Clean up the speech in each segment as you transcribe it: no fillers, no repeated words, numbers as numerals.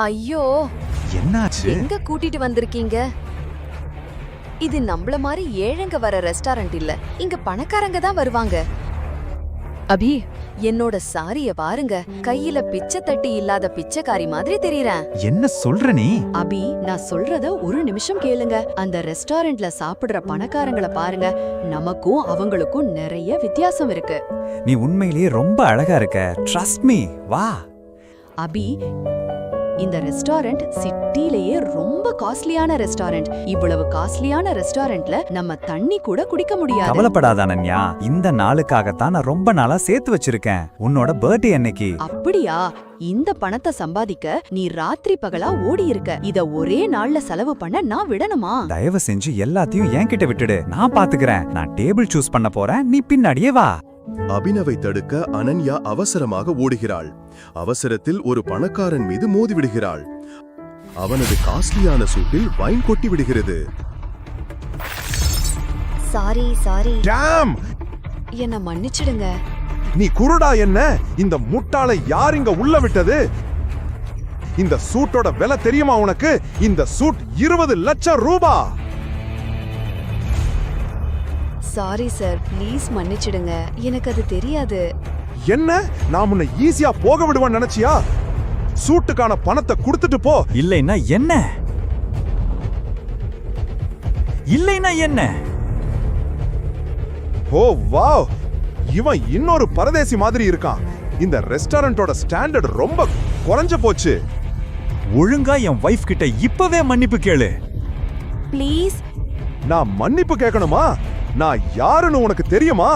ஐயோ, என்னாச்சு? எங்க கூட்டிட்டு வந்திருக்கீங்க? இது நம்மள மாதிரி ஏழைங்க வர ரெஸ்டாரண்ட் இல்ல. இங்க பணக்காரங்க தான் வருவாங்க. அபி, என்னோட சாரிய பாருங்க. கையில பிச்சை தட்டி இல்லாத பிச்சைக்காரி மாதிரி தெரியறேன். என்ன சொல்ற நீ? அபி, நான் சொல்றத ஒரு நிமிஷம் கேளுங்க. அந்த ரெஸ்டாரண்ட்ல சாப்பிடுற பணக்காரங்களை பாருங்க. நமக்கும் அவங்களுக்கும் நிறைய வித்தியாசம் இருக்கு. நீ உண்மையிலேயே ரொம்ப அழகா இருக்க. ட்ரஸ்ட் மீ, வா. அபி, இந்த ரெஸ்டாரண்ட் சிட்டிலேயே ரொம்ப காஸ்ட்லியான ரெஸ்டாரண்ட். இவ்வளவு காஸ்ட்லியான ரெஸ்டாரண்ட்ல நம்ம தண்ணி கூட குடிக்க முடியாது. கவலைப்படாத அனன்யா, இந்த நாளுக்காகத்தான் நான் ரொம்ப நாளா சேர்த்து வச்சிருக்கேன். உன்னோட பர்த்டே அன்னைக்கு. அப்படியா? இந்த பணத்தை சம்பாதிக்க நீ ராத்திரி பகலா ஓடி இருக்க. இத ஒரே நாள்ல செலவு பண்ண நான் விடணுமா? தயவு செஞ்சு எல்லாத்தையும் என்கிட்ட விட்டுடு, நான் பாத்துக்கிறேன். நான் டேபிள் சூஸ் பண்ண போறேன், நீ பின்னாடியே வா. அபினவை தடுக்க அனன்யா அவசரமாக ஓடுகிறாள். அவசரத்தில் ஒரு பணக்காரன் மீது மோதிவிடுகிறாள். அவனது காஸ்ட்லியான சூட்டில் வைன் கொட்டி விடுகிறது. சாரி. டாம்! என்ன மன்னிச்சிடுங்க. நீ குருடா என்ன? இந்த முட்டாளை யார் இங்க உள்ள விட்டது? இந்த சூட்டோட விலை தெரியுமா உனக்கு? இந்த சூட் 20 லட்சம் ரூபாய். சாரி சார், ப்ளீஸ் மன்னிச்சிடுங்க. எனக்கு அது தெரியாது. என்ன? நான் உன்னை ஈஸியா போக விடுவேன்னு நினைச்சியா? சூட்டுக்கான பணத்தை கொடுத்துட்டு போ. இல்லைன்னா என்ன? ஓ வாவ், இவன் இன்னொரு பரதேசி மாதிரி இருக்கான். இந்த ரெஸ்டாரண்டோட ஸ்டாண்டர்ட் ரொம்ப குறைஞ்சு போச்சு. ஒழுங்கா என் வைஃப் கிட்ட இப்பவே மன்னிப்பு கேளு. ப்ளீஸ். நான் மன்னிப்பு கேட்கணுமா? நான் யாருன்னு உனக்கு தெரியுமா?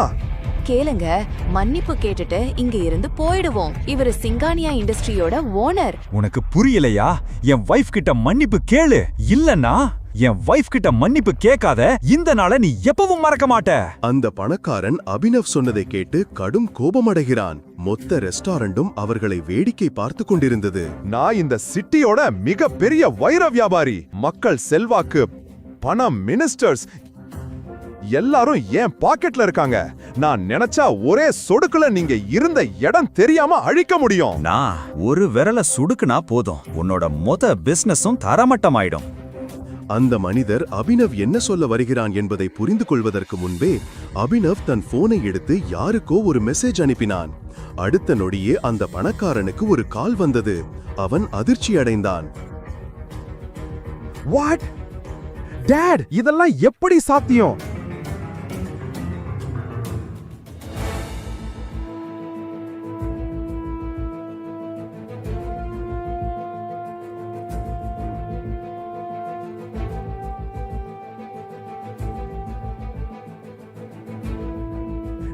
கேளுங்க, மன்னிப்பு கேட்டுட்டு இங்க இருந்து போயிடுவோம். இவரு சிங்கானியா இண்டஸ்ட்ரியோட ஓனர். உனக்கு புரியலையா? என் வைஃப் கிட்ட மன்னிப்பு கேளு. இல்லன்னா என் வைஃப் கிட்ட மன்னிப்பு கேட்காத இந்த நாளை நீ எப்பவும் மறக்க மாட்ட. அந்த பணக்காரன் அபினவ் சொன்னதை கேட்டு கடும் கோபமடைகிறான். மொத்த ரெஸ்டாரண்டும் அவர்களை வேடிக்கை பார்த்து கொண்டிருந்தது. நான் இந்த சிட்டியோட மிக பெரிய வைர வியாபாரி. மக்கள் செல்வாக்கு, பணம், மினிஸ்டர்ஸ் எல்லாரும் என் பாக்கெட்ல இருக்காங்க. நான் நினைச்சா ஒரே சொடுக்குல நீங்க இருந்த இடம் தெரியாம அழிக்க முடியும். நான் ஒரு விரல சுடுக்குனா போதும், உன்னோட மொத்த பிசினஸும் தரமட்டமாயிடும். அந்த மனிதர் அபினவ் என்ன சொல்ல வருகிறான் என்பதை புரிந்து கொள்வதற்கு முன்பே அபினவ் தன் போனை எடுத்து யாருக்கோ ஒரு மெசேஜ் அனுப்பினான். அடுத்த நொடியே அந்த பணக்காரனுக்கு ஒரு கால் வந்தது. அவன் அதிர்ச்சி அடைந்தான். வாட்? டாட், இதெல்லாம் எப்படி சாத்தியம்?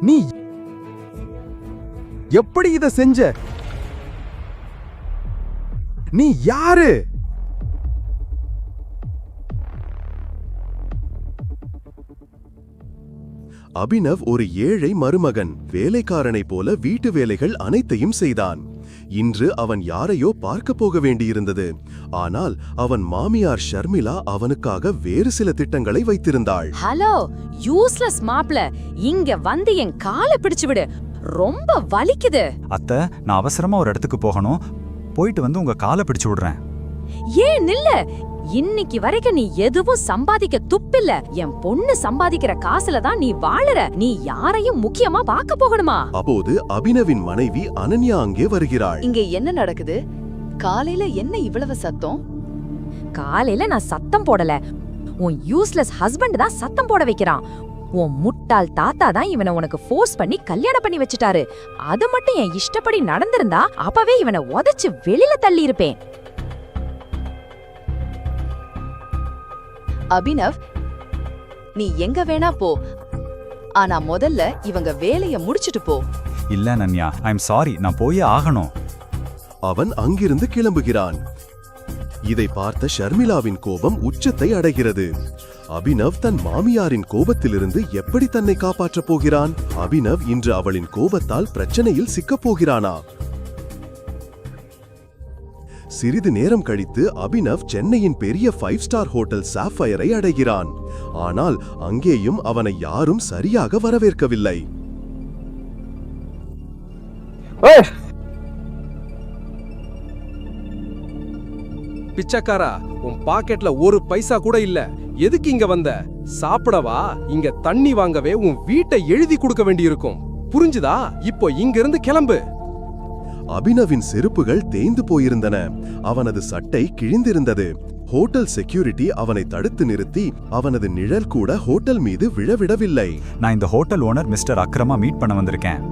நீ எப்படி இத செஞ்ச? நீ யாரு? அபினவ் ஒரு ஏழை மருமகன். வேலைக்காரனைப் போல வீட்டு வேலைகள் அனைத்தையும் செய்தான். இன்று அவன் யாரையோ பார்க்க போக வேண்டியிருந்தது. ஆனால் அவன் மாமியார் ஷர்மிளா அவனுக்காக வேறு சில திட்டங்களை வைத்திருந்தாள். ஹலோ யூஸ்லெஸ் மாப்ள, இங்க வந்து என் காலை பிடிச்சு விடு, ரொம்ப வலிக்குது. அத்தை, நான் அவசரமா ஒரு இடத்துக்கு போகணும். போயிட்டு வந்து உங்க காலை பிடிச்சு விடுறேன். ஏன் நில்ல? இன்னைக்கு வரைக்கும் நீ எதுவும் சம்பாதிக்க துப்பில்ல. என் பொண்ணு சம்பாதிக்கிற காசுல தான் நீ வாழற. நீ யாரையும் முக்கியமா பார்க்க போகணுமா? அப்போது அபினவின் மனைவி அனன்யா அங்கே வருகிறாள். இங்க என்ன நடக்குது? காலையில என்ன இவ்வளவு சத்தம்? காலையில நான் சத்தம் போடல, உன் யூஸ்லெஸ் ஹஸ்பண்ட் தான் சத்தம் போட வைக்கிறான். உன் முட்டாள் தாத்தா தான் இவனை உனக்கு ஃபோர்ஸ் பண்ணி கல்யாணம் பண்ணி வச்சுட்டாரு. அது மட்டும் என் இஷ்டப்படி நடந்திருந்தா அப்பவே இவனை உதைச்சு வெளியில தள்ளி இருப்பேன். அபினவ், நீ எங்க வேணா போ, ஆனா முதல்ல இவங்க வேலைய முடிச்சிட்டு போ. இல்ல அனன்யா, ஐ எம் சாரி, நான் போயே ஆகணும். அவன் அங்கிருந்து கிளம்புகிறான். இதை பார்த்த ஷர்மிளாவின் கோபம் உச்சத்தை அடைகிறது. அபினவ் தன் மாமியாரின் கோபத்திலிருந்து எப்படி தன்னை காப்பாற்றப் போகிறான்? அபினவ் இன்று அவளின் கோபத்தால் பிரச்சனையில் சிக்கப் போகிறானா? சிறிது நேரம் கழித்து அபினவ் சென்னையின் பெரிய 5 ஸ்டார் ஹோட்டல் சாஃபயரை அடைகிறான். ஆனால் அங்கேயும் அவனை யாரும் சரியாக வரவேற்கவில்லை. பிச்சைக்காரா, உன் பாக்கெட்ல ஒரு பைசா கூட இல்ல. எதுக்கு இங்க வந்த? சாப்பிடவா? இங்க தண்ணி வாங்கவே உன் வீட்டை எழுதி கொடுக்க வேண்டியிருக்கும். புரிஞ்சுதா? இப்போ இங்க இருந்து கிளம்பு. அபினவின் செருப்புகள் தேய்ந்து போயிருந்தன. அவனது சட்டை கிழிந்திருந்தது. ஹோட்டல் செக்யூரிட்டி அவனை தடுத்து நிறுத்தி அவனது நிழல் கூட ஹோட்டல் மீது விழவிடவில்லை. நான் இந்த ஹோட்டல் ஓனர் மிஸ்டர் அக்ரமா மீட் பண்ண வந்திருக்கேன்.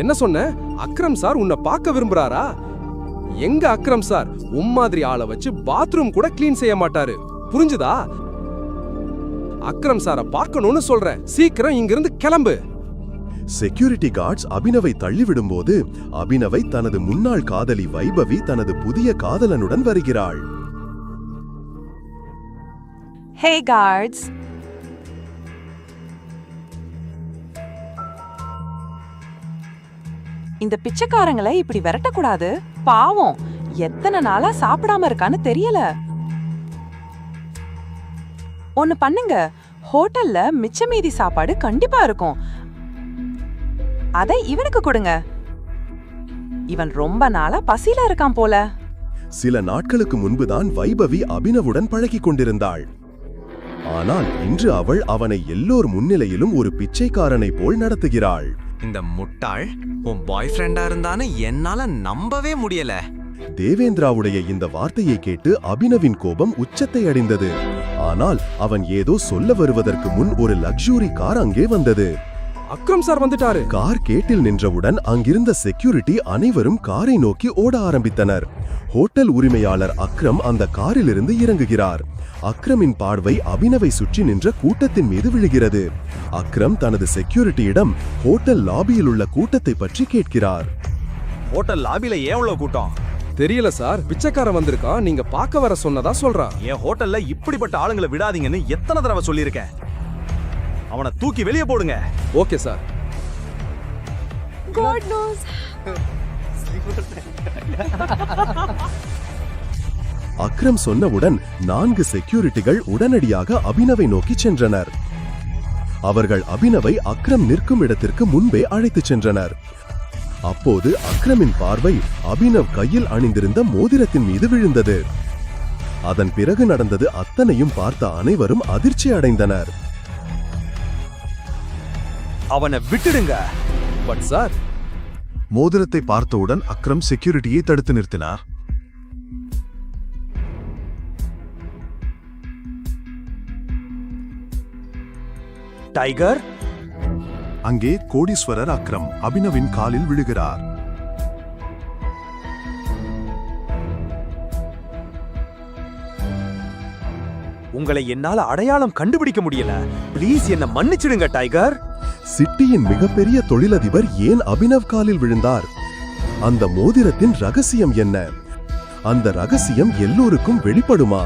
என்ன சொன்ன? அக்ரம் சார் உன்னை பார்க்க விரும்புறாரா? எங்க அக்ரம் சார் மாதிரி ஆளை வச்சு பாத்ரூம் கூட கிளீன் செய்ய மாட்டாரு. புரிஞ்சுதா? அக்ரம் சாரை பார்க்கணும்னு சொல்றேன். சீக்கிரம் இங்கிருந்து கிளம்பு. செக்யூரிட்டி கார்ட்ஸ் அபினவை தள்ளிவிடும்போது அபினவை தனது முன்னாள் காதலி வைபவி தனது புதிய காதலனுடன் வருகிறாள். Hey guards. இந்த பிச்சைக்காரங்களை இப்படி விரட்டக்கூடாது. பாவம், எத்தனை நாளா சாப்பிடாம இருக்கான்னு தெரியல. ஒன்னு பண்ணுங்க, ஹோட்டல்ல மிச்ச மீதி சாப்பாடு கண்டிப்பா இருக்கும். அதை இவனுக்கு கொடுங்க. இவன் ரொம்ப நாளா பசியில இருக்கான் போல. சில நாட்களுக்கு முன்புதான் வைபவி அபினவுடன் பழகிக் கொண்டிருந்தாள். ஆனால் இன்று அவள் அவனை எல்லோர் முன்னிலையிலும் ஒரு பிச்சைக்காரனை போல் நடத்துகிறாள். இந்த முட்டாள் உன் பாய் ஃப்ரெண்டா இருந்தான்னு என்னால நம்பவே முடியல. தேவேந்திராவுடைய இந்த வார்த்தையை கேட்டு அபினவின் கோபம் உச்சத்தை அடைந்தது. ஆனால் அவன் ஏதோ சொல்ல வருவதற்கு முன் ஒரு லக்ஸுரி கார் அங்கே வந்தது. அக்ரம் சார் வந்துட்டாரு. கார் கேட்டில் நின்றவுடன் அங்கிருந்த செக்யூரிட்டி அனைவரும் காரை நோக்கி ஓட ஆரம்பித்தனர். ஹோட்டல் உரிமையாளர் அக்ரம் அந்த காரிலிருந்து இறங்குகிறார். அக்ரமின் பார்வை அபினவை சுற்றி நின்ற கூட்டத்தின் மீது விழுகிறது. அக்ரம் தனது செக்யூரிட்டியிடம் ஹோட்டல் லாபியில் உள்ள கூட்டத்தை பற்றி கேட்கிறார். ஹோட்டல் லாபில ஏன் இவ்வளவு கூட்டம்? தெரியல சார், பிச்சைக்காரன் வந்திருக்கான், நீங்க பார்க்க வர சொன்னதா சொல்றான். என் ஹோட்டல்ல இப்படிப்பட்ட ஆளுங்களை விடாதீங்கன்னு எத்தனை தடவை சொல்லியிருக்கேன். அவனை தூக்கி வெளியே போடுங்க. Okay sir. God knows. Akram சொன்னவுடன் 4 செக்யூரிட்டிகள் உடனடியாக அபினவை நோக்கி சென்றனர். அவர்கள் அபினவை அக்ரம் நிற்கும் இடத்திற்கு முன்பே அழைத்துச் சென்றனர். அப்போது அக்ரமின் பார்வை அபினவ் கையில் அணிந்திருந்த மோதிரத்தின் மீது விழுந்தது. அதன் பிறகு நடந்தது அத்தனையும் பார்த்த அனைவரும் அதிர்ச்சி அடைந்தனர். அவனை விட்டுடுங்க. பட் சார், மோதிரத்தை பார்த்தவுடன் அக்ரம் செக்யூரிட்டியை தடுத்து நிறுத்தினார். டைகர், அங்கே கோடீஸ்வரர் அக்ரம் அபினவின் காலில் விழுகிறார். உங்களை என்னால அடையாளம் கண்டுபிடிக்க முடியல. ப்ளீஸ் என்ன மன்னிச்சிடுங்க டைகர். சிட்டியின் மிகப்பெரிய தொழிலதிபர் ஏன் அபினவ் காலில் விழுந்தார்? அந்த மோதிரத்தின் ரகசியம் என்ன? அந்த ரகசியம் எல்லோருக்கும் வெளிப்படுமா?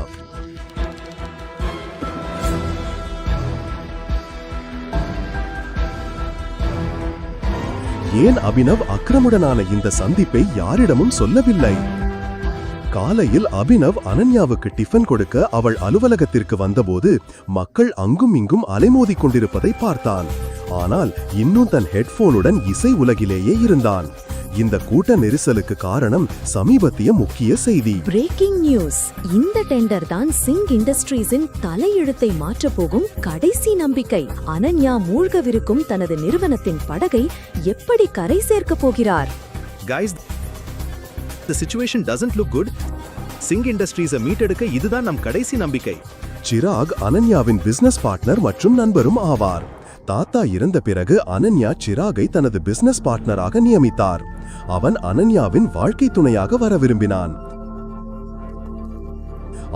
ஏன் அபினவ் அக்ரமுடனான இந்த சந்திப்பை யாரிடமும் சொல்லவில்லை? காலையில் அபினவ் அனன்யாவுக்கு டிஃபன் கொடுக்க அவள் அலுவலகத்திற்கு வந்தபோது மக்கள் அங்கும் இங்கும் அலைமோதிக் கொண்டிருப்பதை பார்த்தான். ஆனால் இன்னும் தன் ஹெட்போனுடன் இசை உலகிலேயே இருந்தான். இந்த கூட்ட நெரிசலுக்கு காரணம் சமீபத்திய முக்கிய செய்தி. Breaking news. இந்த டெண்டர் தான் சிங் இண்டஸ்ட்ரீஸின் தலையெழுத்தை மாற்றப் போகும் கடைசி நம்பிக்கை. அனன்யா மூழ்கவிருக்கும் தனது நிறுவனத்தின் படகை எப்படி கரை சேர்க்க போகிறார்? Guys, the situation doesn't look good. Singh இண்டஸ்ட்ரீஸை மீட்டெடுக்க இதுதான் நம் கடைசி நம்பிக்கை. சிராக் அனன்யாவின் பிசினஸ் பார்ட்னர் மற்றும் நண்பரும் ஆவார். தாத்தா இறந்த பிறகு அனன்யா சிராகை தனது பிசினஸ் பார்ட்னராக நியமித்தார். அவன் அனன்யாவின் வாழ்க்கை துணையாக வர விரும்பினான்.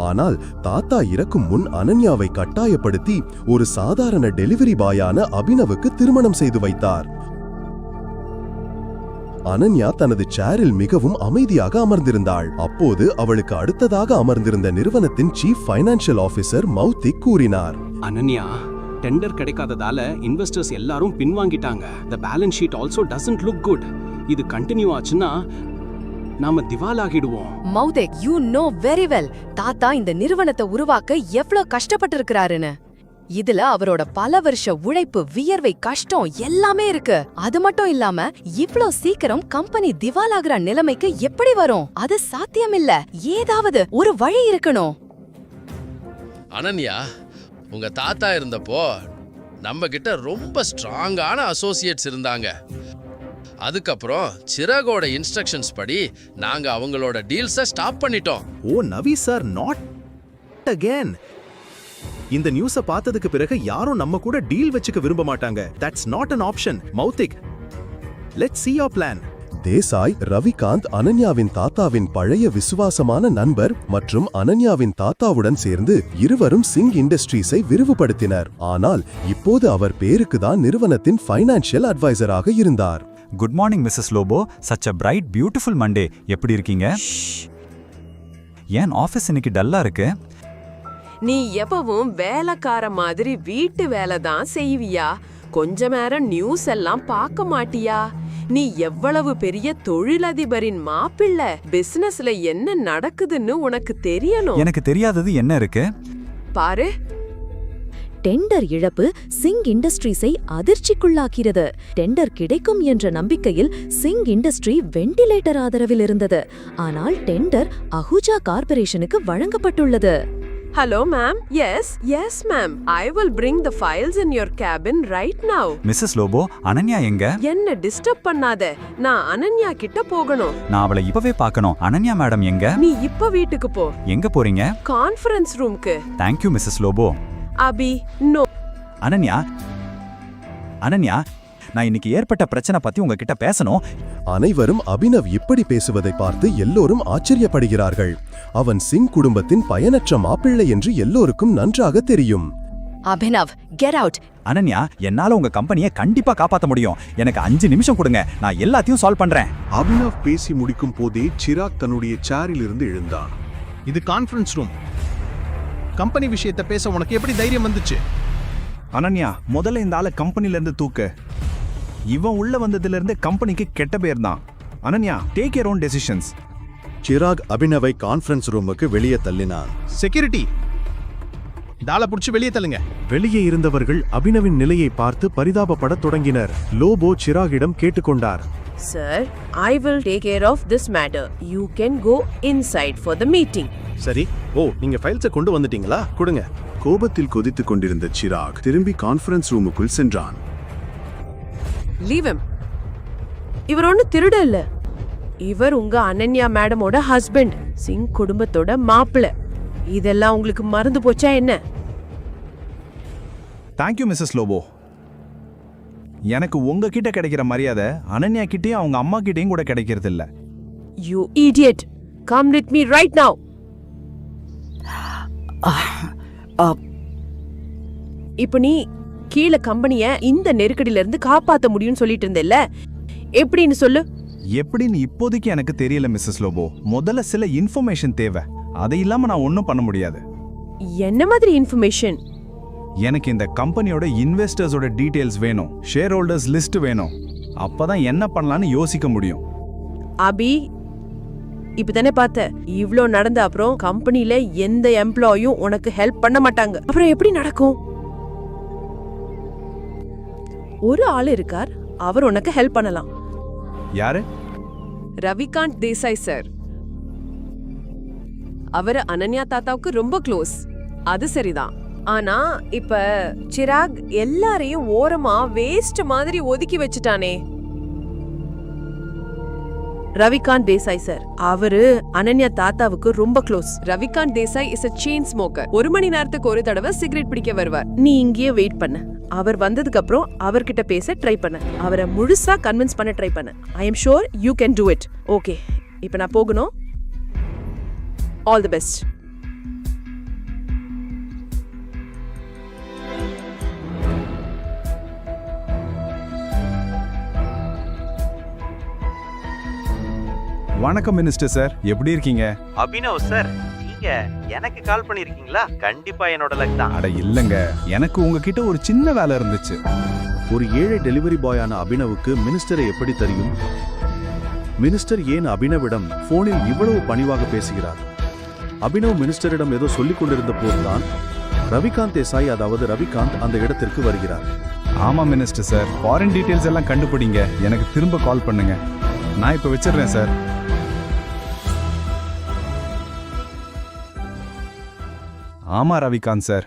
ஆனால் தாத்தா இறக்கும் முன் அனன்யாவை கட்டாயப்படுத்தி ஒரு சாதாரண டெலிவரி பாயான அபினவுக்கு திருமணம் செய்து வைத்தார். அனன்யா தனது சேரில் மிகவும் அமைதியாக அமர்ந்திருந்தாள். அப்போது அவளுக்கு அடுத்ததாக அமர்ந்திருந்த நிறுவனத்தின் சீஃப் ஃபைனான்சியல் ஆபீசர் மௌத்திக் கூறினார், அனன்யா, டெண்டர் கிடைக்காததால இன்வெஸ்டர்ஸ் எல்லாரும் பின்வாங்கிட்டாங்க. The balance sheet also doesn't look good. இது கண்டினியூ ஆச்சுன்னா நாம திவாலாகிடுவோம். மௌதேக், you know very well தாத்தா இந்த நிறுவனத்தை உருவாக்க எவ்வளவு கஷ்டப்பட்டு இருக்கிறாருன்னு. இதுல அவரோட பல வருஷ உழைப்பு, வியர்வை, கஷ்டம் எல்லாமே இருக்கு. அது மட்டும் இல்லாம இவ்ளோ சீக்கிரம் கம்பெனி திவாலாகிற நிலைமைக்கு எப்படி வரும்? அது சாத்தியமில்ல. ஏதாவது ஒரு வழி இருக்கணும். அனன்யா, உங்க தாத்தா இருந்தப்போ நம்ம கிட்ட ரொம்ப ஸ்ட்ராங்கான அசோசியேட்ஸ் இருந்தாங்க. அதுக்கப்புறம் சிராகோட இன்ஸ்ட்ரக்ஷன்ஸ் படி நாங்க அவங்களோட டீல்ஸை ஸ்டாப் பண்ணிட்டோம். ஓ நவி சார், நாட் அகேன். இந்த நியூஸை பார்த்ததுக்கு பிறகு யாரும் நம்ம கூட டீல் வச்சுக்க விரும்ப மாட்டாங்க. That's not an option. Mouthik, let's see your plan. Desai, Ravikant அனன்யாவின் தாத்தாவின் பழைய விசுவாசமான நண்பர் மற்றும் அனன்யாவின் தாத்தாவுடன் சேர்ந்து இருவரும் சிங் இண்டஸ்ட்ரீஸை விரிவுபடுத்தினர். ஆனால் இப்போது அவர் பேருக்கு தான் நிறுவனத்தின் ஃபைனான்சியல் அட்வைசராக இருந்தார். Good morning Mrs Lobo. Such a bright beautiful Monday. எப்படி இருக்கீங்க? ஏன் ஆஃபீஸ் இன்னைக்கு டல்லா இருக்கு? நீ எப்பவும் வேலைக்கார மாதிரி வீட்டு வேலை தான் செய்வியா? கொஞ்ச நேரம் நியூஸ் எல்லாம் பார்க்க மாட்டியா? நீ எவ்வளவு பெரிய தொழிலதிபரின் மாப்பிள்ளை. பிசினஸ்ல என்ன நடக்குதுன்னு உனக்கு தெரியணும். எனக்கு தெரியாதது என்ன இருக்கு? பாரு, டெண்டர் இழப்பு சிங் இண்டஸ்ட்ரீஸை அதிர்ச்சிக்குள்ளாக்கிறது. டெண்டர் கிடைக்கும் என்ற நம்பிக்கையில் சிங் இண்டஸ்ட்ரி வெண்டிலேட்டர் ஆதரவில் இருந்தது. ஆனால் டெண்டர் அஹூஜா கார்ப்பரேஷனுக்கு வழங்கப்பட்டுள்ளது. Hello ma'am. Yes ma'am. I will bring the files in your cabin right now. Mrs Lobo, Ananya எங்க? என்ன டிஸ்டர்ப் பண்ணாத. நான் அனன்யா கிட்ட போகணும். நான் அவளை இப்பவே பார்க்கணும். அனன்யா மேடம் எங்க? நீ இப்ப வீட்டுக்கு போ. எங்க போறீங்க? கான்ஃபரன்ஸ் ரூம்க்கு. Thank you Mrs Lobo. Abhi, no. Ananya, நான் இன்னைக்கு ஏற்பட்ட பிரச்சனை பத்தி உங்ககிட்ட பேசணும். அனைவரும் அபினவ் இப்படி பேசுவதை பார்த்து எல்லோரும் ஆச்சரியப்படுகிறார்கள். அவன் சிங் குடும்பத்தின் பயனற்ற மாப்பிள்ளை என்று எல்லோருக்கும் நன்றாக தெரியும். Abhinav, get out. அனன்யா, என்னால உங்க கம்பெனியை கண்டிப்பா காப்பாத்த முடியும். எனக்கு 5 நிமிஷம் கொடுங்க, நான் எல்லாத்தையும் சால்வ் பண்றேன். அபினவ் பேசி முடிக்கும் போதே சிராக் தன்னுடைய சேரில் இருந்து எழுந்தான். இது கான்ஃபரன்ஸ் ரூம். கம்பெனி விஷயத்தை பேச உனக்கு எப்படி தைரியம் வந்துச்சு? அனன்யா, முதல்ல இந்த ஆளை கம்பெனில இருந்து தூக்கு. இவன் உள்ள வந்ததுல இருந்து கம்பெனிக்கு கெட்ட பேர் தான். Ananya, take your own decisions. Chirag அபினவை கான்ஃபரன்ஸ் ரூமுக்கு வெளியே தள்ளினான். செக்யூரிட்டி, டால புடிச்சு வெளியே தள்ளுங்க. வெளியே இருந்தவர்கள் அபினவின் நிலையை பார்த்து பரிதாபப்படத் தொடங்கினர். லோபோ சிராகிடம் கேட்டுக்கொண்டார். Sir, I will take care of this matter. You can go inside for the meeting. சரி. ஓ, நீங்க ஃபைல்ஸை கொண்டு வந்துட்டீங்களா? கொடுங்க. கோபத்தில் கொதித்துக் கொண்டிருந்த சிராக் திரும்பி கான்ஃபரன்ஸ் ரூமுக்குள் சென்றான். Leave him. இவர் ஒண்ணு திருட இல்ல. இவர் உங்க அனன்யா மேடமோட ஹஸ்பண்ட், சிங் குடும்பத்தோட மாப்பிள்ளை. இதெல்லாம் உங்களுக்கு மறந்து போச்சா என்ன? Thank you Mrs Lobo. எனக்கு உங்ககிட்ட கிடைக்கிற மரியாதை அனன்யா கிட்டயும் அவங்க அம்மா கிட்டயும் கூட கிடைக்கிறது இல்ல. You idiot. Come with me right now. இப்ப நீ கீழ கம்பெனிய இந்த நெருக்கடியில இருந்து காப்பாத்த முடியும்னு சொல்லிட்டு இருந்தேல்ல, எப்படின்னு சொல்லு. எப்படின்னு இப்போதைக்கு எனக்கு தெரியல மிஸ்ஸஸ் லோபோ. முதல்ல சில இன்ஃபர்மேஷன் தேவை. அதை இல்லாம நான் ஒன்றும் பண்ண முடியாது. என்ன மாதிரி இன்ஃபர்மேஷன்? எனக்கு இந்த கம்பெனியோட இன்வெஸ்டர்ஸோட டீடைல்ஸ் வேணும், ஷேர் ஹோல்டர்ஸ் லிஸ்ட் வேணும். அப்பதான் என்ன பண்ணலாம்னு யோசிக்க முடியும். அபி, இப்பதானே பார்த்த, இவ்ளோ நடந்த அப்புறம் கம்பெனில எந்த எம்ப்ளாயும் உனக்கு ஹெல்ப் பண்ண மாட்டாங்க. அப்புறம் எப்படி நடக்கும்? ஒரு ஆள் இருக்கார், அவர் உனக்கு ஹெல்ப் பண்ணலாம். யாரு? ரவிகாந்த் தேசாய் சார். அவர் அனன்யா தாத்தாவுக்கு ரொம்ப க்ளோஸ். அது சரிதான். ஆனா இப்ப சிராக் எல்லாரையும் ஓரமா வேஸ்ட் மாதிரி ஒதுக்கி வச்சுட்டானே. ரவிகாந்த் தேசாய் சார், அவரு அனன்யா தாத்தாவுக்கு ரொம்ப close. Ravikant Desai is a chain smoker. 1 மணி நேரத்துக்கு ஒரு தடவை சிகரெட் பிடிக்க வருவார். நீ இங்கேயே வெயிட் பண்ண. அவர் வந்ததுக்கு அப்புறம் அவர்கிட்ட பேச ட்ரை பண்ண. அவரை முழுசா கன்வின்ஸ் பண்ண ட்ரை பண்ண. I am sure you can do it. Okay, இப்ப நான் போகணும். All the best. வணக்கம் மினிஸ்டர் சார், எப்படி இருக்கீங்க? அபினவ் சார், நீங்க எனக்கு கால் பண்ணிருக்கீங்களா? கண்டிப்பா என்னோட லக் தான். அட இல்லங்க, எனக்கு உங்ககிட்ட ஒரு சின்ன வேலை இருந்துச்சு. ஒரு ஏழை டெலிவரி பாயான அபினவுக்கு மினிஸ்டரை எப்படி தெரியும்? மினிஸ்டர் ஏன் அபினவிடம் போனில் இவ்வளவு பணிவாக பேசுகிறார்? அபினவ் மினிஸ்டரிடம் ஏதோ சொல்லிக் கொண்டிருந்த போதுதான் ரவிகாந்த் தேசாய் அதாவது ரவிகாந்த் அந்த இடத்திற்கு வருகிறார். ஆமா மினிஸ்டர் சார், ஃபாரின் டீடைல்ஸ் எல்லாம் கண்டுபிடிங்க, எனக்கு திரும்ப கால் பண்ணுங்க. நான் இப்ப வச்சிடுறேன் சார். ஆமா ரவிகாந்த் சார்,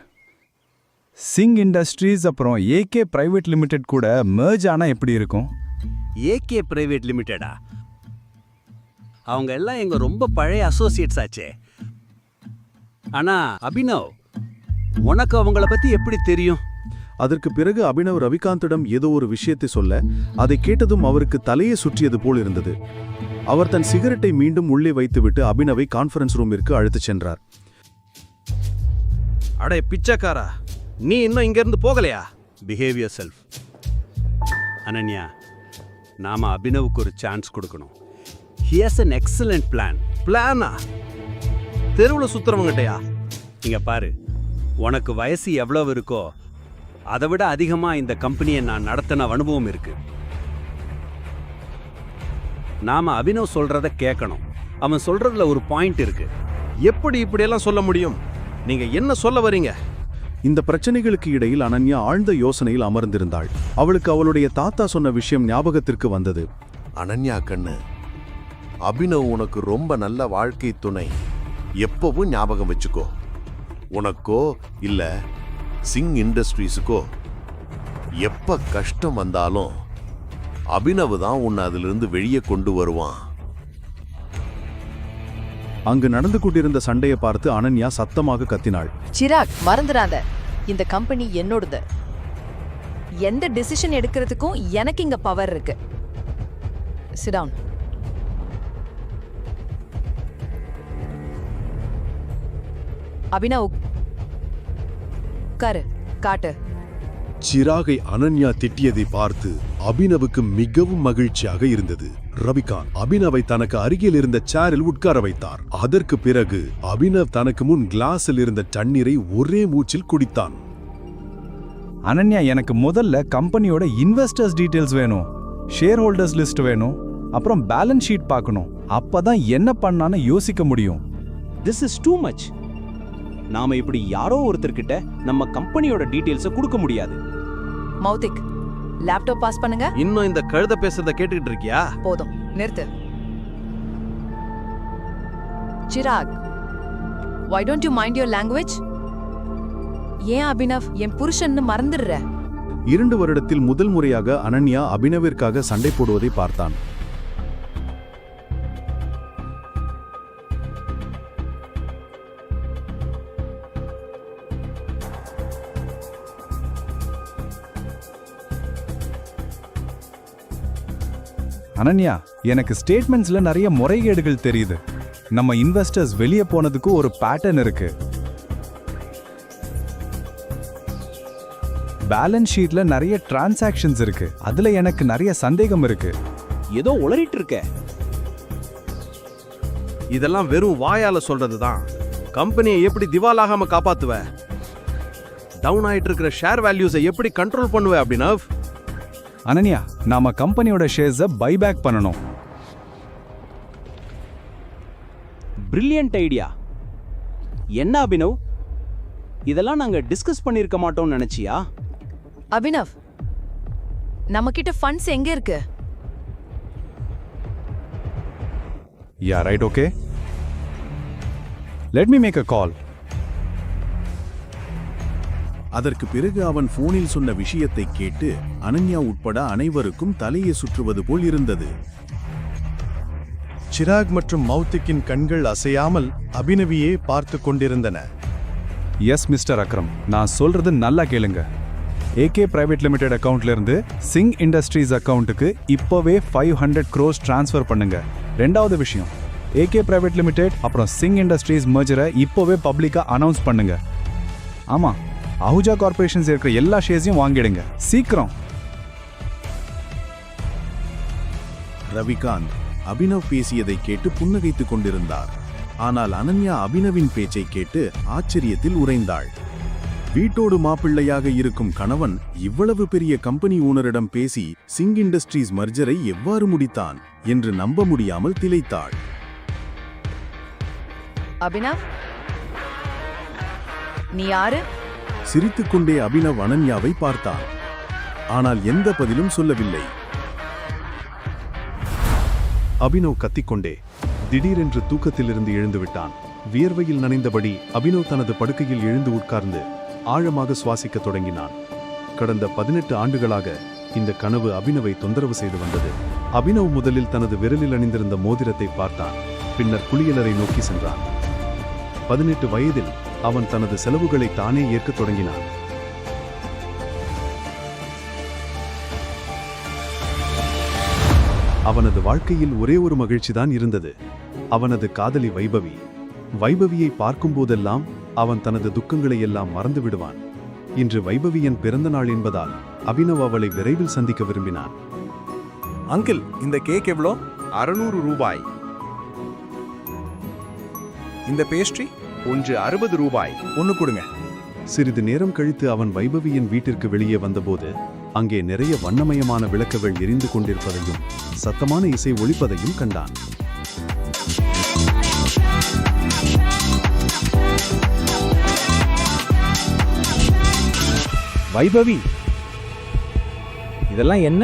சிங் இண்டஸ்ட்ரீஸ் அப்புறம் ஏகே பிரைவேட் லிமிடெட் கூட மெர்ஜ் ஆனா எப்படி இருக்கும்? ஏகே பிரைவேட் லிமிடெடா? அவங்க எல்லாம் எங்க ரொம்ப பழைய அசோசியேட்ஸ் ஆச்சே. ஆனா அபினவ், உனக்கு அவங்கள பத்தி எப்படி தெரியும்? அதற்கு பிறகு அபினவ் ரவிகாந்திடம் ஏதோ ஒரு விஷயத்தை சொல்ல, அதை கேட்டதும் அவருக்கு தலையை சுற்றியது போல் இருந்தது. அவர் தன் சிகரெட்டை மீண்டும் உள்ளே வைத்துவிட்டு அபினவை கான்ஃபரன்ஸ் ரூமிற்கு அழைத்துச் சென்றார். அடே பிச்சைக்காரா, நீ இன்னும் இங்க இருந்து போகலையா? Behave your self. அனன்யா, நாம அபினவுக்கு ஒரு சான்ஸ் கொடுக்கணும். He has an excellent plan. பிளானா? தெருவில் சுத்துறவங்ககிட்டயா? இங்க பாரு, உனக்கு வயசு எவ்வளவு இருக்கோ அதை விட அதிகமா இந்த கம்பெனியை நான் நடத்தின அனுபவம் இருக்கு. நாம அபினவ் சொல்றத கேட்கணும். அவன் சொல்றதுல ஒரு பாயிண்ட் இருக்கு. எப்படி இப்படியெல்லாம் சொல்ல முடியும்? நீங்க என்ன சொல்ல வரீங்க? இந்த பிரச்சனைகளுக்கு இடையில் அனன்யா ஆழ்ந்த யோசனையில் அமர்ந்திருந்தாள். அவளுக்கு அவளுடைய தாத்தா சொன்ன விஷயம் ஞாபகத்திற்கு வந்தது. அனன்யா கண்ணு, அபினவ் உனக்கு ரொம்ப நல்ல வாழ்க்கை துணை. எப்பவும் ஞாபகம் வச்சுக்கோ. உனக்கோ இல்ல சிங் இண்டஸ்ட்ரீஸுக்கோ எப்ப கஷ்டம் வந்தாலும் அபினவ் தான் உன்னை அதிலிருந்து வெளியே கொண்டு வருவான். அங்கு நடந்து கொண்டிருந்த சண்டையை பார்த்து அனன்யா சத்தமாக கத்தினாள். சிராக், மறந்துடாத, இந்த கம்பெனி என்னோடது. எந்த டிசிஷன் எடுக்கிறதுக்கும் எனக்கு இங்க பவர் இருக்கு. Sit down. அபினவ், உட்காரு, காட்டு. சிராகை அனன்யா திட்டியதை பார்த்து அபினவுக்கு மிகவும் மகிழ்ச்சியாக இருந்தது. ரவிகாந்த் அபினவை தனக்கு அருகில் இருந்த சேரில் உட்கார வைத்தார். அதற்கு பிறகு அபினவ் தனக்கு முன் கிளாஸில் இருந்த தண்ணீரை ஒரே மூச்சில் குடித்தான். அனன்யா, எனக்கு முதல்ல கம்பெனியோட இன்வெஸ்டர்ஸ் டீடைல்ஸ் வேணும், ஷேர் ஹோல்டர்ஸ் லிஸ்ட் வேணும், அப்புறம் பேலன்ஸ் ஷீட் பார்க்கணும். அப்பதான் என்ன பண்ணான்னு யோசிக்க முடியும். This is too much. நாம இப்படி யாரோ ஒருத்தர்கிட்ட நம்ம கம்பெனியோட டீடைல்ஸை கொடுக்க முடியாது. மௌத்திக், லேப்டாப் பாஸ் பண்ணுங்க. இன்னும் இந்த கழுத பேசுறத கேட்டுக்கிட்டு இருக்கியா? போதும், நிறுத்து. Chirag, why don't you mind your language? ஏன் அபினவ் என் புருஷன்னு மறந்துடுற? 2 வருடத்தில் முதல் முறையாக அனன்யா அபினவிற்காக சண்டை போடுவதை பார்த்தான். அனன்யா, எனக்கு ஸ்டேட்மெண்ட்ஸ்ல நிறைய முறைகேடுகள் தெரியுது. நம்ம இன்வெஸ்டர்ஸ் வெளியே போனதுக்கு ஒரு பேட்டர்ன் இருக்கு. பேலன்ஸ் ஷீட்ல நிறைய டிரான்சாக்ஷன்ஸ் இருக்கு. அதுல எனக்கு நிறைய சந்தேகம் இருக்கு. ஏதோ உளறிட்டு இருக்க. இதெல்லாம் வெறும் வாயால சொல்றதுதான். கம்பெனியை எப்படி திவாலாகாம காப்பாத்துவ? டவுன் ஆயிட்டு இருக்கிற ஷேர் வேல்யூஸை எப்படி கண்ட்ரோல் பண்ணுவ அபினவ்? அனன்யா, நாம கம்பெனியோட ஷேர்ஸை பைபேக் பண்ணணும். Brilliant idea. என்ன அபினவ், இதெல்லாம் நாங்க டிஸ்கஸ் பண்ணிருக்க மாட்டோம்னு நினைச்சியா? அபினவ், நம்ம கிட்ட ஃபண்ட்ஸ் எங்க இருக்கு? Yeah right, okay. Let me make a call. அதற்கு பிறகு அவன் போனில் சொன்ன விஷயத்தை கேட்டு அனன்யா உட்பட அனைவருக்கும் தலையை சுற்றுவது போல் இருந்தது. சிராக் மற்றும் மௌத்திக்கின் கண்கள் அசையாமல் அபினவியே பார்த்து கொண்டிருந்தன. எஸ் மிஸ்டர் அக்ரம், நான் சொல்றது நல்லா கேளுங்க. ஏகே பிரைவேட் லிமிடெட் அக்கவுண்ட்ல இருந்து சிங் இண்டஸ்ட்ரீஸ் அக்கவுண்ட்டுக்கு இப்போவே 500 crores டிரான்ஸ்ஃபர் பண்ணுங்க. ரெண்டாவது விஷயம், ஏகே பிரைவேட் லிமிடெட் அப்புறம் சிங் இண்டஸ்ட்ரீஸ் மர்ஜரை இப்போவே பப்ளிக்கா அனௌன்ஸ் பண்ணுங்க. ஆமா, அஹூஜா கார்பரேஷன்ஸ் இருக்கிற எல்லா ஷேர்ஸையும் வாங்கிடுங்க, சீக்கிரம். ரவிகாந்த் அபினவ் பேசியதை கேட்டு புன்னகைத்துக் கொண்டிருந்தார். ஆனால் அனன்யா அபினவின் பேச்சை கேட்டு ஆச்சரியத்தில் உறைந்தாள். வீட்டோடு மாப்பிள்ளையாக இருக்கும் கணவன் இவ்வளவு பெரிய கம்பெனி ஓனரிடம் பேசி சிங் இண்டஸ்ட்ரீஸ் மர்ஜரை எவ்வாறு முடித்தான் என்று நம்ப முடியாமல் திளைத்தாள். அபினவ், நீ யாரு? சிரித்துக்கொண்டே அபினவ் அனன்யாவை பார்த்தான். ஆனால் எந்த பதிலும் சொல்லவில்லை. அபினவ் கத்திக்கொண்டே திடீரென்று தூக்கத்திலிருந்து எழுந்து விட்டான். வியர்வையில் நனைந்தபடி அபினவ் தனது படுக்கையில் எழுந்து உட்கார்ந்து ஆழமாக சுவாசிக்கத் தொடங்கினான். கடந்த 18 ஆண்டுகளாக இந்த கனவு அபினவை தொந்தரவு செய்து வந்தது. அபினவ் முதலில் தனது விரலில் அணிந்திருந்த மோதிரத்தை பார்த்தான். பின்னர் குளியலறை நோக்கி சென்றான். 18 வயதில் அவன் தனது செலவுகளை தானே ஏற்கத் தொடங்கினான். அவனது வாழ்க்கையில் ஒரே ஒரு மகிழ்ச்சிதான் இருந்தது, அவனது காதலி வைபவி. வைபவியை பார்க்கும்போதெல்லாம் அவன் தனது துக்கங்களை எல்லாம் மறந்து விடுவான். இன்று வைபவியின் பிறந்த நாள் என்பதால் அபினவ் அவளை விரைவில் சந்திக்க விரும்பினான். அங்கிள், இந்த கேக் எவ்வளோ? 600 ரூபாய். இந்த பேஸ்ட்ரி ஒன்று 60 ரூபாய். ஒன்று கொடுங்க. சிறிது நேரம் கழித்து அவன் வைபவியின் வீட்டிற்கு வெளியே வந்தபோது அங்கே நிறைய வண்ணமயமான விளக்குகள் எரிந்து கொண்டிருப்பதையும் சத்தமான இசை ஒலிப்பதையும் கண்டான். வைபவி, இதெல்லாம் என்ன?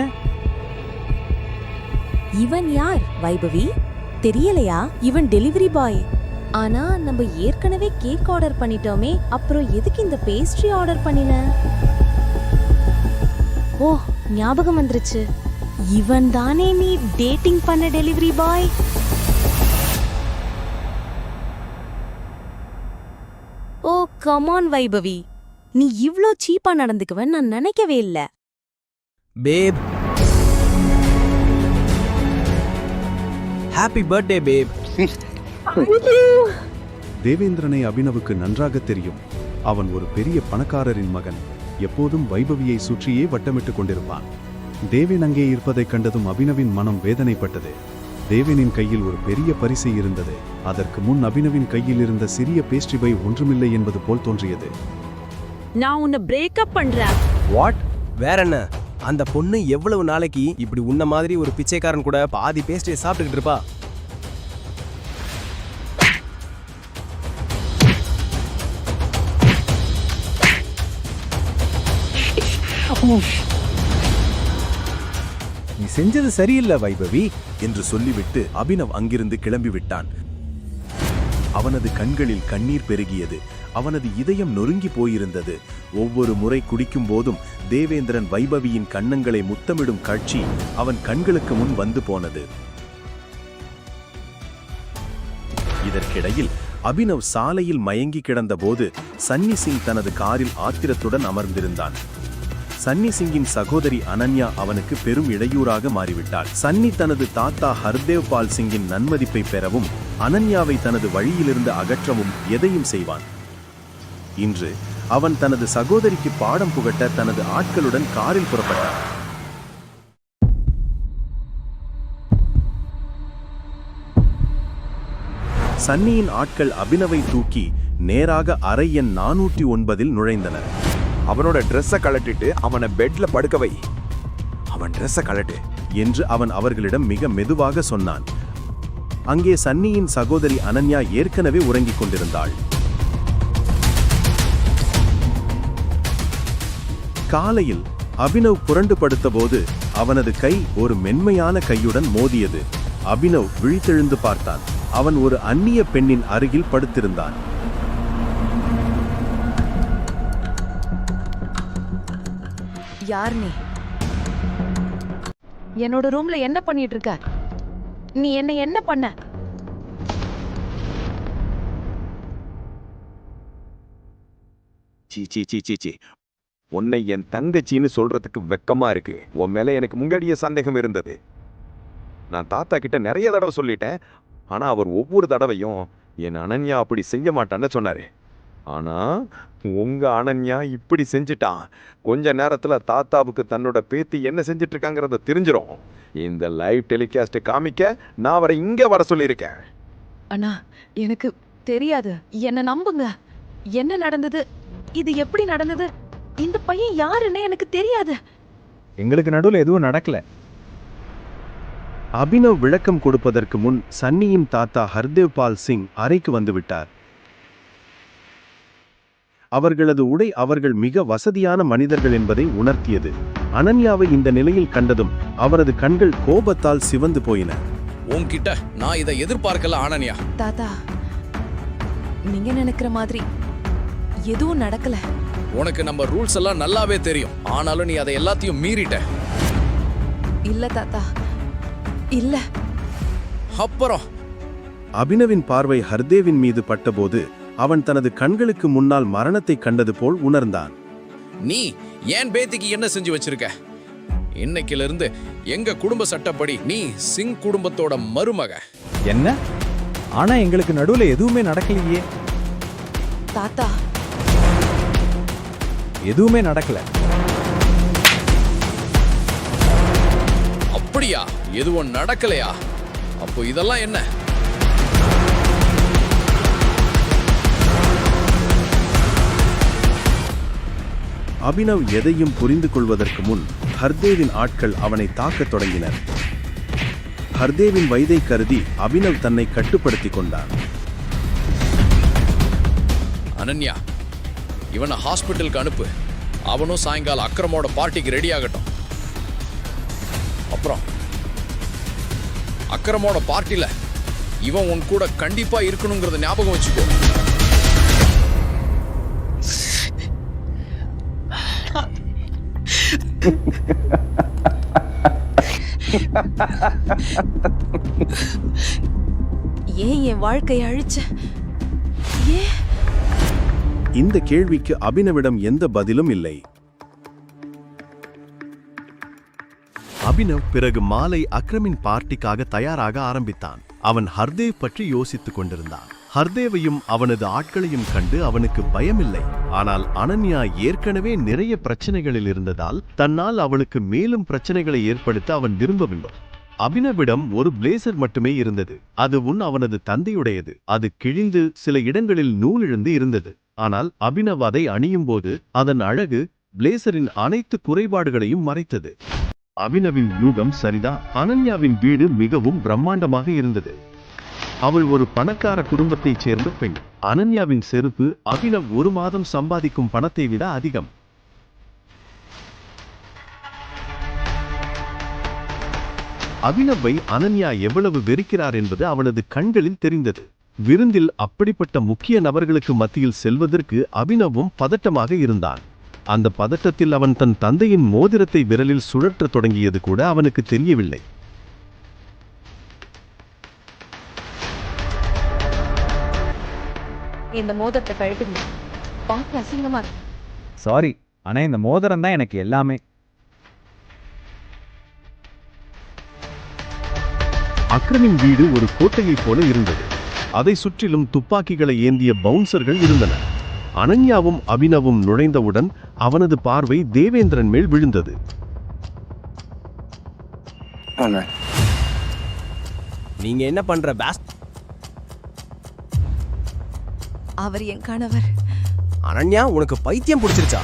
இவன் யார் வைபவி? தெரியலையா? இவன் டெலிவரி பாய். ஆனா நம்ம ஏற்கனவே கேக் ஆர்டர் பண்ணிட்டோமே, அப்புறம் எதுக்கு இந்த பேஸ்ட்ரி ஆர்டர் பண்ணின? ஓ, ஞாபகம் வந்துருச்சு. இவன் தானே நீ டேட்டிங் பண்ண delivery boy? Oh come on Vaibhavi, நீ இவ்ளோ சீப்பா நடந்துக்குவன்னு நான் நினைக்கவே இல்ல. பேப், ஹாப்பி பர்த்டே பேப். தேவேந்திரனை அபினவுக்கு நன்றாக தெரியும். அவன் ஒரு பெரிய பணக்காரரின் மகன். எப்போதும் வைபவியை சுற்றியே வட்டமிட்டுக் கொண்டிருப்பான். தேவேன் அங்கே இருப்பதைக் கண்டதும் அபினவின் மனம் வேதனைப்பட்டது. தேவேனின் கையில் ஒரு பெரிய பரிசு இருந்தது. அதற்கு முன் அபினவின் கையில் இருந்த சிறிய பேஸ்ட்ரி பை ஒன்றுமில்லை என்பது போல் தோன்றியது. நான் உன்னை பிரேக்கப் பண்றேன். வாட்? வேற என்ன? அந்த பொண்ணு எவ்வளவு நாளைக்கு இப்படி உன்ன மாதிரி ஒரு பிச்சைக்காரன் கூட பாதி பேஸ்ட்ரியை சாப்பிட்டுக்கிட்டு இருப்பா? நீ செஞ்சது சரியில்லை வைபவி என்று சொல்லிவிட்டு அபினவ் அங்கிருந்து கிளம்பிவிட்டான். அவனது கண்களில் கண்ணீர் பெருகியது. அவனது இதயம் நொறுங்கி போயிருந்தது. ஒவ்வொரு முறை குடிக்கும் போதும் தேவேந்திரன் வைபவியின் கன்னங்களை முத்தமிடும் காட்சி அவன் கண்களுக்கு முன் வந்து போனது. இதற்கிடையில் அபினவ் சாலையில் மயங்கி கிடந்தபோது சன்னி சிங் தனது காரில் ஆத்திரத்துடன் அமர்ந்திருந்தான். சன்னி சிங்கின் சகோதரி அனன்யா அவனுக்கு பெரும் இடையூறாக மாறிவிட்டாள். சன்னி தனது தாத்தா ஹர்தேவ் பால் சிங்கின் நன்மதிப்பை பெறவும் அனன்யாவை தனது வழியிலிருந்து அகற்றவும் எதையும் செய்வான். இன்று அவன் தனது சகோதரிக்கு பாடம் புகட்ட தனது ஆட்களுடன் காரில் புறப்பட்டான். சன்னியின் ஆட்கள் அபினவை தூக்கி நேராக அறை எண் 409 நுழைந்தனர். அவனோட ட்ரெஸ்ஸை கழட்டிட்டு அவனை பெட்ல படுக்க வை. அவன் ட்ரெஸ்ஸை கழட்டு என்று அவன் அவர்களிடம் மிக மெதுவாக சொன்னான். அங்கே சன்னியின் சகோதரி அனன்யா ஏற்கனவே உறங்கிக் கொண்டிருந்தாள். காலையில் அபினவ் புரண்டு படுத்தபோது அவனது கை ஒரு மென்மையான கையுடன் மோதியது. அபினவ் விழித்தெழுந்து பார்த்தான். அவன் ஒரு அந்நிய பெண்ணின் அருகில் படுத்திருந்தான். யார் நீ? என்னோட ரூம்ல என்ன பண்ணிட்டு இருக்க? நீ என்ன பண்ண? சீ, உன்னை என் தங்கச்சின்னு சொல்றதுக்கு வெக்கமா இருக்கு. உன் மேல எனக்கு முன்னாடியே சந்தேகம் இருந்தது. நான் தாத்தா கிட்ட நிறைய தடவை சொல்லிட்டேன். ஆனா அவர் ஒவ்வொரு தடவையும் என் அனன்யா அப்படி செய்ய மாட்டான்னு சொன்னாரு. ஆனா உங்க அனன்யா இப்படி செஞ்சுட்டான். கொஞ்ச நேரத்துல தாத்தாவுக்கு தன்னோட பேத்தி என்ன செஞ்சிட்டு இருக்காங்கிறத தெரிஞ்சிடும். இந்த லைவ் டெலிகாஸ்ட் காமிக்க நான் அவரை இங்க வர சொல்லியிருக்கேன். அண்ணா, எனக்கு தெரியாது. என்ன நம்புங்க. என்ன நடந்தது? இது எப்படி நடந்தது? இந்த பையன் யாருன்னு எனக்கு தெரியாது. எங்களுக்கு நடுவில் எதுவும் நடக்கல. அபினவ் விளக்கம் கொடுப்பதற்கு முன் சன்னியின் தாத்தா ஹர்தேவ் பால் சிங் அறைக்கு வந்துவிட்டார். அவர்களது உடை அவர்கள் மிக வசதியான மனிதர்கள் என்பதை உணர்த்தியது. அனன்யாவை இந்த நிலையில் கண்டதும் அவரது கண்கள் கோபத்தால் சிவந்து போயின. உன்கிட்ட நான் இதை எதிர்பார்க்கல அனன்யா. தாத்தா, நீங்க நினைக்கிற மாதிரி எதுவும் நடக்கல. உனக்கு நம்ம ரூல்ஸ் எல்லாம் நல்லாவே தெரியும். ஆனாலும் நீ அதை எல்லாத்தையும் மீறிட்ட. இல்ல தாத்தா, இல்ல. அப்புறம் அபினவின் பார்வை ஹர்தேவின் மீது பட்டபோது அவன் தனது கண்களுக்கு முன்னால் மரணத்தை கண்டது போல் உணர்ந்தான். நீ ஏன் பேத்திக்கு என்ன செஞ்சு வச்சிருக்க? இன்னைக்குல இருந்து எங்க குடும்ப சட்டப்படி நீ சிங் குடும்பத்தோட மருமக. என்ன? ஆனா எங்களுக்கு நடுவுல எதுவுமே நடக்கலையே. தாத்தா, எதுவுமே நடக்கல. அப்படியா? எதுவும் நடக்கலையா? அப்போ இதெல்லாம் என்ன? அபினவ் எதையும் புரிந்து கொள்வதற்கு முன் ஹர்தேவின் ஆட்கள் அவனை தாக்கத் தொடங்கினர். ஹர்தேவின் வயதை கருதி அபினவ் தன்னை கட்டுப்படுத்திக் கொண்டான். அனன்யா, இவனை ஹாஸ்பிட்டலுக்கு அனுப்பு. அவனும் சாயங்காலம் அக்ரமோட பார்ட்டிக்கு ரெடி ஆகட்டும். அப்புறம் அக்ரமோட பார்ட்டில இவன் உன் கூட கண்டிப்பா இருக்கணுங்கிறத ஞாபகம் வச்சுக்கோ. ஏன் என் வாழ்க்கையை அழிச்ச? ஏன்? இந்த கேள்விக்கு அபினவிடம் எந்த பதிலும் இல்லை. அபினவ் பிறகு மாலை அக்ரமின் பார்ட்டிக்காக தயாராக ஆரம்பித்தான். அவன் ஹர்தேவ் பற்றி யோசித்துக் கொண்டிருந்தான். ஹர்தேவையும் அவனது ஆட்களையும் கண்டு அவனுக்கு பயமில்லை. ஆனால் அனன்யா ஏற்கனவே நிறைய பிரச்சனைகளில் இருந்ததால் தன்னால் அவளுக்கு மேலும் பிரச்சனைகளை ஏற்படுத்த அவன் விரும்பவில்லை. அபினவிடம் ஒரு பிளேசர் மட்டுமே இருந்தது. அதுவும் அவனது தந்தையுடையது. அது கிழிந்து சில இடங்களில் நூல் இழந்து இருந்தது. ஆனால் அபினவ் அதை அணியும் போது அதன் அழகு பிளேசரின் அனைத்து குறைபாடுகளையும் மறைத்தது. அபினவின் யூகம் சரிதான். அனன்யாவின் வீடு மிகவும் பிரம்மாண்டமாக இருந்தது. அவள் ஒரு பணக்கார குடும்பத்தைச் சேர்ந்த பெண். அனன்யாவின் செருப்பு அபினவ் ஒரு மாதம் சம்பாதிக்கும் பணத்தை விட அதிகம். அபினவை அனன்யா எவ்வளவு வெறுக்கிறார் என்பது அவளது கண்களில் தெரிந்தது. விருந்தில் அப்படிப்பட்ட முக்கிய நபர்களுக்கு மத்தியில் செல்வதற்கு அபினவும் பதட்டமாக இருந்தான். அந்த பதட்டத்தில் அவன் தன் தந்தையின் மோதிரத்தை விரலில் சுழற்றத் தொடங்கியது கூட அவனுக்கு தெரியவில்லை. இந்த மோதிரத்தை கழட்டுங்க. பார்க்க அசிங்கமா இருக்கு. சாரி, ஆனா இந்த மோதிரம் தான் எனக்கு எல்லாமே. அக்ரமின் வீடு ஒரு கோட்டையைப் போல இருந்தது. அதை சுற்றிலும் துப்பாக்கிகளை ஏந்திய பவுன்சர்கள் இருந்தனர். அனன்யாவும் அபினவும் நுழைந்தவுடன் அவனது பார்வை தேவேந்திரன் மேல் விழுந்தது. நீங்க என்ன பண்ற பாஸ்? அவர் என் கணவர். அனன்யா, உனக்கு பைத்தியம் பிடிச்சிருச்சா?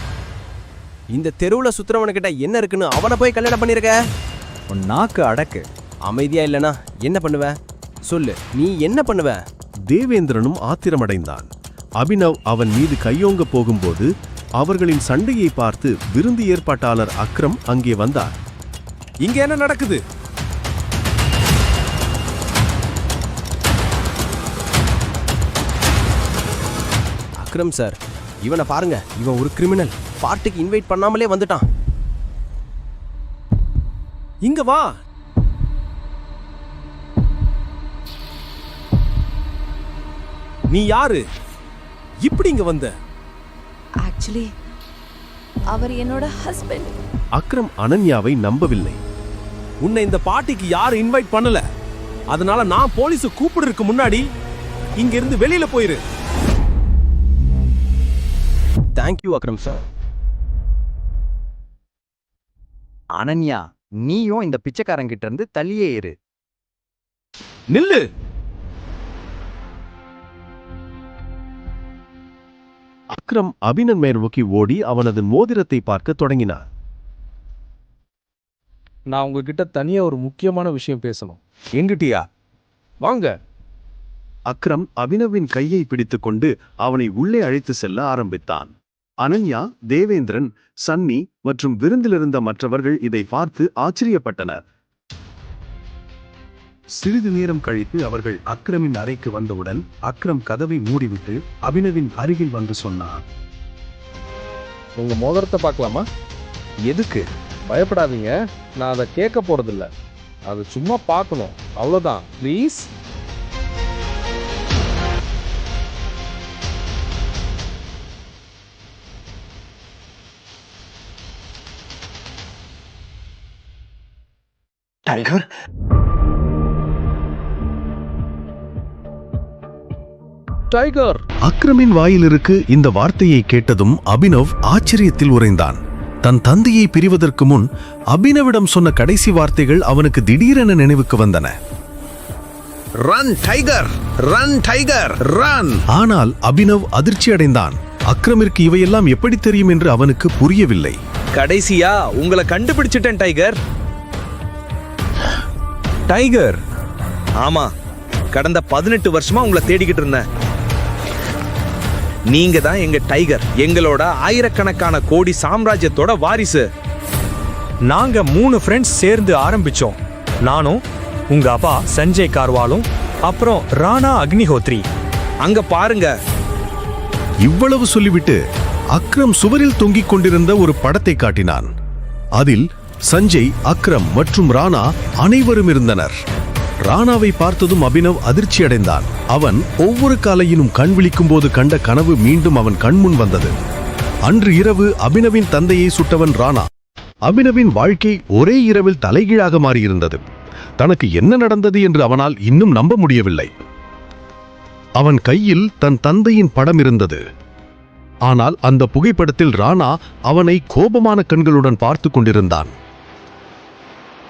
இந்த தெருவுல சுத்துறவனுக்கிட்ட என்ன இருக்குன்னு அவனை போய் கல்யாணம் பண்ணிருக்க? உன் நாக்கு அடக்கு. அமைதியா இல்லனா என்ன பண்ணுவ? சொல்லு, நீ என்ன பண்ணுவ? தேவேந்திரனும் ஆத்திரமடைந்தான். அபினவ் அவன் மீது கையோங்க போகும்போது அவர்களின் சண்டையை பார்த்து விருந்து ஏற்பாட்டாளர் அக்ரம் அங்கே வந்தார். இங்க என்ன நடக்குது? அக்ரம் சார், இவனை பாருங்க. இவன் ஒரு கிரிமினல். பார்ட்டிக்கு இன்வைட் பண்ணாமலே வந்துட்டான். இங்க வா. நீ யாரு? இப்படி இங்க வந்த? ஆக்சுவலி அவர் என்னோட ஹஸ்பண்ட். அக்ரம் அனன்யாவை நம்பவில்லை. உன்னை இந்த பார்ட்டிக்கு யாரும் இன்வைட் பண்ணல. அதனால நான் போலீஸ் கூப்பிடுறதுக்கு முன்னாடி இங்க இருந்து வெளியில போயிரு. Thank you Akram sir. அனன்யா, நீயும் இந்த பிச்சைக்காரங்கிட்ட இருந்து தள்ளியே இரு. நில்லு. அக்ரம் அபினன் மேல் நோக்கி ஓடி அவனது மோதிரத்தை பார்க்க தொடங்கினார். நான் உங்ககிட்ட தனியா ஒரு முக்கியமான விஷயம் பேசணும். எங்கிட்டியா? வாங்க. அக்ரம் அபினவின் கையை பிடித்துக்கொண்டு அவனை உள்ளே அழைத்து செல்ல ஆரம்பித்தான். அனன்யா, தேவேந்திரன், சன்னி மற்றும் விருந்திலிருந்த மற்றவர்கள் இதை பார்த்து ஆச்சரியப்பட்டனர். சிறிது நேரம் கழித்து அவர்கள் அக்ரமின் அறைக்கு வந்தவுடன் அக்ரம் கதவை மூடிவிட்டு அபினவின் அருகில் வந்து சொன்னார். உங்க மோதிரத்தை பார்க்கலாமா? எதுக்கு? பயப்படாதீங்க, நான் அதை கேட்க போறதில்ல. அது சும்மா பார்க்கணும், அவ்வளோதான். ப்ளீஸ். Tiger, tiger! அக்ரமின் வாயிலிருக்கு இந்த வார்த்தையை கேட்டதும் அபினவ் ஆச்சரியத்தில் உறைந்தான். தன் தந்தையை பிரிவதற்கு முன் அபினவிடம் சொன்ன கடைசி வார்த்தைகள் அவனுக்கு திடீரென நினைவுக்கு வந்தன. Run tiger, run tiger, run! ஆனால் அபினவ் அதிர்ச்சி அடைந்தான். அக்ரமிற்கு இவையெல்லாம் எப்படி தெரியும் என்று அவனுக்கு புரியவில்லை. கடைசியா உங்களை கண்டுபிடிச்சிட்டேன் டைகர். டைகர்? ஆமா, கடந்த 18 வருஷமா உங்களை தேடிக்கிட்டு இருந்தேன். நீங்க தான் எங்க டைகர், எங்களோட ஆயிரக்கணக்கான கோடி சாம்ராஜ்யத்தோட வாரிசு. நாங்க 3 ஃப்ரெண்ட்ஸ் சேர்ந்து ஆரம்பிச்சோம். நானும், உங்க அப்பா சஞ்சய் கார்வாலும், அப்புறம் ராணா அக்னிஹோத்ரி. அங்க பாருங்க. இவ்வளவு சொல்லிவிட்டு அக்ரம் சுவரில் தொங்கிக் கொண்டிருந்த ஒரு படத்தை காட்டினான். அதில் சஞ்சய், அக்ரம் மற்றும் ராணா அனைவரும் இருந்தனர். ராணாவை பார்த்ததும் அபினவ் அதிர்ச்சி அடைந்தான். அவன் ஒவ்வொரு காலையிலும் கண் விழிக்கும் போது கண்ட கனவு மீண்டும் அவன் கண்முன் வந்தது. அன்று இரவு அபினவின் தந்தையை சுட்டவன் ராணா. அபினவின் வாழ்க்கை ஒரே இரவில் தலைகீழாக மாறியிருந்தது. தனக்கு என்ன நடந்தது என்று அவனால் இன்னும் நம்ப முடியவில்லை. அவன் கையில் தன் தந்தையின் படம் இருந்தது. ஆனால் அந்த புகைப்படத்தில் ராணா அவனை கோபமான கண்களுடன் பார்த்து கொண்டிருந்தான்.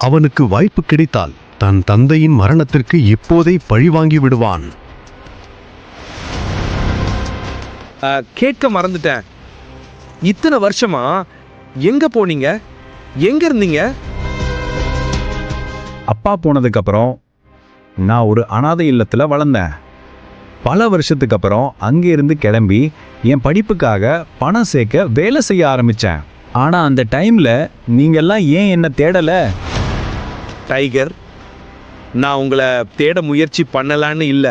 அவனுக்கு வாய்ப்பு கிடைத்தால் தன் தந்தையின் மரணத்திற்கு இப்போதே பழிவாங்கி விடுவான். கேட்க மறந்துட்டேன். இத்தனை வருஷமா எங்க போனீங்க? எங்க இருந்தீங்க? அப்பா போனதுக்கு அப்புறம் நான் ஒரு அனாதை இல்லத்துல வளர்ந்தேன். பல வருஷத்துக்கு அப்புறம் அங்கே இருந்து கிளம்பி என் படிப்புக்காக பணம் சேர்க்க வேலை செய்ய ஆரம்பிச்சேன். ஆனா அந்த டைம்ல நீங்கெல்லாம் ஏன் என்ன தேடல? டைகர், நான் உங்களை தேட முயற்சி பண்ணலான்னு இல்ல.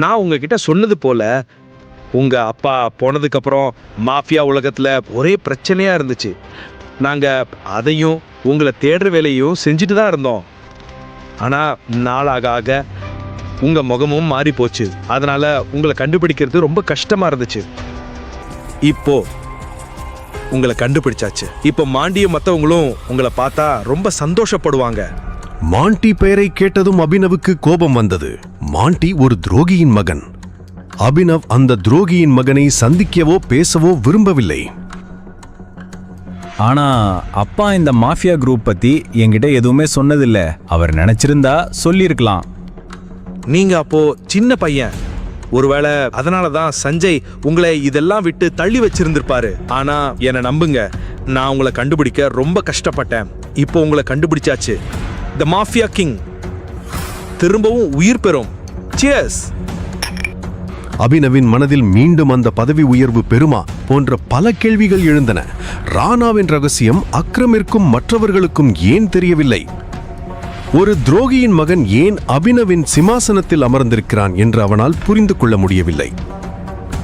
நான் உங்ககிட்ட சொன்னது போல உங்க அப்பா போனதுக்கு அப்புறம் மாஃபியா உலகத்துல ஒரே பிரச்சனையா இருந்துச்சு. நாங்க அதையும் உங்களை தேடுற வேலையும் செஞ்சுட்டு தான் இருந்தோம். ஆனா நாளாக ஆக உங்க முகமும் மாறி போச்சு. அதனால உங்களை கண்டுபிடிக்கிறது ரொம்ப கஷ்டமா இருந்துச்சு. இப்போ உங்களை கண்டுபிடிச்சாச்சு. இப்போ மாண்டியும் மற்றவங்களும் உங்களை பார்த்தா ரொம்ப சந்தோஷப்படுவாங்க. மாண்டி பெயரை கேட்டதும் அபினவுக்கு கோபம் வந்தது. மாண்டி ஒரு துரோகியின் மகன். அபினவ் அந்த துரோகியின் மகனை சந்திக்கவோ பேசவோ விரும்பவில்லை. ஆனா அப்பா இந்த மாஃபியா குரூப் பத்தி என்கிட்ட எதுவுமே சொன்னதில்ல. அவர் நினைச்சிருந்தா சொல்லியிருக்கலாம். நீங்க அப்போ சின்ன பையன். ஒருவேளை அதனாலதான் சஞ்சய் உங்களை இதெல்லாம் விட்டு தள்ளி வச்சிருந்திருப்பாரு. ஆனா என்னை நம்புங்க, நான் உங்களை கண்டுபிடிக்க ரொம்ப கஷ்டப்பட்டேன். இப்போ உங்களை கண்டுபிடிச்சாச்சு. தி மாஃபியா கிங் திரும்பவும் உயிர் பெறும். சியர்ஸ்! அபினவின் மனதில் மீண்டும் அந்த பதவி உயர்வு பெறுமா போன்ற பல கேள்விகள் எழுந்தன. ராணாவின் ரகசியம் அக்ரமிற்கும் மற்றவர்களுக்கும் ஏன் தெரியவில்லை? ஒரு துரோகியின் மகன் ஏன் அபினவின் சிம்மாசனத்தில் அமர்ந்திருக்கிறான் என்று அவனால் புரிந்து கொள்ள முடியவில்லை.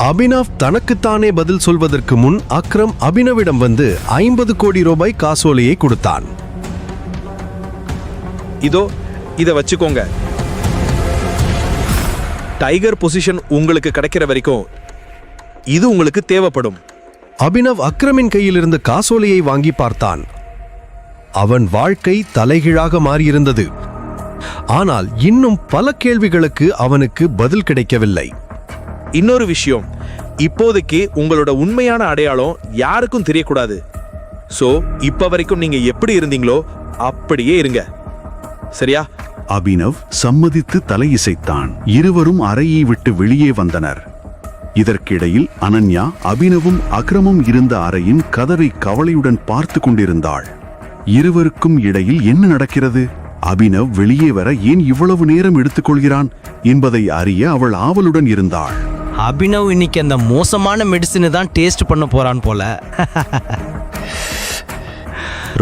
அபினவ் தனக்குத்தானே பதில் சொல்வதற்கு முன் அக்ரம் அபினவிடம் வந்து 50 கோடி ரூபாய் காசோலையை கொடுத்தான். இதோ இத வச்சுக்கோங்க. டைகர் பொசிஷன் உங்களுக்கு கிடைக்கிற வரைக்கும் இது உங்களுக்கு தேவைப்படும். அபினவ் அக்ரமின் கையில் இருந்து காசோலையை வாங்கி பார்த்தான். அவன் வாழ்க்கை தலைகீழாக மாறியிருந்தது. ஆனால் இன்னும் பல கேள்விகளுக்கு அவனுக்கு பதில் கிடைக்கவில்லை. இன்னொரு விஷயம், இப்போதைக்கு உங்களோட உண்மையான அடையாளம் யாருக்கும் தெரியக்கூடாது. சோ இப்ப வரைக்கும் நீங்க எப்படி இருந்தீங்களோ அப்படியே இருங்க, சரியா? அபினவ் சம்மதித்து தலையிசைத்தான். இருவரும் அறையை விட்டு வெளியே வந்தனர். இதற்கிடையில் அனன்யா அபினவும் அக்ரமும் இருந்த அறையின் கதவை கவலையுடன் பார்த்து கொண்டிருந்தாள். இருவருக்கும் இடையில் என்ன நடக்கிறது? அபினவ் வெளியே வர ஏன் இவ்வளவு நேரம் எடுத்துக்கொள்கிறான் என்பதை அறிய அவள் ஆவலுடன் இருந்தாள். அபினவ் இன்னைக்கு அந்த மோசமான மெடிசினை தான் டேஸ்ட் பண்ண போறான் போல.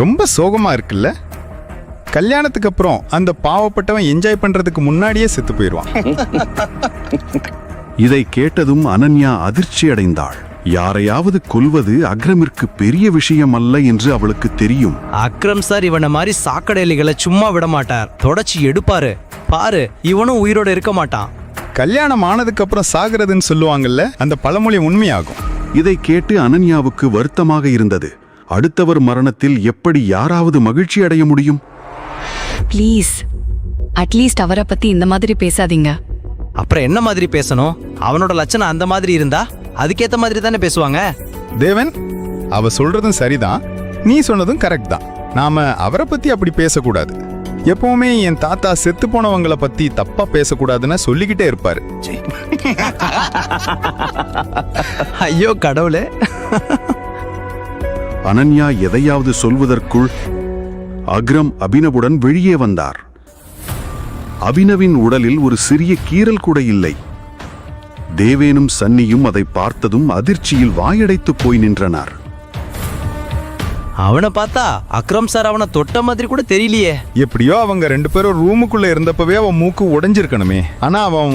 ரொம்ப சோகமா இருக்குல்ல? கல்யாணத்துக்கு அப்புறம் அந்த பாவப்பட்டவன் என்ஜாய் பண்றதுக்கு முன்னாடியே செத்து போயிடுவான். இதை கேட்டதும் அனன்யா அதிர்ச்சி அடைந்தாள். யாரையாவது கொல்வது அக்ரமிற்கு பெரிய விஷயம் அல்ல என்று அவளுக்கு தெரியும். அக்ரம் சார் இவனை மாதிரி சாக்கடைகளை சும்மா விட மாட்டார், தொடச்சி எடுப்பாரு. பாரு, இவனும் உயிரோட இருக்க மாட்டான். கல்யாணம் ஆனதுக்கு அப்புறம் சாகிறதுன்னு சொல்லுவாங்கல்ல, அந்த பழமொழி உண்மையாகும். இதை கேட்டு அனன்யாவுக்கு வருத்தமாக இருந்தது. அடுத்தவர் மரணத்தில் எப்படி யாராவது மகிழ்ச்சி அடைய முடியும்? ப்ளீஸ் அட்லீஸ்ட் அவரை பத்தி இந்த மாதிரி பேசாதீங்க. அப்புறம் என்ன மாதிரி பேசணும்? அவனோட லட்சணம் அந்த மாதிரி இருந்தா அதுக்கேத்த மாதிரி தானே பேசுவாங்க. தேவன், அவ சொல்றதும் சரிதான், நீ சொன்னதும் கரெக்ட் தான். நாம அவரை பத்தி அப்படி பேசக்கூடாது. எப்பவுமே என் தாத்தா செத்து போனவங்களை பத்தி தப்பா பேசக்கூடாதுன்னு சொல்லிக்கிட்டே இருப்பாரு. ஐயோ கடவுளே. அனன்யா எதையாவது சொல்வதற்குள் அக்ரம் அபினவுடன் வெளியே வந்தார். அபினவின் உடலில் ஒரு சிறிய கீறல் கூட இல்லை. தேவேனும் சன்னியும் அதை பார்த்ததும் அதிர்ச்சியில் வாயடைத்து போய் நின்றனர். அவனை பார்த்தா அக்ரம் சார் அவனை தொட்ட மாதிரி கூட தெரியலையே. எப்படியோ அவங்க 2 பேரும் ரூமுக்குள்ள இருந்தப்பவே அவன் மூக்கு உடைஞ்சிருக்கணுமே. ஆனா அவன்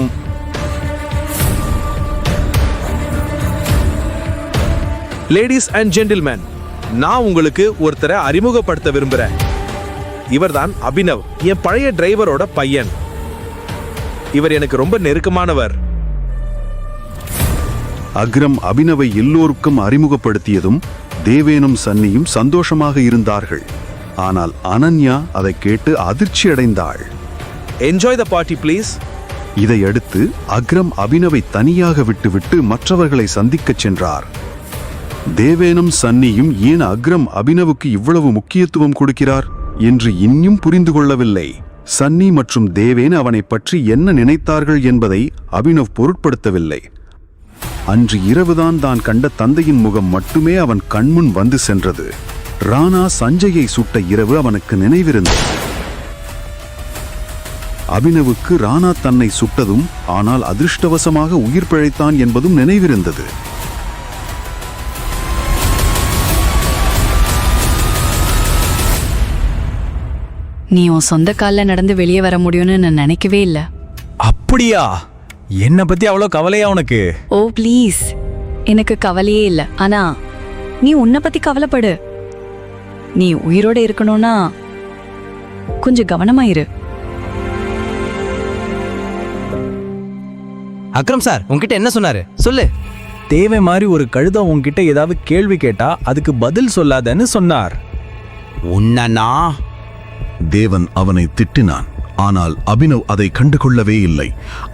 லேடிஸ் அண்ட் ஜென்டில்மேன், நான் உங்களுக்கு ஒருத்தரை அறிமுகப்படுத்த விரும்புறேன். இவர்தான் அபினவ், என் பழைய டிரைவரோட பையன். இவர் எனக்கு ரொம்ப நெருக்கமானவர். அக்ரம் அபினவை எல்லோருக்கும் அறிமுகப்படுத்தியதும் தேவேனும் சன்னியும் சந்தோஷமாக இருந்தார்கள். ஆனால் அனன்யா அதை கேட்டு அதிர்ச்சி அடைந்தாள். Enjoy the party please. இதையடுத்து அக்ரம் அபினவை தனியாக விட்டுவிட்டு மற்றவர்களை சந்திக்கச் சென்றார். தேவேனும் சன்னியும் ஏன் அக்ரம் அபினவுக்கு இவ்வளவு முக்கியத்துவம் கொடுக்கிறார் என்று இன்னும் புரிந்து கொள்ளவில்லை. சன்னி மற்றும் தேவேன் அவனை பற்றி என்ன நினைத்தார்கள் என்பதை அபினவ் பொருட்படுத்தவில்லை. அன்று இரவுதான் தான் கண்ட தந்தையின் முகம் மட்டுமே அவன் கண்முன் வந்து சென்றது. ராணா சஞ்சயை சுட்ட இரவு அவனுக்கு நினைவிருந்தது. அபினவுக்கு ராணா தன்னை சுட்டதும் ஆனால் அதிர்ஷ்டவசமாக உயிர் பிழைத்தான் என்பதும் நினைவிருந்தது. நீ உன் சொந்த கால்ல நடந்து வெளியே வர முடியும்னு நான் நினைக்கவே இல்லை. அப்படியா? என்ன பத்தி அவ்வளோ கவலையா உனக்கு? ஓ ப்ளீஸ், எனக்கு கவலையே இல்லை. ஆனா நீ உன்னை பத்தி கவலைப்படு. நீ உயிரோட இருக்கணும்னா கொஞ்சம் கவனமா இரு. அக்ரம் சார் உன்கிட்ட என்ன சொன்னாரு சொல்லு. தேவை மாதிரி ஒரு கழுதை உன்கிட்ட ஏதாவது கேள்வி கேட்டா அதுக்கு பதில் சொல்லாதன்னு சொன்னார். உன்னனா? தேவன் அவனை திட்டினான். ஆனால் அபினவ் அதை கண்டுகொள்ளவே இல்லை.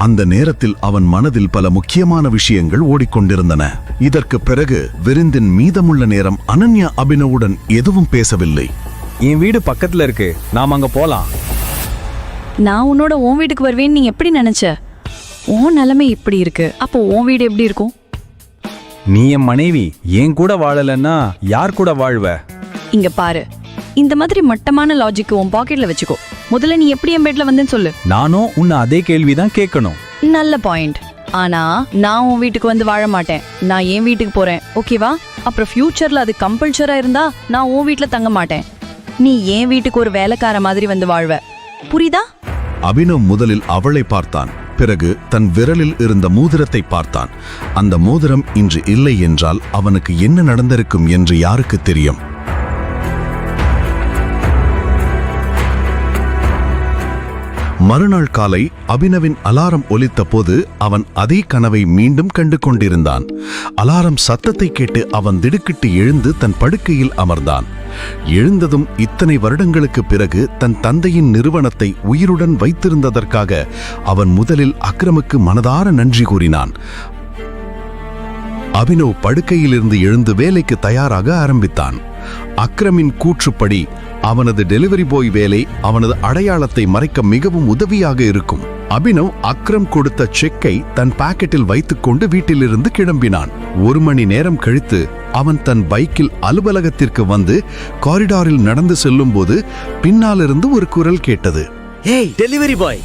அந்த நேரத்தில் அவன் மனதில் பல முக்கியமான விஷயங்கள் ஓடிக்கொண்டிருந்தன. இதற்கு பிறகு விருந்தின் மீதமுள்ள நேரம் அனன்யா அபினவுடன் எதுவும் பேசவில்லை. என் வீடு பக்கத்துல இருக்கு, நாம அங்க போலாம். நான் உன்னோட உன் வீட்டுக்கு வருவேன்னு நீ எப்படி நினைச்ச? உன் நிலைமை இப்படி இருக்கு, அப்போ உன் வீடு எப்படி இருக்கும்? நீ என் மனைவி, என் கூட வாழலன்னா யார் கூட வாழ்வ? இங்க பாரு, இந்த மாதிரி மட்டமான லாஜிக் உன் பாக்கெட்ல வச்சுக்கோ. முதல்ல நீ எப்படி என் பெட்ல வந்தேன்னு சொல்லு. நானும் உன்னை அதே கேள்விதான் கேட்கணும். நல்ல பாயிண்ட். ஆனா நான் உன் வீட்டுக்கு வந்து வாழ மாட்டேன். நான் என் வீட்டுக்கு போறேன், ஓகேவா? அப்புறம் ஃபியூச்சர்ல அது கம்பல்சரா இருந்தா நான் உன் வீட்டுல தங்க மாட்டேன். நீ என் வீட்டுக்கு ஒரு வேலைக்கார மாதிரி வந்து வாழ்வ, புரியுதா? அபினவ் முதலில் அவளை பார்த்தான். பிறகு தன் விரலில் இருந்த மோதிரத்தை பார்த்தான். அந்த மோதிரம் இன்று இல்லை என்றால் அவனுக்கு என்ன நடந்திருக்கும் என்று யாருக்கு தெரியும்? மறுநாள் காலை அபினவின் அலாரம் ஒலித்த போது அவன் அதே கனவை மீண்டும் கண்டு கொண்டிருந்தான். அலாரம் சத்தத்தை கேட்டு அவன் திடுக்கிட்டு எழுந்து தன் படுக்கையில் அமர்ந்தான். எழுந்ததும் இத்தனை வருடங்களுக்கு பிறகு தன் தந்தையின் நிறுவனத்தை உயிருடன் வைத்திருந்ததற்காக அவன் முதலில் அக்ரமுக்கு மனதார நன்றி கூறினான். அபினவ் படுக்கையிலிருந்து எழுந்து வேலைக்கு தயாராக ஆரம்பித்தான். அக்ரமின் கூற்றுப்படி அவனது டெலிவரி பாய் வேலை அவனது அடையாளத்தை மறைக்க மிகவும் உதவியாக இருக்கும். அபினவ் அக்ரம் கொடுத்த செக்கை தன் பாக்கெட்டில் வைத்துக்கொண்டு வீட்டிலிருந்து கிளம்பினான். 1 மணி நேரம் கழித்து அவன் தன் பைக்கில் அலுவலகத்திற்கு வந்து காரிடாரில் நடந்து செல்லும்போது பின்னாலிருந்து ஒரு குரல் கேட்டது. ஏய், டெலிவரி பாய்.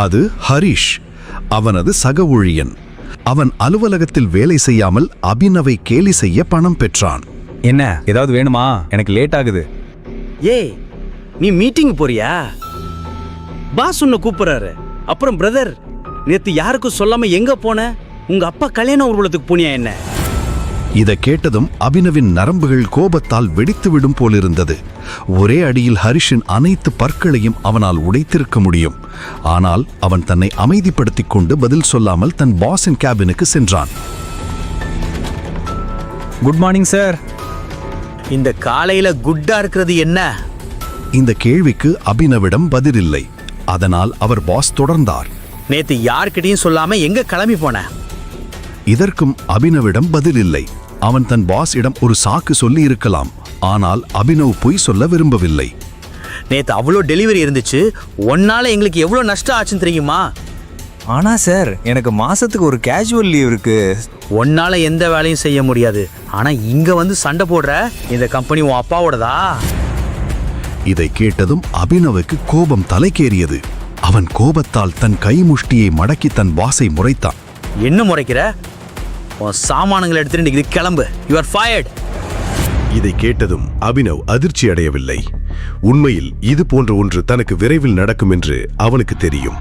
அது ஹரிஷ், அவனது சக ஊழியன். அவன் அலுவலகத்தில் வேலை செய்யாமல் அபினவை கேலி செய்ய பணம் பெற்றான். என்ன ஏதாவது வேணுமா? எனக்கு லேட் ஆகுது. ஏய், நீ மீட்டிங் போறியா? பாஸ் உன்னை கூப்பிடுறாரு. அப்புறம் பிரதர், நேத்து யாருக்கும் சொல்லாம எங்க போன? உங்க அப்பா கல்யாண ஊர்வலத்துக்கு போனியா என்ன? இதை கேட்டதும் அபினவின் நரம்புகள் கோபத்தால் வெடித்துவிடும் போலிருந்தது. ஒரே அடியில் ஹரிஷின் அனைத்து பற்களையும் அவனால் உடைத்திருக்க முடியும். ஆனால் அவன் தன்னை அமைதிப்படுத்திக் கொண்டு பதில் சொல்லாமல் தன் பாஸின் கேபினுக்கு சென்றான். Good morning sir. இந்த காலையில குட்டா இருக்கிறது என்ன? இந்த கேள்விக்கு அபினவிடம் பதிலில்லை. அதனால் அவர் பாஸ் தொடர்ந்தார். நேத்து யார்கிட்டயும் சொல்லாம எங்க கிளம்பி போன? இதற்கும் அபினவிடம் பதிலில்லை. அவன் தன் பாஸ் இடம் ஒரு சாக்கு சொல்லி இருக்கலாம். ஆனால் அபினவ் பொய் சொல்ல விரும்பவில்லை. நேத்து அவ்வளோ டெலிவரி இருந்துச்சு, ஒன்னால எங்களுக்கு எவ்வளோ நஷ்டம் ஆச்சுன்னு தெரியுமா? ஆனா சார், எனக்கு மாசத்துக்கு ஒரு கேஷுவல் லீவ் இருக்கு. ஒன்னால எந்த வேலையும் செய்ய முடியாது. ஆனா இங்க வந்து சண்டை போடுற இந்த கம்பெனி உன் அப்பாவோடதா? இதை கேட்டதும் அபினவுக்கு கோபம் தலைக்கேறியது. அவன் கோபத்தால் தன் கைமுஷ்டியை மடக்கி தன் பாஸை முறைத்தான். என்ன முறைக்கிற? உன் சாமானங்களை எடுத்துட்டு இது கிளம்பு. You are fired. இதை கேட்டதும் அபினவ் அதிர்ச்சி அடையவில்லை. உண்மையில் இது போன்ற ஒன்று தனக்கு விரைவில் நடக்கும் என்று அவனுக்கு தெரியும்.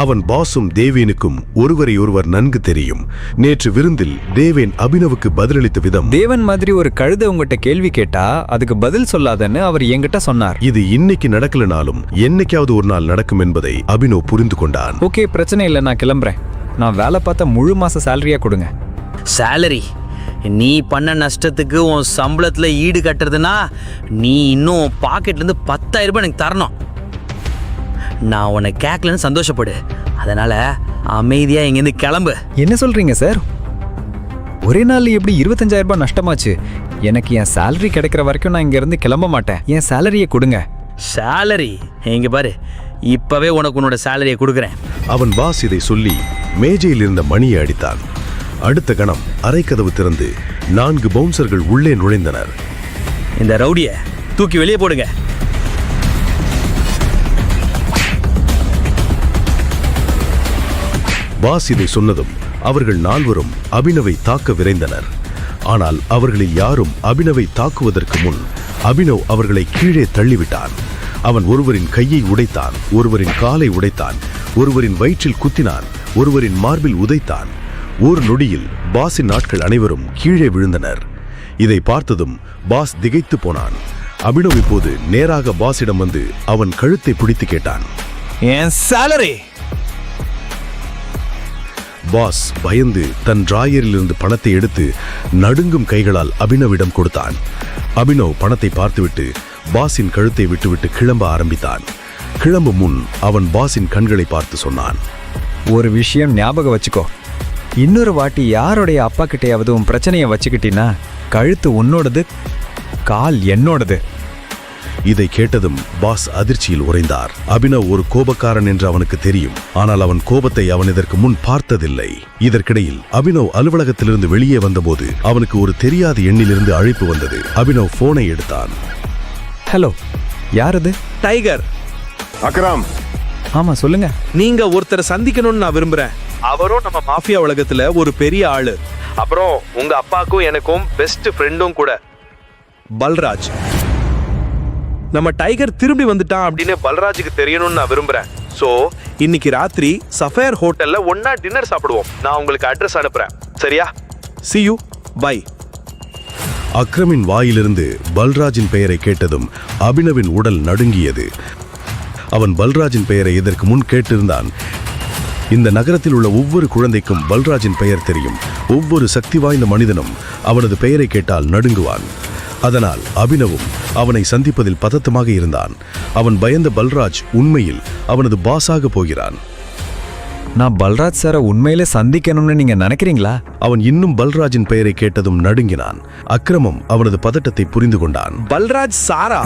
அவன் பாஸும் தேவேனுக்கும் ஒருவரை ஒருவர் நன்கு தெரியும். நேற்று விருந்தில் தேவேன் அபினவுக்கு பதிலளித்த விதம், தேவன் மாதிரி ஒரு கழுதை உங்ககிட்ட கேள்வி கேட்டா அதுக்கு பதில் சொல்லாதன்னு அவர் என்கிட்ட சொன்னார். இது இன்னைக்கு நடக்கலனாலும் என்னைக்காவது ஒரு நாள் நடக்கும் என்பதை அபினவ் புரிந்து கொண்டான். ஓகே, பிரச்சனை இல்லை, நான் கிளம்புறேன். நான் வேலை பார்த்த முழு மாச சேலரியா கொடுங்க. சேலரி? நீ பண்ண நஷ்டத்துக்கு உன் சம்பளத்துல ஈடு கட்டுறதுன்னா நீ இன்னும் பாக்கெட்ல இருந்து 10,000 ரூபாய் எனக்கு தரணும். நான் உன்னை கேட்கலன்னு சந்தோஷப்படு. அதனால அமைதியா இங்கிருந்து கிளம்பு. என்ன சொல்றீங்க சார்? ஒரே நாள் எப்படி 25,000 ரூபாய் நஷ்டமாச்சு? எனக்கு என் சேலரி கிடைக்கிற வரைக்கும் நான் இங்க இருந்து கிளம்ப மாட்டேன். என் சேலரியை கொடுங்க. சேலரி? இங்க பாரு, இப்பவே உனக்கு உன்னோட சேலரியை கொடுக்குறேன். அவன் பாஸ் இதை சொல்லி மேஜையில் இருந்த மணியை அடித்தான். அடுத்த கணம் அறைக்கதவு திறந்து 4 பவுன்சர்கள் உள்ளே நுழைந்தனர். இந்த ரவுடியை தூக்கி வெளியே போடுங்க. பாஸ் இதை சொன்னதும் அவர்கள் 4வரும் அபினவை தாக்க விரைந்தனர். ஆனால் அவர்களில் யாரும் அபினவை தாக்குவதற்கு முன் அபினவ் அவர்களை கீழே தள்ளிவிட்டான். அவன் ஒருவரின் கையை உடைத்தான், ஒருவரின் காலை உடைத்தான், ஒருவரின் வயிற்றில் குத்தினான், ஒருவரின் மார்பில் உதைத்தான். ஒரு நொடியில் பாஸின் ஆட்கள் அனைவரும் கீழே விழுந்தனர். இதை பார்த்ததும் பாஸ் திகைத்து போனான். அபினவ் இப்போது நேராக பாஸிடம் வந்து அவன் கழுத்தை பிடித்து கேட்டான், என் சேலரி? பாஸ் பயந்து தன் டிராயரிலிருந்து பணத்தை எடுத்து நடுங்கும் கைகளால் அபினவிடம் கொடுத்தான். அபினவ் பணத்தை பார்த்துவிட்டு பாஸின் கழுத்தை விட்டுவிட்டு கிளம்ப ஆரம்பித்தான். கிளம்பும் முன் அவன் பாஸின் கண்களை பார்த்து சொன்னான், ஒரு விஷயம் ஞாபகம் வச்சுக்கோ. இன்னொரு வாட்டி யாருடைய அப்பா கிட்டையாவது உன் பிரச்சனையை வச்சுக்கிட்டீன்னா கழுத்து உன்னோடது, கால் என்னோடது. இதை கேட்டதும் பாஸ் அதிர்ச்சியில் உறைந்தார். அபினவ் ஒரு கோபக்காரன் என்று அவனுக்கு தெரியும். ஆனால் அவன் கோபத்தை அவன் இதற்கு முன் பார்த்ததில்லை. இதற்கிடையில் அபினவ் அலுவலகத்திலிருந்து வெளியே வந்தபோது அவனுக்கு ஒரு தெரியாத எண்ணிலிருந்து அழைப்பு வந்தது. அபினவ் போனை எடுத்தான். ஹலோ, யாரது? டைகர். அக்ரம். ஆமா, சொல்லுங்க. நீங்க ஒருத்தரை சந்திக்கணும்னு நான் விரும்புறேன். அவரும் நம்ம மாஃபியா உலகத்துல ஒரு பெரிய ஆளு. அப்புறம் உங்க அப்பாக்கும் எனக்கும் பெஸ்ட் ஃப்ரெண்டும் கூட, பல்ராஜ். நம்ம டைகர் திரும்பி வந்துட்டான் அப்படின்னு பல்ராஜுக்கு தெரியணும்னு நான் விரும்புறேன். சோ இன்னைக்கு ராத்திரி சஃபயர் ஹோட்டல்ல ஒன்னா டின்னர் சாப்பிடுவோம். நான் உங்களுக்கு அட்ரஸ் அனுப்புறேன், சரியா? See you, bye. அக்ரமின் வாயிலிருந்து பல்ராஜின் பெயரை கேட்டதும் அபினவின் உடல் நடுங்கியது. அவன் பல்ராஜின் பெயரை இதற்கு முன் கேட்டிருந்தான். இந்த நகரத்தில் உள்ள ஒவ்வொரு குழந்தைக்கும் பல்ராஜின் பெயர் தெரியும். ஒவ்வொரு சக்தி வாய்ந்த மனிதனும் அவனது பெயரை கேட்டால் நடுங்குவான். அதனால் அபினவும் அவனை சந்திப்பதில் பதட்டமாக இருந்தான். அவன் பயந்த பல்ராஜ் உண்மையில் அவனது பாஸாக போகிறான். நான் பல்ராஜ் சாரை உண்மையிலே சந்திக்கணும்னு நீங்க நினைக்கிறீங்களா? அவன் இன்னும் பல்ராஜின் பெயரை கேட்டதும் நடுங்கினான். அக்ரமம் அவனது பதட்டத்தை புரிந்து கொண்டான். பல்ராஜ் சாரா?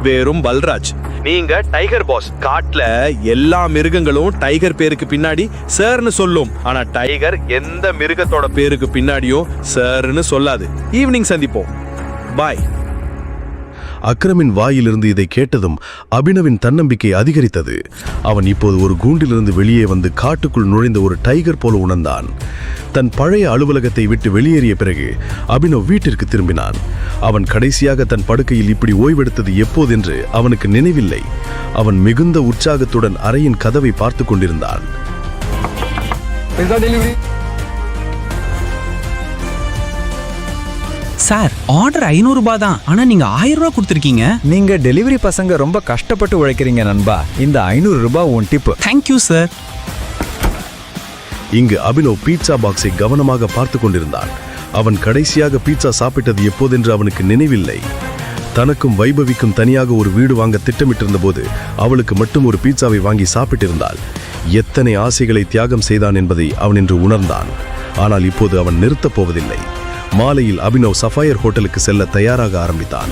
வெறும் பல்ராஜ். நீங்க டைகர் பாஸ். காட்டுல எல்லா மிருகங்களும் டைகர் பேருக்கு பின்னாடி சார்னு சொல்லும். ஆனா டைகர் எந்த மிருகத்தோட பேருக்கு பின்னாடியும் சார்னு சொல்லாது. ஈவினிங் சந்திப்போம். பாய். அக்ரமின் வாயிலிருந்து இதை கேட்டதும் அபினவின் தன்னம்பிக்கை அதிகரித்தது. அவன் இப்போது ஒரு கூண்டிலிருந்து வெளியே வந்து காட்டுக்குள் நுழைந்த ஒரு டைகர் போல உணர்ந்தான். தன் பழைய அலுவலகத்தை விட்டு வெளியேறிய பிறகு அபினவ் வீட்டிற்கு திரும்பினான். அவன் கடைசியாக தன் படுக்கையில் இப்படி ஓய்வெடுத்தது எப்போதென்று அவனுக்கு நினைவில்லை. அவன் மிகுந்த உற்சாகத்துடன் அறையின் கதவை பார்த்து கொண்டிருந்தான். சார், ஆர்டர் 500 ரூபாய் தான். ஆனா நீங்க 1000 ரூபாய் கொடுத்திருக்கீங்க. நீங்க டெலிவரி பசங்க ரொம்ப கஷ்டப்பட்டு உழைக்கிறீங்க நண்பா. இந்த 500 ரூபாய் உன் டிப். Thank you sir. இங்கு அபினவ் பீட்சா பாக்ஸை கவனமாக பார்த்து கொண்டிருந்தான். அவன் கடைசியாக பீட்சா சாப்பிட்டது எப்போதென்று அவனுக்கு நினைவில்லை. தனக்கும் வைபவிக்கும் தனியாக ஒரு வீடு வாங்க திட்டமிட்டிருந்த போது அவளுக்கு மட்டும் ஒரு பீட்சாவை வாங்கி சாப்பிட்டிருந்தாள். எத்தனை ஆசைகளை தியாகம் செய்தான் என்பதை அவன் இன்று உணர்ந்தான். ஆனால் இப்போது அவன் நிறுத்தப் போவதில்லை. மாலையில் அபினவ் சஃபயர் ஹோட்டலுக்கு செல்ல தயாராக ஆரம்பித்தான்.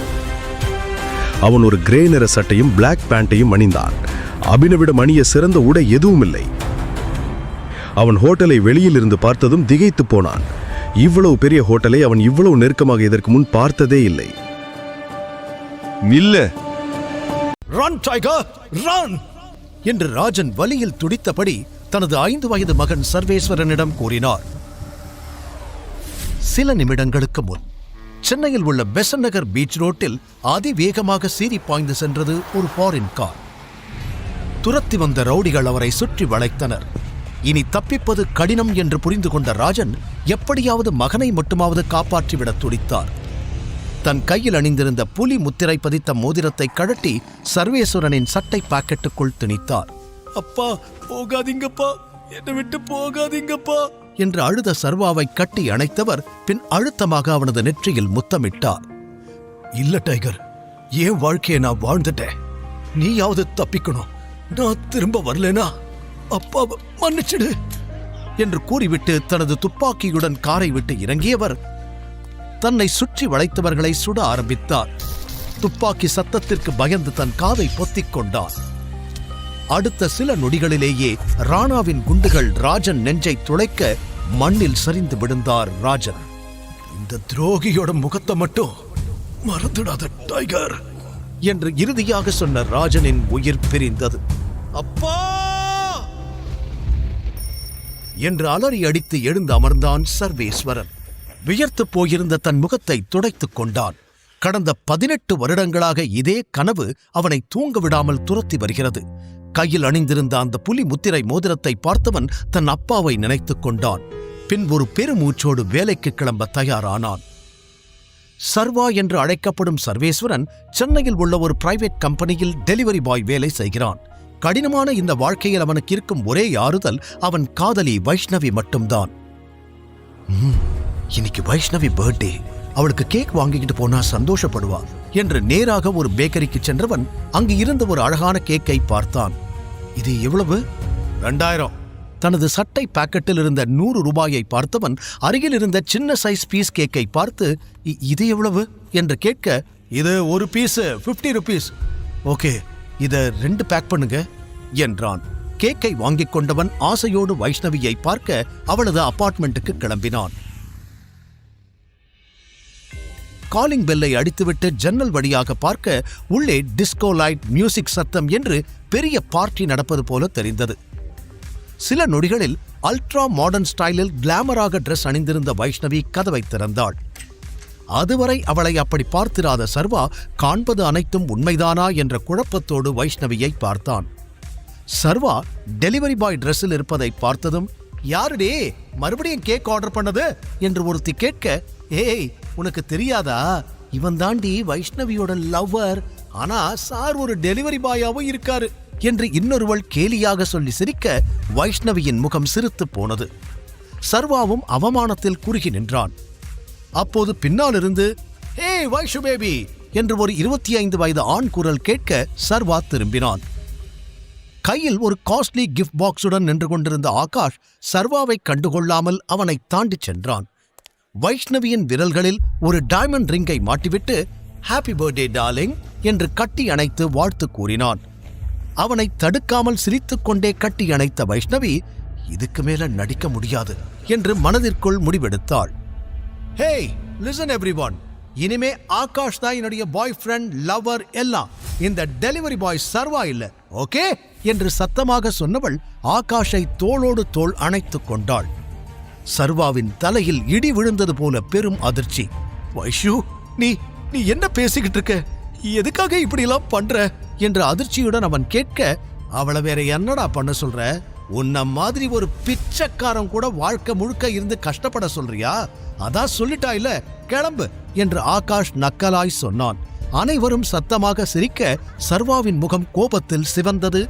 அவன் ஒரு கிரே நிற சட்டையும் பிளாக் பேண்டையும் அணிந்தான். அபினவிடம் அணிய சிறந்த உடை எதுவும் இல்லை. அவன் ஹோட்டலை வெளியில் இருந்து பார்த்ததும் திகைத்து போனான். இவ்வளவு பெரிய ஹோட்டலை அவன் இவ்வளவு நெருக்கமாக இதற்கு முன் பார்த்ததே இல்லை. நில்லு! Run tiger run! என்று ராஜன் வலியில் துடித்தபடி தனது 5 வயது மகன் சர்வேஸ்வரனிடம் கூறினார். சில நிமிடங்களுக்கு முன் சென்னையில் உள்ள பெசன்ட் நகர் பீச் ரோட்டில் அதிவேகமாக சீறி பாய்ந்து சென்றது ஒரு ஃபாரின் கார். துரத்தி வந்த ரவுடிகள் அவரை சுற்றி வளைத்தனர். இனி தப்பிப்பது கடினம் என்று புரிந்து கொண்ட ராஜன் எப்படியாவது மகனை மட்டுமாவது காப்பாற்றிவிட துடித்தார். தன் கையில் அணிந்திருந்த புலி முத்திரை பதித்த மோதிரத்தை கழட்டி சர்வேஸ்வரனின் சட்டை பாக்கெட்டுக்குள் திணித்தார். அப்பா, போகாதீங்கப்பா, என்னை விட்டு போகாதீங்கப்பா என்று அழுத சர்வாவை கட்டி அணைத்தவர் பின் அழுத்தமாக அவனது நெற்றியில் முத்தமிட்டார். இல்ல டைகர், ஏன் வாழ்க்கையை நான் வாழ்ந்துட்டேன். நீயாவது தப்பிக்கணும். நான் திரும்ப வரலனா அப்பாவை மன்னிச்சிடு என்று கூறிவிட்டு தனது துப்பாக்கியுடன் காரை விட்டு இறங்கியவர் தன்னை சுற்றி வளைத்தவர்களை சுட ஆரம்பித்தார். துப்பாக்கி சத்தத்திற்கு பயந்து தன் காதை பொத்திக் கொண்டான். அடுத்த சில நொடிகளிலேயே ராணாவின் குண்டுகள் ராஜன் நெஞ்சை துளைக்க மண்ணில் சரிந்து விழுந்தார் ராஜன். இந்த துரோகியோட முகத்தை மட்டும் மறந்துடாத டைகர் என்று இறுதியாக சொன்ன ராஜனின் உயிர் பிரிந்தது. அப்பா என்று அலறி அடித்து எழுந்து அமர்ந்தான் சர்வேஸ்வரன். வியர்த்து போயிருந்த தன் முகத்தை துடைத்துக் கொண்டான். கடந்த 18 வருடங்களாக இதே கனவு அவனை தூங்க விடாமல் துரத்தி வருகிறது. கையில் அணிந்திருந்த அந்த புலி முத்திரை மோதிரத்தை பார்த்தவன் தன் அப்பாவை நினைத்துக் கொண்டான். பின் ஒரு பெருமூச்சோடு வேலைக்கு கிளம்ப தயாரானான். சர்வா என்று அழைக்கப்படும் சர்வேஸ்வரன் சென்னையில் உள்ள ஒரு பிரைவேட் கம்பெனியில் டெலிவரி பாய் வேலை செய்கிறான். கடினமான இந்த வாழ்க்கையில் அவனுக்கு இருக்கும் ஒரே ஆறுதல் அவன் காதலி வைஷ்ணவி மட்டும்தான். இன்னைக்கு வைஷ்ணவி பர்த்டே, அவளுக்கு கேக் வாங்கிக்கிட்டு போனா சந்தோஷப்படுவா என்று நேராக ஒரு பேக்கரிக்கு சென்றவன் அங்கு இருந்த ஒரு அழகான கேக்கை பார்த்தான். இது எவ்வளவு? 2000. தனது சட்டை பாக்கெட்டில் இருந்த 100 ரூபாயை பார்த்தவன் அருகில் இருந்த சின்ன சைஸ் பீஸ் கேக்கை பார்த்து இது எவ்வளவு என்று கேட்க, இது ஒரு பீஸ் 50 rupees. ஓகே, இத 2 பேக் பண்ணுங்க என்றான். கேக்கை வாங்கிக் கொண்டவன் ஆசையோடு வைஷ்ணவியை பார்க்க அவளது அபார்ட்மெண்ட்டுக்கு கிளம்பினான். காலிங் பெல்லை அடித்துவிட்டு ஜன்னல் வழியாக பார்க்க உள்ளே டிஸ்கோ லைட், மியூசிக் சத்தம் என்று பெரிய பார்ட்டி நடப்பது போல தெரிந்தது. சில நொடிகளில் அல்ட்ரா மாடர்ன் ஸ்டைலில் கிளாமராக டிரெஸ் அணிந்திருந்த வைஷ்ணவி கதவை திறந்தாள். அதுவரை அவளை அப்படி பார்த்திராத சர்வா காண்பது அனைத்தும் உண்மைதானா என்ற குழப்பத்தோடு வைஷ்ணவியை பார்த்தான். சர்வா டெலிவரி பாய் டிரெஸ்ஸில் இருப்பதை பார்த்ததும், யாருடே மறுபடியும் கேக் ஆர்டர் பண்ணது என்று ஒருத்தி கேட்க, ஏய் உனக்கு தெரியாதா, இவன் தாண்டி வைஷ்ணவியோட லவ்வர், ஆனா சார் ஒரு டெலிவரி பாயாவும் இருக்காரு என்று இன்னொருவள் கேலியாக சொல்லி சிரிக்க வைஷ்ணவியின் முகம் சிரித்து போனது. சர்வாவும் அவமானத்தில் குறுகி நின்றான். அப்போது பின்னாலிருந்து, ஹே வைஷு பேபி என்று ஒரு 25 வயது ஆண் குரல் கேட்க சர்வா திரும்பினான். கையில் ஒரு காஸ்ட்லி கிஃப்ட் பாக்ஸுடன் நின்று கொண்டிருந்த ஆகாஷ் சர்வாவை கண்டுகொள்ளாமல் அவனை தாண்டி சென்றான். வைஷ்ணவியின் விரல்களில் ஒரு டைமண்ட் ரிங்கை மாட்டிவிட்டு, ஹாப்பி பர்த்டே டார்லிங் என்று கட்டி அணைத்து வாழ்த்து கூறினான். அவனை தடுக்காமல் சிரித்துக்கொண்டே கட்டி அணைத்த வைஷ்ணவி இதுக்கு மேல நடிக்க முடியாது என்று மனதிற்குள் முடிவெடுத்தாள். ஹேய், லிசன் எவ்ரிவன், இனிமே ஆகாஷ் தான் என்னுடைய பாய் ஃப்ரெண்ட், லவர் எல்லாம். இந்த டெலிவரி பாய் சர்வா இல்ல, ஓகே என்று சத்தமாக சொன்னவள் ஆகாஷை தோளோடு தோள் அணைத்துக் கொண்டாள். சர்வாவின் தலையில் இடி விழுந்தது போல பெரும் அதிர்ச்சி. வைஷு, நீ நீ என்ன பேசிக்கிட்டு இருக்க? எதுக்காக இப்படி எல்லாம் பண்ற என்ற அதிர்ச்சியுடன் அவன் கேட்க, அவளை வேற என்னடா பண்ண சொல்ற? உன்ன மாதிரி ஒரு பிச்சைக்காரன் கூட வாழ்க்கை முழுக்க இருந்து கஷ்டப்பட சொல்றியா? அதான் சொல்லிட்டா இல்ல, கிளம்பு என்று ஆகாஷ் நக்கலாய் சொன்னான். அனைவரும் சத்தமாக சிரிக்க சர்வாவின் முகம் கோபத்தில் சிவந்தது,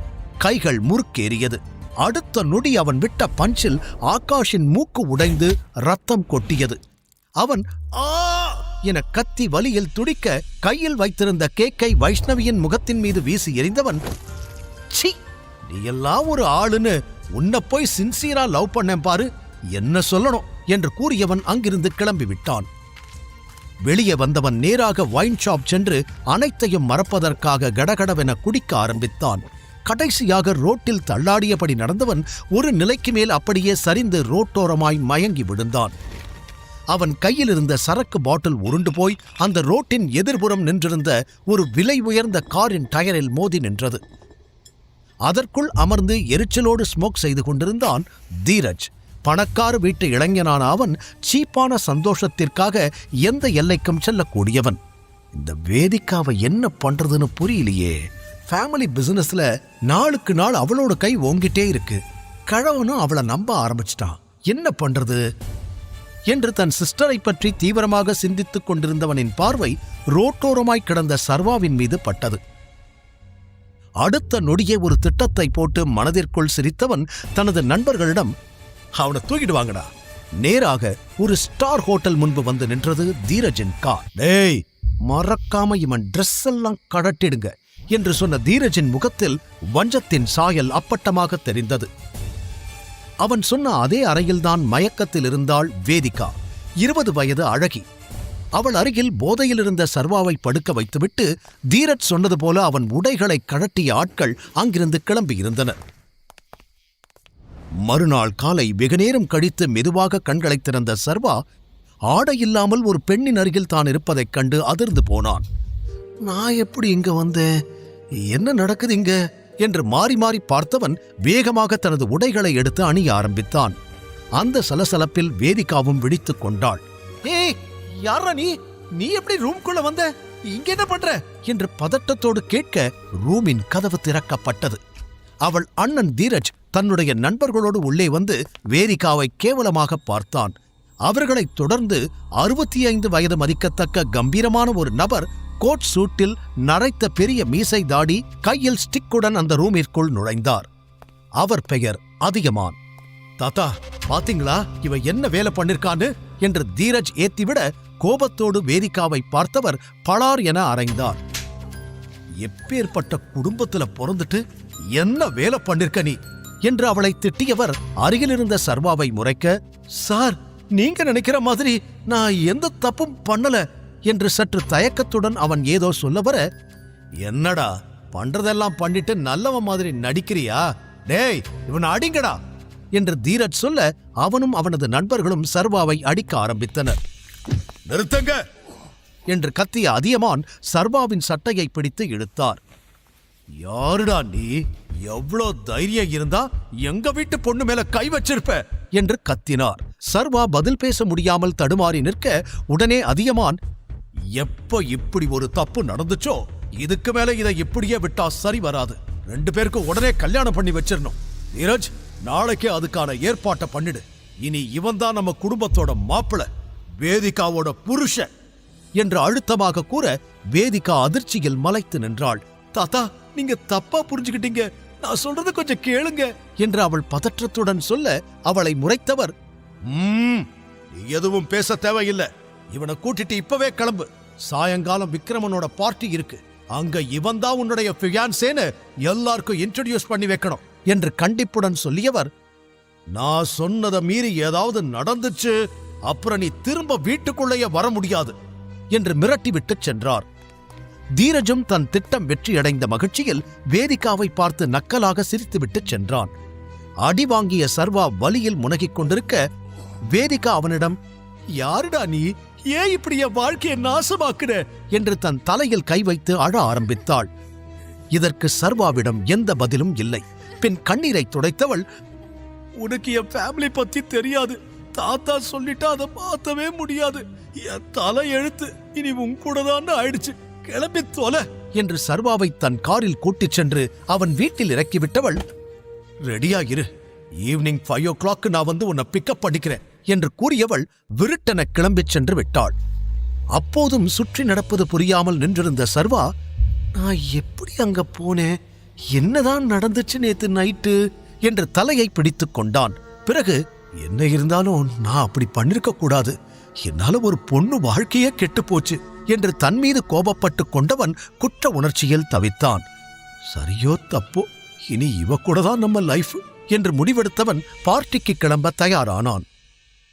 கைகள் முறுக்கேறியது. அடுத்த நொடி அவன் விட்ட பஞ்சில் ஆகாஷின் மூக்கு உடைந்து ரத்தம் கொட்டியது. அவன் ஆ என கத்தி வலியில் துடிக்க கையில் வைத்திருந்த கேக்கை வைஷ்ணவியின் முகத்தின் மீது வீசி எறிந்தவன், சீ, நீ எல்லாம் ஒரு ஆளுன்னு உன்னை போய் சின்சியரா லவ் பண்ணேன் பாரு, என்ன சொல்லணும் என்று கூறியவன் அங்கிருந்து கிளம்பி விட்டான். வெளியே வந்தவன் நேராக வைன் ஷாப் சென்று அனைத்தையும் மறப்பதற்காக கடகடவென குடிக்க ஆரம்பித்தான். கடைசியாக ரோட்டில் தள்ளாடியபடி நடந்தவன் ஒரு நிலைக்கு மேல் அப்படியே சரிந்து ரோட்டோரமாய் மயங்கி விழுந்தான். அவன் கையில் இருந்த சரக்கு பாட்டில் உருண்டு போய் அந்த ரோட்டின் எதிர்புறம் நின்றிருந்த ஒரு விலை உயர்ந்த காரின் டயரில் மோதி நின்றது. அதற்குள் அமர்ந்து எரிச்சலோடு ஸ்மோக் செய்து கொண்டிருந்தான் தீரஜ். பணக்கார வீட்டு இளைஞனான அவன் சீப்பான சந்தோஷத்திற்காக எந்த எல்லைக்கும் செல்லக்கூடியவன். இந்த வேதிக்காவை என்ன பண்றதுன்னு புரியலையே. ஃபேமிலி பிசினஸ்ல நாளுக்கு நாள் அவளோட கை ஓங்கிட்டே இருக்கு. கழவனும் அவளை நம்ப ஆரம்பிச்சிட்டான். என்ன பண்றது என்று தன் சிஸ்டரை பற்றி தீவிரமாக சிந்தித்துக் கொண்டிருந்தவனின் பார்வை ரோட்டோரமாய் கிடந்த சர்வாவின் மீது பட்டது. அடுத்த நொடியே ஒரு திட்டத்தை போட்டு மனதிற்குள் சிரித்தவன் தனது நண்பர்களிடம், அவனை தூக்கிடுவாங்கடா. நேராக ஒரு ஸ்டார் ஹோட்டல் முன்பு வந்து நின்றது தீரஜின் கார். டேய், மறக்காம இவன் ட்ரெஸ் எல்லாம் கடட்டிடுங்க என்று சொன்ன தீரஜின் முகத்தில் வஞ்சத்தின் சாயல் அப்பட்டமாக தெரிந்தது. அவன் சொன்ன அதே அறையில்தான் மயக்கத்தில் இருந்தாள் வேதிகா, 20 வயது அழகி. அவள் அருகில் போதையில் இருந்த சர்வாவை படுக்க வைத்துவிட்டு தீரஜ் சொன்னது போல அவன் உடைகளை கழட்டிய ஆட்கள் அங்கிருந்து கிளம்பியிருந்தனர். மறுநாள் காலை வெகுநேரம் கழித்து மெதுவாக கண்களை திறந்த சர்வா ஆடையில்லாமல் ஒரு பெண்ணின் அருகில் தான் இருப்பதைக் கண்டு அதிர்ந்து போனான். நான் எப்படி இங்க வந்தேன்? என்ன நடக்குது இங்க என்று மாறி மாறி பார்த்தவன் வேகமாக தனது உடைகளை எடுத்து அணிய ஆரம்பித்தான். அந்த சலசலப்பில் வேதிகாவும் விழித்துக் கொண்டாள். ஏய், யாரா நீ? நீ எப்படி ரூம்குள்ள வந்த? இங்க என்ன பண்ற என்று பதட்டத்தோடு கேட்க ரூமின் கதவு திறக்கப்பட்டது. அவள் அண்ணன் தீரஜ் தன்னுடைய நண்பர்களோடு உள்ளே வந்து வேதிகாவை கேவலமாக பார்த்தான். அவர்களைத் தொடர்ந்து 65 வயது மதிக்கத்தக்க கம்பீரமான ஒரு நபர் கோட் சூட்டில் நரைத்த பெரிய மீசை தாடி கையில் ஸ்டிக்குடன் அந்த ரூமிற்குள் நுழைந்தார். அவர் பெயர் அதியமான். தாத்தா, பாத்தீங்களா இவ என்ன வேலை பண்ணிருக்கான்னு என்று தீரஜ் ஏத்திவிட கோபத்தோடு வேதிகாவை பார்த்தவர் பளார் என அறைந்தார். எப்பேற்பட்ட குடும்பத்துல பிறந்துட்டு என்ன வேலை பண்ணிருக்க நீ என்று அவளை திட்டியவர் அருகிலிருந்த சர்வாவை முறைக்க, சார், நீங்க நினைக்கிற மாதிரி நான் எந்த தப்பும் பண்ணல என்று சற்று தயக்கத்துடன் அவன் ஏதோ சொல்ல வர, என்னடா பண்றதெல்லாம் பண்ணிட்டு நல்லவன் மாதிரி நடிக்கிறியா? டேய், இவனை அடிங்கடா என்று தீரஜ் சொல்ல அவனும் அவனது நண்பர்களும் சர்வாவை அடிக்க ஆரம்பித்தனர். நிறுத்துங்க என்று கத்திய அதியமான் சர்வாவின் சட்டையை பிடித்து இழுத்தார். யாருடா நீ? எவ்வளோ தைரியம் இருந்தா எங்க வீட்டு பொண்ணு மேல கை வச்சிருப்ப என்று கத்தினார். சர்வா பதில் பேச முடியாமல் தடுமாறி நிற்க உடனே அதியமான், எப்ப இப்படி ஒரு தப்பு நடந்துச்சோ இதுக்கு மேல இதை இப்படியே விட்டா சரி வராது. 2 பேருக்கும் உடனே கல்யாணம் பண்ணி வச்சிடணும். நீரஜ், நாளைக்கே அதுக்கான ஏற்பாட்டை பண்ணிடு. இனி இவன் தான் நம்ம குடும்பத்தோட மாப்பிள்ளை, வேதிகாவோட புருஷன் என்று அழுத்தமாக கூற வேதிகா அதிர்ச்சியில் மலைத்து நின்றாள். தாத்தா, நீங்க தப்பா புரிஞ்சுக்கிட்டீங்க, நான் சொல்றது கொஞ்சம் கேளுங்க என்று அவள் பதற்றத்துடன் சொல்ல அவளை முறைத்தவர், எதுவும் பேச தேவையில்லை, இவனை கூட்டிட்டு இப்பவே கிளம்பு. சாயங்காலம் விக்ரமனோட பார்ட்டி இருக்கு, அங்க இவன் தான் உன்னுடைய ஃபியான்சேன்னு எல்லாருக்கும் இன்ட்ரோடியூஸ் பண்ணி வைக்கணும் என்று கண்டிப்புடன் சொல்லியவர், நான் சொன்னதை மீறி ஏதாவது நடந்துச்சு அப்புறம் நீ திரும்ப வீட்டுக்குள்ளேயே வர முடியாது என்று மிரட்டிவிட்டு சென்றார். தீரஜும் தன் திட்டம் வெற்றியடைந்த மகிழ்ச்சியில் வேதிகாவை பார்த்து நக்கலாக சிரித்துவிட்டு சென்றான். அடி வாங்கிய சர்வா வலியில் முனகிக் கொண்டிருக்க வேதிகா அவனிடம், யாருடா நீ, ஏன் இப்படி என் வாழ்க்கையை நாசமாக்குற என்று தன் தலையில் கை வைத்து அழ ஆரம்பித்தாள். இதற்கு சர்வாவிடம் எந்த பதிலும் இல்லை. பின் கண்ணீரை துடைத்தவள், உனக்கு என் ஃபேமிலி பத்தி தெரியாது, தாத்தா சொல்லிட்டா அதை மாத்தவே முடியாது, என் தலை எழுத்து இனி உன் கூட தான் ஆயிடுச்சு, கிளம்பி தொலை என்று சர்வாவை தன் காரில் கூட்டிச் சென்று அவன் வீட்டில் இறக்கிவிட்டவள், ரெடியா இரு, ஈவினிங் 5 o'clock நான் வந்து உன்னை பிக்கப் பண்ணிக்கிறேன் என்று கூறியவள் விருட்டென கிளம்பிச் சென்று விட்டாள். அப்போதும் சுற்றி நடப்பது புரியாமல் நின்றிருந்த சர்வா, நான் எப்படி அங்க போனேன், என்னதான் நடந்துச்சு நேத்து நைட்டு என்று தலையை பிடித்துக் கொண்டான். பிறகு, என்ன இருந்தாலும் நான் அப்படி பண்ணிருக்க கூடாது, என்னால ஒரு பொண்ணு வாழ்க்கையே கெட்டு போச்சு என்று தன் மீது கோபப்பட்டு கொண்டவன் குற்ற உணர்ச்சியில் தவித்தான். சரியோ தப்போ, இனி இவ கூட தான் நம்ம லைஃப் என்று முடிவெடுத்தவன் பார்ட்டிக்கு கிளம்ப தயாரானான்.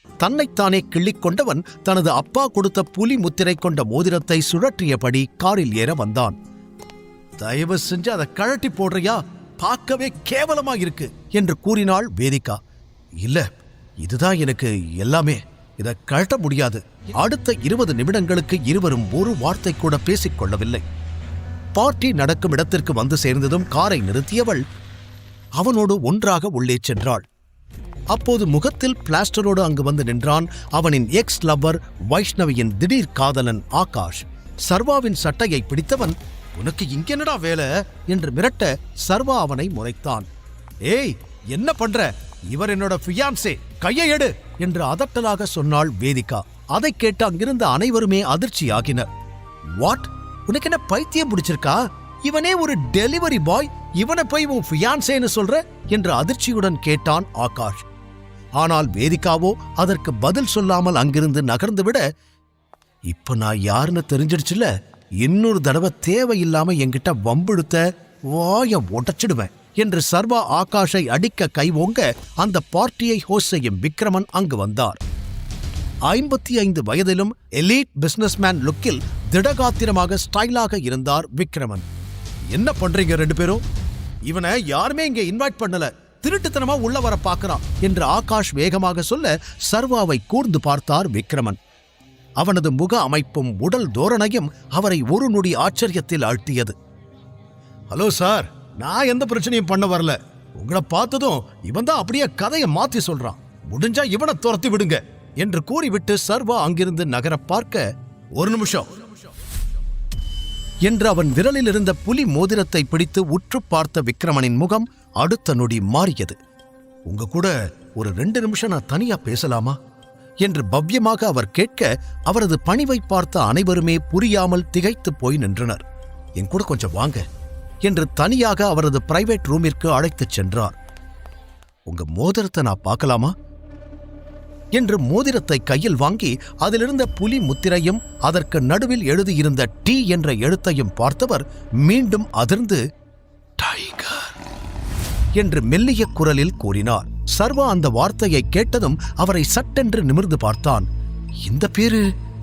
தன்னைத்தானே கிள்ளிக் கொண்டவன் தனது அப்பா கொடுத்த புலி முத்திரை கொண்ட மோதிரத்தை சுழற்றியபடி காரில் ஏற வந்தான். தயவு செஞ்சு அதை கழட்டி போடுறியா, பார்க்கவே கேவலமா இருக்கு என்று கூறினாள் வேதிகா. இல்ல, இதுதான் எனக்கு எல்லாமே, இதை கழட்ட முடியாது. அடுத்த 20 நிமிடங்களுக்கு இருவரும் ஒரு வார்த்தை கூட பேசிக் கொள்ளவில்லை. பார்ட்டி நடக்கும் இடத்திற்கு வந்து சேர்ந்ததும் காரை நிறுத்தியவள் அவனோடு ஒன்றாக உள்ளே சென்றாள். அப்போது முகத்தில் பிளாஸ்டரோடு அங்கு வந்து நின்றான் அவனின் எக்ஸ் லவ்வர் வைஷ்ணவியின் திடீர் காதலன் ஆகாஷ். சர்வாவின் சட்டையை பிடித்தவன், உனக்கு இங்கென்னடா வேலை என்று மிரட்ட சர்வா அவனை முறைத்தான். ஏய், என்ன பண்ற, இவர் என்னோட ஃபியான்சே, கையை எடு என்று அதட்டலாக சொன்னாள் வேதிகா. அதை கேட்டு அங்கிருந்த அனைவருமே அதிர்ச்சியாகினர். வாட், உனக்கு என்ன பைத்தியம் பிடிச்சிருக்கா, இவனே ஒரு டெலிவரி பாய், இவனை போய் உன் ஃபியான்சேன்னு சொல்ற என்று அதிர்ச்சியுடன் கேட்டான் ஆகாஷ். ஆனால் வேதிகாவோ அதற்கு பதில் சொல்லாமல் அங்கிருந்து நகர்ந்துவிட, இப்ப நான் யாருன்னு தெரிஞ்சிடுச்சுல, இன்னொரு தடவை தேவையில்லாம என்கிட்ட வம்பிழுத்த வாய உடைச்சிடுவேன் என்று சர்வா ஆகாஷை அடிக்க கை ஓங்க அந்த பார்ட்டியை ஹோஸ்ட் செய்யும் விக்ரமன் அங்கு வந்தார். 55 வயதிலும் எலீட் பிசினஸ்மேன் லுக்கில் திடகாத்திரமாக ஸ்டைலாக இருந்தார் விக்ரமன். என்ன பண்றீங்க ரெண்டு பேரும், இவனை யாருமே இங்க இன்வைட் பண்ணல, திருட்டுத்தனமா உள்ள வர பார்க்கறான் என்று ஆகாஷ் வேகமாக சொல்ல சர்வாவை கூர்ந்து பார்த்தார் விக்ரமன். அவனது முக அமைப்பும் உடல் தோரணையும் அவரை ஒரு நொடி ஆச்சரியத்தில் ஆழ்த்தியது. ஹலோ சார், நான் எந்த பிரச்சனையும் பண்ண வரல, உங்களை பார்த்ததும் இவன் தான் அப்படியே கதையை மாத்தி சொல்றான், முடிஞ்சா இவனை துரத்தி விடுங்க என்று கூறிவிட்டு சர்வா அங்கிருந்து நகர பார்க்க, ஒரு நிமிஷம் என்று அவன் விரலில் இருந்த புலி மோதிரத்தை பிடித்து உற்று பார்த்த விக்ரமனின் முகம் அடுத்த நொடி மாறியது. உங்க கூட ஒரு 2 நிமிஷம் நான் தனியா பேசலாமா என்று பவ்யமாக அவர் கேட்க, அவரது பணிவை பார்த்த அனைவருமே புரியாமல் திகைத்து போய் நின்றனர். என் கூட கொஞ்சம் வாங்க என்று தனியாக அவரது பிரைவேட் ரூமிற்கு அழைத்துச் சென்றார். உங்க மோதிரத்தை நான் பார்க்கலாமா என்று மோதிரத்தை கையில் வாங்கி அதிலிருந்த புலி முத்திரையும் அதற்கு நடுவில் எழுதியிருந்த டி என்ற எழுத்தையும் பார்த்தவர் மீண்டும் அதிர்ந்து, டைகர் என்று மெல்லிய குரலில் கூறினார். சர்வா அந்த வார்த்தையை கேட்டதும் அவரை சட்டென்று நிமிர்ந்து பார்த்தான். இந்த பேரு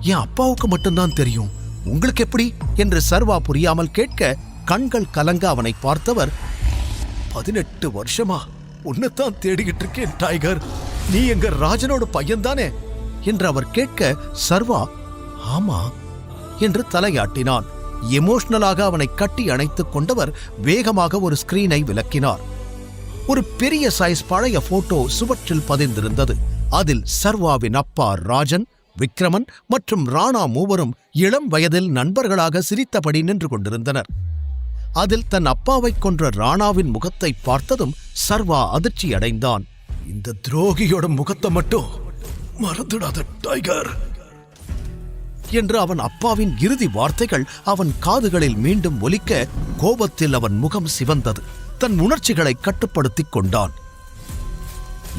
என் அப்பாவுக்கு மட்டும்தான் தெரியும், உங்களுக்கு எப்படி என்று சர்வா புரியாமல் கேட்க, கண்கள் கலங்க அவனை பார்த்தவர், 18 வருஷமா உன்னைத்தான் தேடிக்கிட்டு இருக்கேன் டைகர், நீ எங்க ராஜனோட பையன்தானே என்று அவர் கேட்க, சர்வா ஆமா என்று தலையாட்டினான். எமோஷனலாக அவனை கட்டி அணைத்துக் கொண்டவர் வேகமாக ஒரு ஸ்கிரீனை விலக்கினார். ஒரு பெரிய சைஸ் பழைய போட்டோ சுவற்றில் பதிந்திருந்தது. அதில் சர்வாவின் அப்பா ராஜன், விக்ரமன் மற்றும் ராணா மூவரும் இளம் வயதில் நண்பர்களாக சிரித்தபடி நின்று கொண்டிருந்தனர். அதில் தன் அப்பாவை கொன்ற ராணாவின் முகத்தை பார்த்ததும் சர்வா அதிர்ச்சி அடைந்தான். இந்த துரோகியோட முகத்தை மட்டும் மறந்துடாத டைகர் என்று அவன் அப்பாவின் இறுதி வார்த்தைகள் அவன் காதுகளில் மீண்டும் ஒலிக்க, கோபத்தில் அவன் முகம் சிவந்தது. தன் உணர்ச்சிகளை கட்டுப்படுத்திக் கொண்டான்.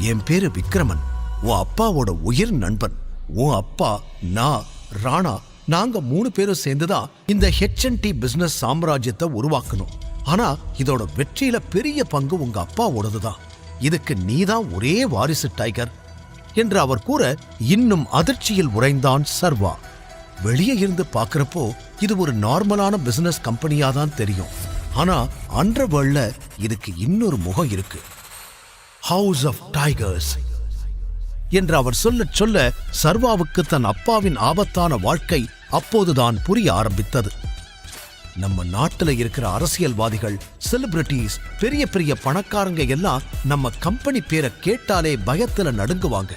என் பேரு விக்ரமன், உன் அப்பாவோட உயிர் நண்பன். உன் அப்பா, நான், ராணா, நாங்க 3 பேரும் சேர்ந்துதான் இந்த H&T பிசினஸ் சாம்ராஜ்யத்தை உருவாக்கணும். ஆனா இதோட வெற்றியில பெரிய பங்கு உங்க அப்பாவோடதுதான். இதுக்கு நீதான் ஒரே வாரிசு டைகர் என்று அவர் கூற, இன்னும் அதிர்ச்சியில் உறைந்தான் சர்வா. வெளியே இருந்து பார்க்கறப்போ இது ஒரு நார்மலான பிசினஸ் கம்பெனியா தான் தெரியும். ஆனா அண்டர்வேர்ல்ட்ல இதுக்கு இன்னொரு முகம் இருக்கு. ஹவுஸ் ஆஃப் டைகர்ஸ் என்று அவர் சொல்லச் சொல்ல சர்வாவுக்கு தன் அப்பாவின் ஆபத்தான வாழ்க்கை அப்போதுதான் புரிய ஆரம்பித்தது. நம்ம நாட்டுல இருக்கிற அரசியல்வாதிகள், செலிபிரிட்டிஸ், பெரிய பெரிய பணக்காரங்க எல்லாம் நம்ம கம்பெனி பேரை கேட்டாலே பயத்துல நடுங்குவாங்க.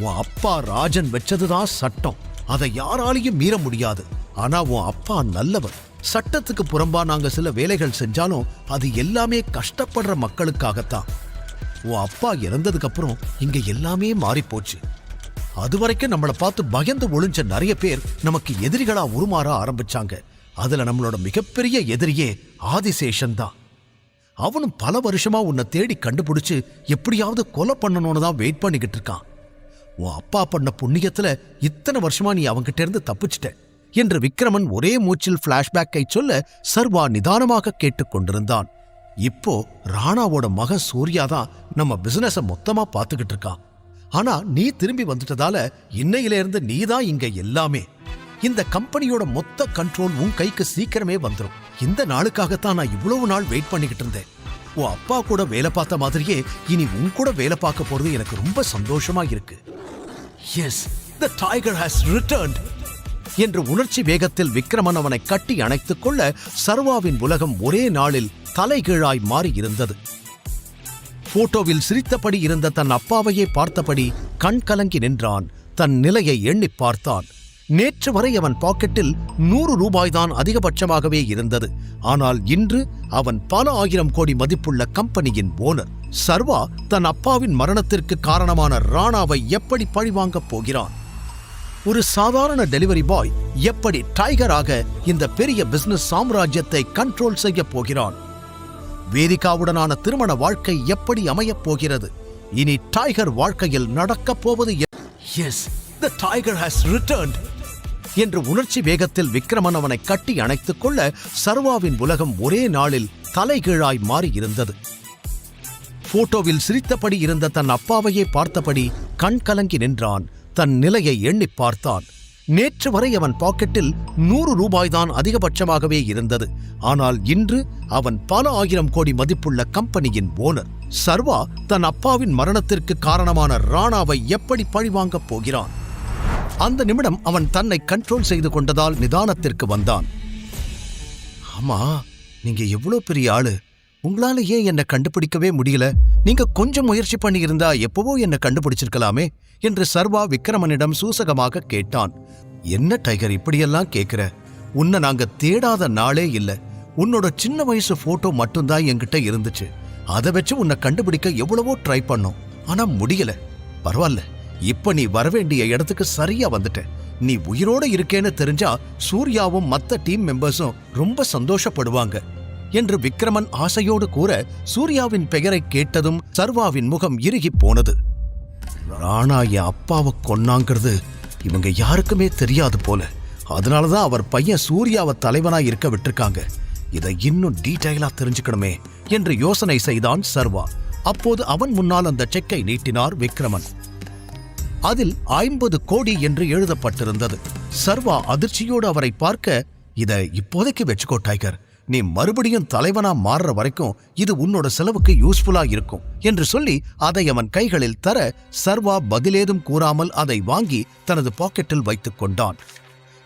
உன் அப்பா ராஜன் வச்சதுதான் சட்டம், அதை யாராலையும் மீற முடியாது. ஆனா உன் அப்பா நல்லவர். சட்டத்துக்கு புறம்பா நாங்க சில வேலைகள் செஞ்சாலும் அது எல்லாமே கஷ்டப்படுற மக்களுக்காகத்தான். உன் அப்பா இறந்ததுக்கு அப்புறம் இங்க எல்லாமே மாறி போச்சு. அது வரைக்கும் நம்மளை பார்த்து பயந்து ஒளிஞ்ச நிறைய பேர் நமக்கு எதிரிகளா உருமாற ஆரம்பிச்சாங்க. அதுல நம்மளோட மிகப்பெரிய எதிரியே ஆதிசேஷன் தான். அவனும் பல வருஷமா உன்னை தேடி கண்டுபிடிச்சு எப்படியாவது கொலை பண்ணணும்னு தான் வெயிட் பண்ணிக்கிட்டு இருக்கான். உன் அப்பா பண்ண புண்ணியத்துல இத்தனை வருஷமா நீ அவன்கிட்ட இருந்து தப்பிச்சிட்ட என்று விக்ரமன் ஒரே மூச்சில் பிளாஷ்பேக்கை சொல்ல சர்வா நிதானமாக கேட்டுக்கொண்டிருந்தான். இப்போ ராணாவோட மகன் சூர்யா தான் நம்ம பிசினஸ மொத்தமா பாத்துக்கிட்டு இருக்கான். ஆனா நீ திரும்பி வந்துட்டதால இன்னையில இருந்து நீ தான் இங்க எல்லாமே. இந்த கம்பெனியோட மொத்த கண்ட்ரோல் உன் கைக்கு சீக்கிரமே வந்துடும். இந்த நாளுக்காகத்தான் நான் இவ்வளவு நாள் வெயிட் பண்ணிக்கிட்டு இருந்தேன். உன் அப்பா கூட வேலை பார்த்த மாதிரியே இனி உன் கூட வேலை பார்க்க போறது எனக்கு ரொம்ப சந்தோஷமா இருக்கு. Yes, the tiger has returned என்று உணர்ச்சி வேகத்தில் விக்ரமன் அவனை கட்டி அணைத்துக் கொள்ள சர்வாவின் உலகம் ஒரே நாளில் தலைகீழாய் மாறி இருந்தது. போட்டோவில் சிரித்தபடி இருந்த தன் அப்பாவையே பார்த்தபடி கண் கலங்கி நின்றான். தன் நிலையை எண்ணி பார்த்தான். நேற்று வரை அவன் பாக்கெட்டில் 100 ரூபாய்தான் அதிகபட்சமாகவே இருந்தது. ஆனால் இன்று அவன் பல 1000 கோடி மதிப்புள்ள கம்பெனியின் ஓனர். சர்வா தன் அப்பாவின் மரணத்திற்கு காரணமான ராணாவை எப்படி பழிவாங்கப் போகிறான்? ஒரு சாதாரண டெலிவரி பாய் எப்படி டைகராக இந்த பெரிய பிசினஸ் சாம்ராஜ்யத்தை கண்ட்ரோல் செய்ய போகிறான்? வேதிகாவுடனான திருமண வாழ்க்கை எப்படி அமையப் போகிறது? இனி டைகர் வாழ்க்கையில் நடக்கப் போவது S, the tiger has returned என்று உணர்ச்சி வேகத்தில் விக்ரமன் அவனை கட்டி அணைத்துக் கொள்ள சர்வாவின் உலகம் ஒரே நாளில் தலைகீழாய் மாறி இருந்தது. போட்டோவில் சிரித்தபடி இருந்த தன் அப்பாவையே பார்த்தபடி கண் கலங்கி நின்றான். தன் நிலையை எண்ணி பார்த்தான். நேற்று வரை அவன் பாக்கெட்டில் 100 ரூபாய்தான் அதிகபட்சமாகவே இருந்தது. ஆனால் இன்று அவன் பல 1000 கோடி மதிப்புள்ள கம்பெனியின் ஓனர். சர்வா தன் அப்பாவின் மரணத்திற்கு காரணமான ராணாவை எப்படி பழிவாங்கப் போகிறான்? அந்த நிமிடம் அவன் தன்னை கண்ட்ரோல் செய்து கொண்டதால் நிதானத்திற்கு வந்தான். ஆமா, நீங்க எவ்வளவு பெரிய ஆளு, உங்களால ஏன் என்ன கண்டுபிடிக்கவே முடியல? நீங்க கொஞ்சம் முயற்சி பண்ணி இருந்தா எப்பவோ என்ன கண்டுபிடிச்சிருக்கலாமே என்று சர்வா விக்ரமனிடம் சூசகமாக கேட்டான். என்ன டைகர் இப்படியெல்லாம் கேட்கிற? உன்னை நாங்க தேடாத நாளே இல்ல. உன்னோட சின்ன வயசு போட்டோ மட்டும்தான் என்கிட்ட இருந்துச்சு. அதை வச்சு உன்னை கண்டுபிடிக்க எவ்வளவோ ட்ரை பண்ணோம், ஆனா முடியல. பரவாயில்ல, இப்ப நீ வரவேண்டிய இடத்துக்கு சரியா வந்துட்ட. நீ உயிரோட இருக்கேன்னு தெரிஞ்சா சூர்யாவும் மத்த டீம் மெம்பர்ஸும் ரொம்ப சந்தோஷப்படுவாங்க என்று விக்ரமன் ஆசையோடு கூற சூர்யாவின் பெயரை கேட்டதும் சர்வாவின் முகம் இறுகி போனது. ராணா என் அப்பாவை கொன்னாங்கிறது இவங்க யாருக்குமே தெரியாது போல. அதனாலதான் அவர் பையன் சூர்யாவை தலைவனா இருக்க விட்டுருக்காங்க. இதை இன்னும் டீடைலா தெரிஞ்சுக்கணுமே என்று யோசனை செய்தான் சர்வா. அப்போது அவன் முன்னால் அந்த செக்கை நீட்டினார் விக்ரமன். அதில் 50 கோடி என்று எழுதப்பட்டிருந்தது. சர்வா அதிர்ச்சியோடு அவரை பார்க்க, இதை இப்போதைக்கு வச்சுக்கோ டைகர், நீ மறுபடியும் தலைவனா மாறுற வரைக்கும் இது உன்னோட செலவுக்கு யூஸ்ஃபுல்லா இருக்கும் என்று சொல்லி அதை அவன் கைகளில் தர சர்வா பதிலேதும் கூறாமல் அதை வாங்கி தனது பாக்கெட்டில் வைத்துக் கொண்டான்.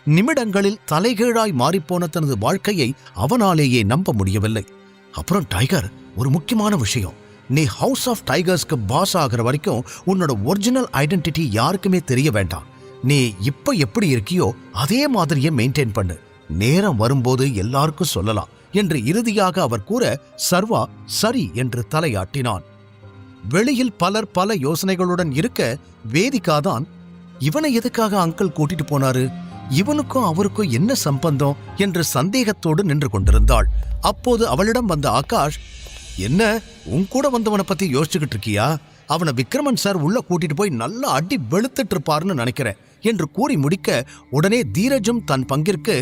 நிமிடங்களில் தலைகீழாய் மாறிப்போன தனது வாழ்க்கையை அவனாலேயே நம்ப முடியவில்லை. அப்புறம் டைகர், ஒரு முக்கியமான விஷயம், நீ ஹவுஸ் ஆஃப் டைகர்ஸ்க்கு பாஸ் ஆகிற வரைக்கும் உன்னோட ஒரிஜினல் ஐடென்டிட்டி யாருக்குமே தெரிய வேண்டாம். நீ இப்ப எப்படி இருக்கியோ அதே மாதிரியே மெயின்டைன் பண்ணு. நேரம் வரும்போது எல்லாருக்கும் சொல்லலாம் என்று இறுதியாக அவர் கூற சர்வா சரி என்று தலையாட்டினான். வெளியில் பலர் பல யோசனைகளுடன் இருக்க வேதிகாதான், இவனை எதுக்காக அங்கிள் கூட்டிட்டு போனாரு, இவனுக்கும் அவருக்கும் என்ன சம்பந்தம் என்று சந்தேகத்தோடு நின்று கொண்டிருந்தாள். அப்போது அவளிடம் வந்த ஆகாஷ், என்ன உன் கூட வந்தவனை பத்தி யோசிச்சுக்கிட்டு இருக்கியா? அவனை விக்ரமன் சார் உள்ள கூட்டிட்டு போய் நல்லா அடி வெளுத்துட்டு இருப்பாருன்னு நினைக்கிறேன் என்று கூறி முடிக்க உடனே தீரஜும் தன் பங்கிற்கு,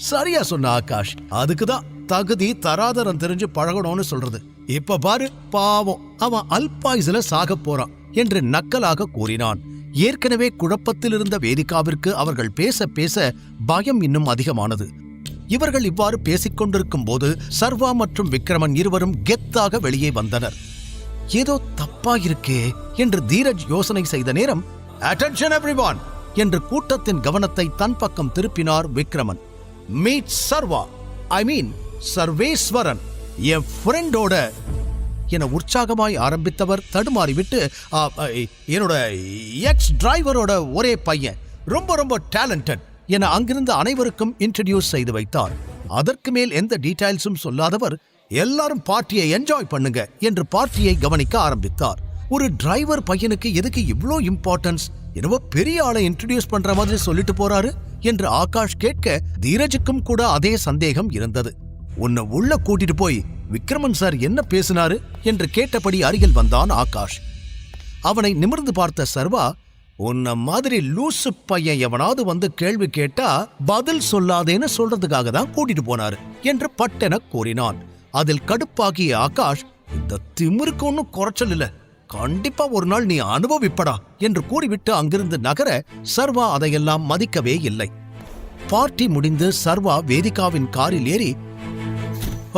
சரியா சொன்ன ஆகாஷ், அதுக்குதான் தகுதி தராதரம் தெரிஞ்சு பழகணும்னு சொல்றது. இப்ப பாரு, பாவம் அவன் அல்பாயுசுல சாக போறான் என்று நக்கலாக கூறினான். ஏற்கனவே குழப்பத்தில் இருந்த வேதிகாவிற்கு அவர்கள் பேச பேச பயம் இன்னும் அதிகமானது. இவர்கள் இவ்வாறு பேசிக் கொண்டிருக்கும் போது சர்வா மற்றும் விக்ரமன் இருவரும் கெத்தாக வெளியே வந்தனர். ஏதோ தப்பாயிருக்கே என்று தீரஜ் யோசனை செய்த நேரம், அட்டென்ஷன் எவ்ரிவான் என்று கூட்டத்தின் கவனத்தை தன் பக்கம் திருப்பினார் விக்ரமன். மீட் சர்வா, ஐ மீன் சர்வேஸ்வரன், என் ஃப்ரெண்டோட என உற்சாகமாய் ஆரம்பித்தவர் தடுமாறிவிட்டு, என்னோட எக்ஸ் டிரைவரோட ஒரே பையன், ரொம்ப ரொம்ப டேலண்டட் என அங்கிருந்த அனைவருக்கும் இன்ட்ரடியூஸ் செய்து வைத்தார். அதற்கு மேல் எந்த டீடைல்ஸும் சொல்லாதவர், எல்லாரும் பார்ட்டியை என்ஜாய் பண்ணுங்க என்று பார்ட்டியை கவனிக்க ஆரம்பித்தார். ஒரு டிரைவர் பையனுக்கு எதுக்கு இவ்ளோ இம்பார்ட்டன்ஸ், என்னவோ பெரிய ஆளை இன்ட்ரடியூஸ் பண்ற மாதிரி சொல்லிட்டு போறாரு என்று ஆகாஷ் கேட்க, தீரஜுக்கும் கூட அதே சந்தேகம் இருந்தது. உன்னை உள்ள கூட்டிட்டு போய் விக்ரமன் சார் என்ன பேசினாரு என்று கேட்டபடி அருகில் வந்தான் ஆகாஷ். அவனை நிமிர்ந்து பார்த்த சர்வா, உன்ன மாதிரி லூசு பையன் எவனாவது வந்து கேள்வி கேட்டா பதில் சொல்லாதேன்னு சொல்றதுக்காக தான் கூட்டிட்டு போனாரு என்று பட்டென கூறினான். அதில் கடுப்பாகிய ஆகாஷ், இந்த திமிருக்கு ஒன்னும் குறைச்சல் இல்ல, கண்டிப்பா ஒரு நாள் நீ அனுபவிப்படா என்று கூறிவிட்டு அங்கிருந்து நகர சர்வா அதையெல்லாம் மதிக்கவே இல்லை. பார்ட்டி முடிந்து சர்வா வேதிகாவின் காரில் ஏறி,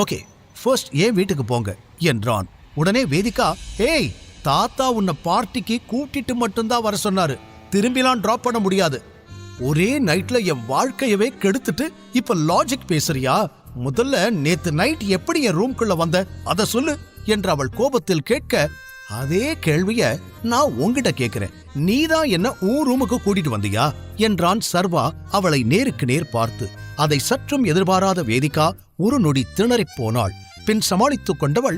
ஓகே ஃபர்ஸ்ட் ஏன் வீட்டுக்கு போங்க என்றான். உடனே வேதிகா, ஏய் தாத்தா உன்னை பார்ட்டிக்கு கூட்டிட்டு மட்டும்தான் வர சொன்னாரு, திரும்பிலாம் டிராப் பண்ண முடியாது. ஒரே நைட்ல என் வாழ்க்கையவே கெடுத்துட்டு இப்ப லாஜிக் பேசுறியா? முதல்ல நேத்து நைட் எப்படி என் ரூம்குள்ள வந்த அத சொல்லு என்று அவள் கோபத்தில் கேட்க, அதே கேள்விய நான் உன்கிட்ட கேட்கிறேன், நீதான் என்ன உன் ரூமுக்கு கூட்டிட்டு வந்தியா என்றான் சர்வா அவளை நேருக்கு நேர் பார்த்து. அதை சற்றும் எதிர்பாராத வேதிகா ஒரு நொடி திணறிப் போனாள். பின் சமாளித்துக் கொண்டவள்,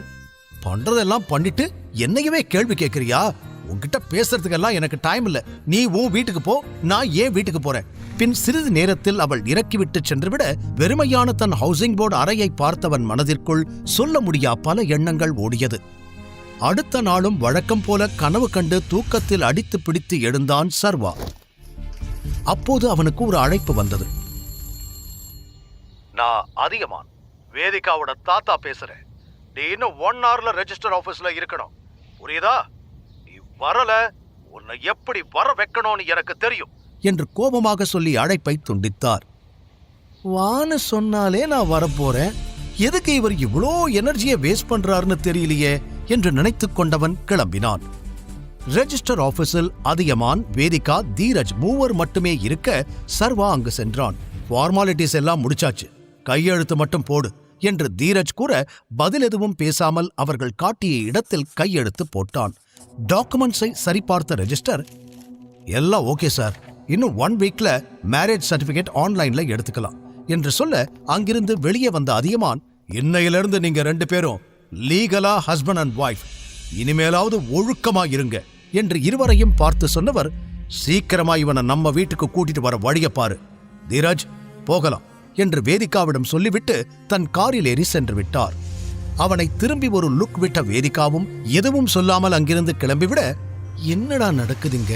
பண்றதெல்லாம் பண்ணிட்டு என்னையவே கேள்வி கேட்கிறியா? உன்கிட்ட பேசுறதுக்கெல்லாம் எனக்கு டைம் இல்ல, நீ உன் வீட்டுக்கு போ, நான் ஏன் வீட்டுக்கு போறேன். பின் சிறிது நேரத்தில் அவள் இறக்கிவிட்டு சென்றுவிட, வெறுமையான தன் ஹவுசிங் போர்டு அறையை பார்த்தவன் மனதிற்குள் சொல்ல முடியா பல எண்ணங்கள் ஓடியது. அடுத்த நாளும் வழக்கம் போல கனவு கண்டு தூக்கத்தில் அடித்து பிடித்து எழுந்தான் சர்வா. அப்போது அவனுக்கு ஒரு அழைப்பு வந்தது. நான் அதிகமான், வேதிகாவோட தாத்தா பேசுறேன். நீ இன்னும் 1 hourல ரெஜிஸ்டர் ஆபீஸ்ல இருக்கணும், புரியுதா? நீ வரல, உன்னை எப்படி வர வைக்கணும்னு எனக்கு தெரியும் என்று கோபமாக சொல்லி அழைப்பை துண்டித்தார். வான்னு சொன்னாலே நான் வரப்போறேன், எதுக்கு இவர் இவ்வளோ எனர்ஜியை வேஸ்ட் பண்றாருன்னு தெரியலையே என்று நினைத்துக் கொண்டவன் கிளம்பினான். ரெஜிஸ்டர் ஆபீஸில் அதியமான், வேதிகா, தீரஜ் மூவர் மட்டுமே இருக்க சர்வா அங்கு சென்றான். ஃபார்மாலிட்டிஸ் எல்லாம் முடிச்சாச்சு, கையெழுத்து மட்டும் போடு என்று தீரஜ் கூற, பதில் எதுவும் பேசாமல் அவர்கள் காட்டிய இடத்தில் கையெழுத்து போட்டான். டாக்குமெண்ட்ஸை சரிபார்த்த ரெஜிஸ்டர், எல்லாம் ஓகே சார், இன்னும் 1 வீக்ல மேரேஜ் சர்டிபிகேட் ஆன்லைன்ல எடுத்துக்கலாம் என்று சொல்ல, அங்கிருந்து வெளியே வந்த அதியமான், இன்னையிலிருந்து நீங்க 2 பேரும் லீகலா ஹஸ்பண்ட் அண்ட் வைஃப், இனிமேலாவது ஒழுக்கமா இருங்க என்று இருவரையும் பார்த்து சொன்னவர், சீக்கிரமா இவனை நம்ம வீட்டுக்கு கூட்டிட்டு வர வழிய பாரு, தீரஜ் போகலாம் என்று வேதிகாவிடம் சொல்லிவிட்டு தன் காரில் ஏறி சென்று விட்டார். அவனை திரும்பி ஒரு லுக் விட்ட வேதிகாவும் எதுவும் சொல்லாமல் அங்கிருந்து கிளம்பிவிட, என்னடா நடக்குதுங்க,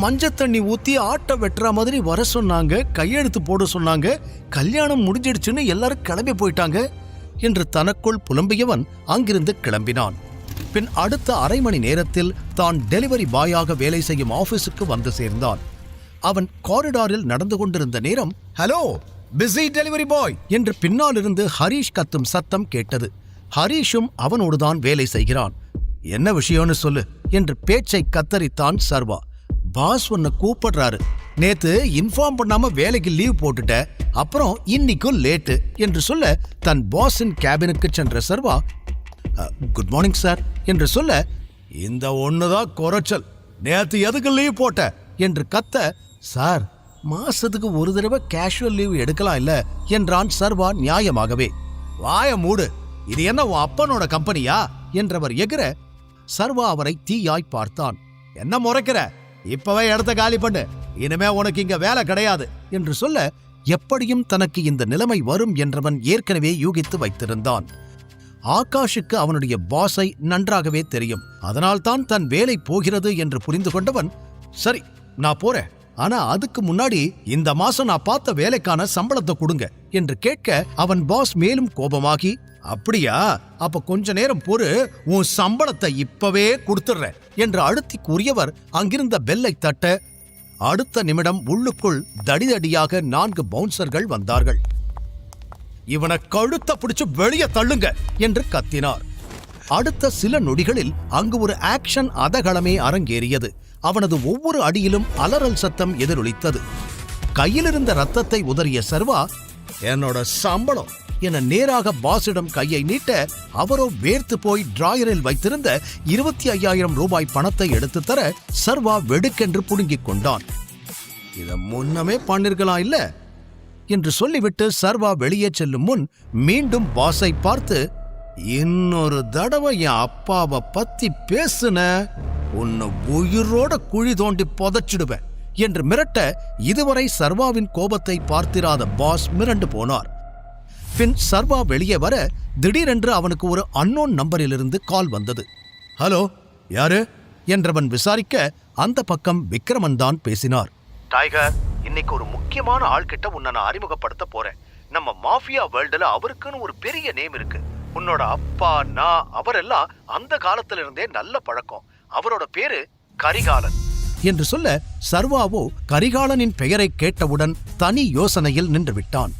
மஞ்சள் தண்ணி ஊத்தி ஆட்ட வெட்டுற மாதிரி வர சொன்னாங்க, கையெழுத்து போட சொன்னாங்க, கல்யாணம் முடிஞ்சிடுச்சுன்னு எல்லாரும் கிளம்பி போயிட்டாங்க என்று தனக்குள் புலம்பியவன் அங்கிருந்து கிளம்பினான். பின் அடுத்த அரை மணி நேரத்தில் தான் டெலிவரி பாயாக வேலை செய்யும் ஆபீஸுக்கு வந்து சேர்ந்தான். அவன் காரிடாரில் நடந்து கொண்டிருந்த நேரம், ஹலோ பிஸி டெலிவரி பாய் என்று பின்னாலிருந்து ஹரீஷ் கத்தும் சத்தம் கேட்டது. ஹரீஷும் அவனோடுதான் வேலை செய்கிறான். என்ன விஷயம்னு சொல்லு என்று பேச்சை கத்தரித்தான் சர்வா. பாஸ் உன்னை கூப்பிடுறாரு, நேத்து இன்ஃபார்ம் பண்ணாம வேலைக்கு லீவ் போட்டுட்ட, அப்புறம் இன்னைக்கும் லேட்டு என்று சொல்ல, தன் பாஸின் கேபினுக்கு சென்ற சர்வா, குட் மார்னிங் சார் என்று சொல்ல, இந்த ஒண்ணுதான் குறைச்சல், நேத்து எதுக்கு லீவ் போட்ட என்று கத்த, சார் மாசத்துக்கு ஒரு தடவை கேஷுவல் லீவ் எடுக்கலாம் இல்ல என்றான் சர்வா நியாயமாகவே. வாய மூடு, இது என்ன உன் அப்பனோட கம்பெனியா என்றவர் எகிற, சர்வா அவரை தீயாய் பார்த்தான். என்ன முறைக்கிற, இப்பவே இடத்த காலி பண்ணு, இனிமே உனக்கு இங்க வேலை கிடையாது என்று சொல்ல, எப்படியும் தனக்கு இந்த நிலைமை வரும் என்றவன் ஏற்கனவே யூகித்து வைத்திருந்தான். ஆகாஷுக்கு அவனுடைய பாஸை நன்றாகவே தெரியும், அதனால்தான் தன் வேலை போகிறது என்று புரிந்து கொண்டவன், சரி நான் போறேன், ஆனா அதுக்கு முன்னாடி இந்த மாசம் நான் பார்த்த வேலைக்கான சம்பளத்தை கொடுங்க என்று கேட்க, அவன் பாஸ் மேலும் கோபமாகி, அப்படியா, அப்ப கொஞ்ச நேரம் பொறு, உன் சம்பளத்தை இப்பவே கொடுத்துடுறேன் என்று அழுத்தி கூறியவர் அங்கிருந்த பெல்லை தட்ட அடுத்த நிமிடம் உள்ளுக்குள் தடிதடியாக 4 பவுன்சர்கள் வந்தார்கள். இவனை கழுத்த பிடிச்சு வெளியே தள்ளுங்க என்று கத்தினார். அடுத்த சில நொடிகளில் அங்கு ஒரு ஆக்ஷன் அதகளமே அரங்கேறியது. அவனது ஒவ்வொரு அடியிலும் அலறல் சத்தம் எதிரொலித்தது. கையிலிருந்த ரத்தத்தை உதறிய சர்வா, என்னோட சம்பளம் என நேராக பாஸிடம் கையை நீட்ட, அவரோ வேர்த்து போய் டிராயரில் வைத்திருந்த 25,000 ரூபாய் பணத்தை எடுத்து தர சர்வா வெடுக்கென்று புடுங்கிக் கொண்டான். இத முன்னமே பண்ணிருக்கலாம் இல்ல என்று சொல்லிவிட்டு சர்வா வெளியே செல்லும் முன் மீண்டும் பாஸை பார்த்து, இன்னொரு தடவை என் அப்பாவை பத்தி பேசுன உன்னை உயிரோட குழி தோண்டி புதைச்சிடுவேன் என்று மிரட்ட, இதுவரை சர்வாவின் கோபத்தை பார்த்திராத பாஸ் மிரண்டு போனார். பின் சர்வா வெளியே வர திடீரென்று அவனுக்கு ஒரு அன்னோன் நம்பரிலிருந்து கால் வந்தது. ஹலோ, யாரு என்றவன் விசாரிக்க அந்த பக்கம் விக்ரமன் தான் பேசினார். டைகர், இன்னைக்கு ஒரு முக்கியமான ஆள்கிட்ட உன்னை நான் அறிமுகப்படுத்த போறேன். நம்ம மாஃபியா வேர்ல்டுல அவருக்குன்னு ஒரு பெரிய நேம் இருக்கு. உன்னோட அப்பா, நான், அவரெல்லாம் அந்த காலத்துல இருந்தே நல்ல பழக்கம். அவரோட பேரு கரிகாலன் என்று சொல்ல, சர்வாவோ கரிகாலனின் பெயரை கேட்டவுடன் தனி யோசனையில் நின்று விட்டான்.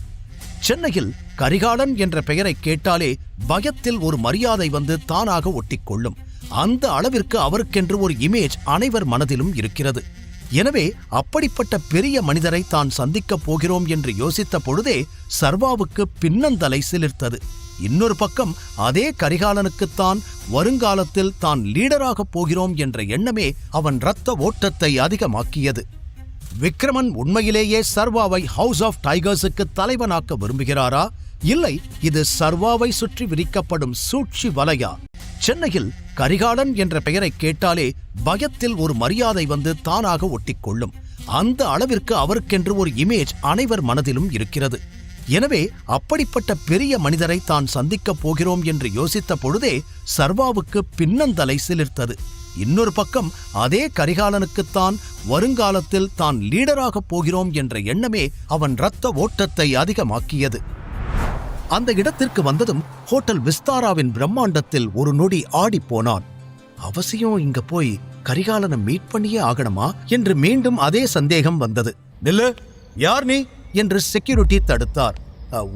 சென்னையில் கரிகாலன் என்ற பெயரை கேட்டாலே பயத்தில் ஒரு மரியாதை வந்து தானாக ஒட்டிக்கொள்ளும். அந்த அளவிற்கு அவருக்கென்று ஒரு இமேஜ் அனைவர் மனதிலும் இருக்கிறது. எனவே அப்படிப்பட்ட பெரிய மனிதரை தான் சந்திக்கப் போகிறோம் என்று யோசித்த பொழுதே சர்வாவுக்கு பின்னந்தலை சிலிர்த்தது. இன்னொரு பக்கம் அதே கரிகாலனுக்குத்தான் வருங்காலத்தில் தான் லீடராக போகிறோம் என்ற எண்ணமே அவன் இரத்த ஓட்டத்தை அதிகமாக்கியது. விக்ரமன் உண்மையிலேயே சர்வாவை ஹவுஸ் ஆஃப் டைகர்ஸுக்கு தலைவனாக்க விரும்புகிறாரா, இல்லை இது சர்வாவை சுற்றி விரிக்கப்படும் சூழ்ச்சி வலையா? சென்னையில் கரிகாலன் என்ற பெயரை கேட்டாலே பயத்தில் ஒரு மரியாதை வந்து தானாக ஒட்டிக்கொள்ளும். அந்த அளவிற்கு அவருக்கென்று ஒரு இமேஜ் அனைவர் மனதிலும் இருக்கிறது. எனவே அப்படிப்பட்ட பெரிய மனிதரை தான் சந்திக்கப் போகிறோம் என்று யோசித்த பொழுதே சர்வாவுக்கு பின்னந்தலை சிலிர்த்தது. இன்னொரு பக்கம் அதே கரிகாலனுக்குத்தான் வருங்காலத்தில் தான் லீடராக போகிறோம் என்ற எண்ணமே அவன் இரத்த ஓட்டத்தை அதிகமாக்கியது. அந்த இடத்திற்கு வந்ததும் ஹோட்டல் விஸ்தாராவின் பிரம்மாண்டத்தில் ஒரு நொடி ஆடிப்போனான். அவசியம் இங்க போய் கரிகாலனை மீட் பண்ணியே ஆகணுமா என்று மீண்டும் அதே சந்தேகம் வந்தது. நில்லு, யார் நீ என்று செக்யூரிட்டி தடுத்தார்.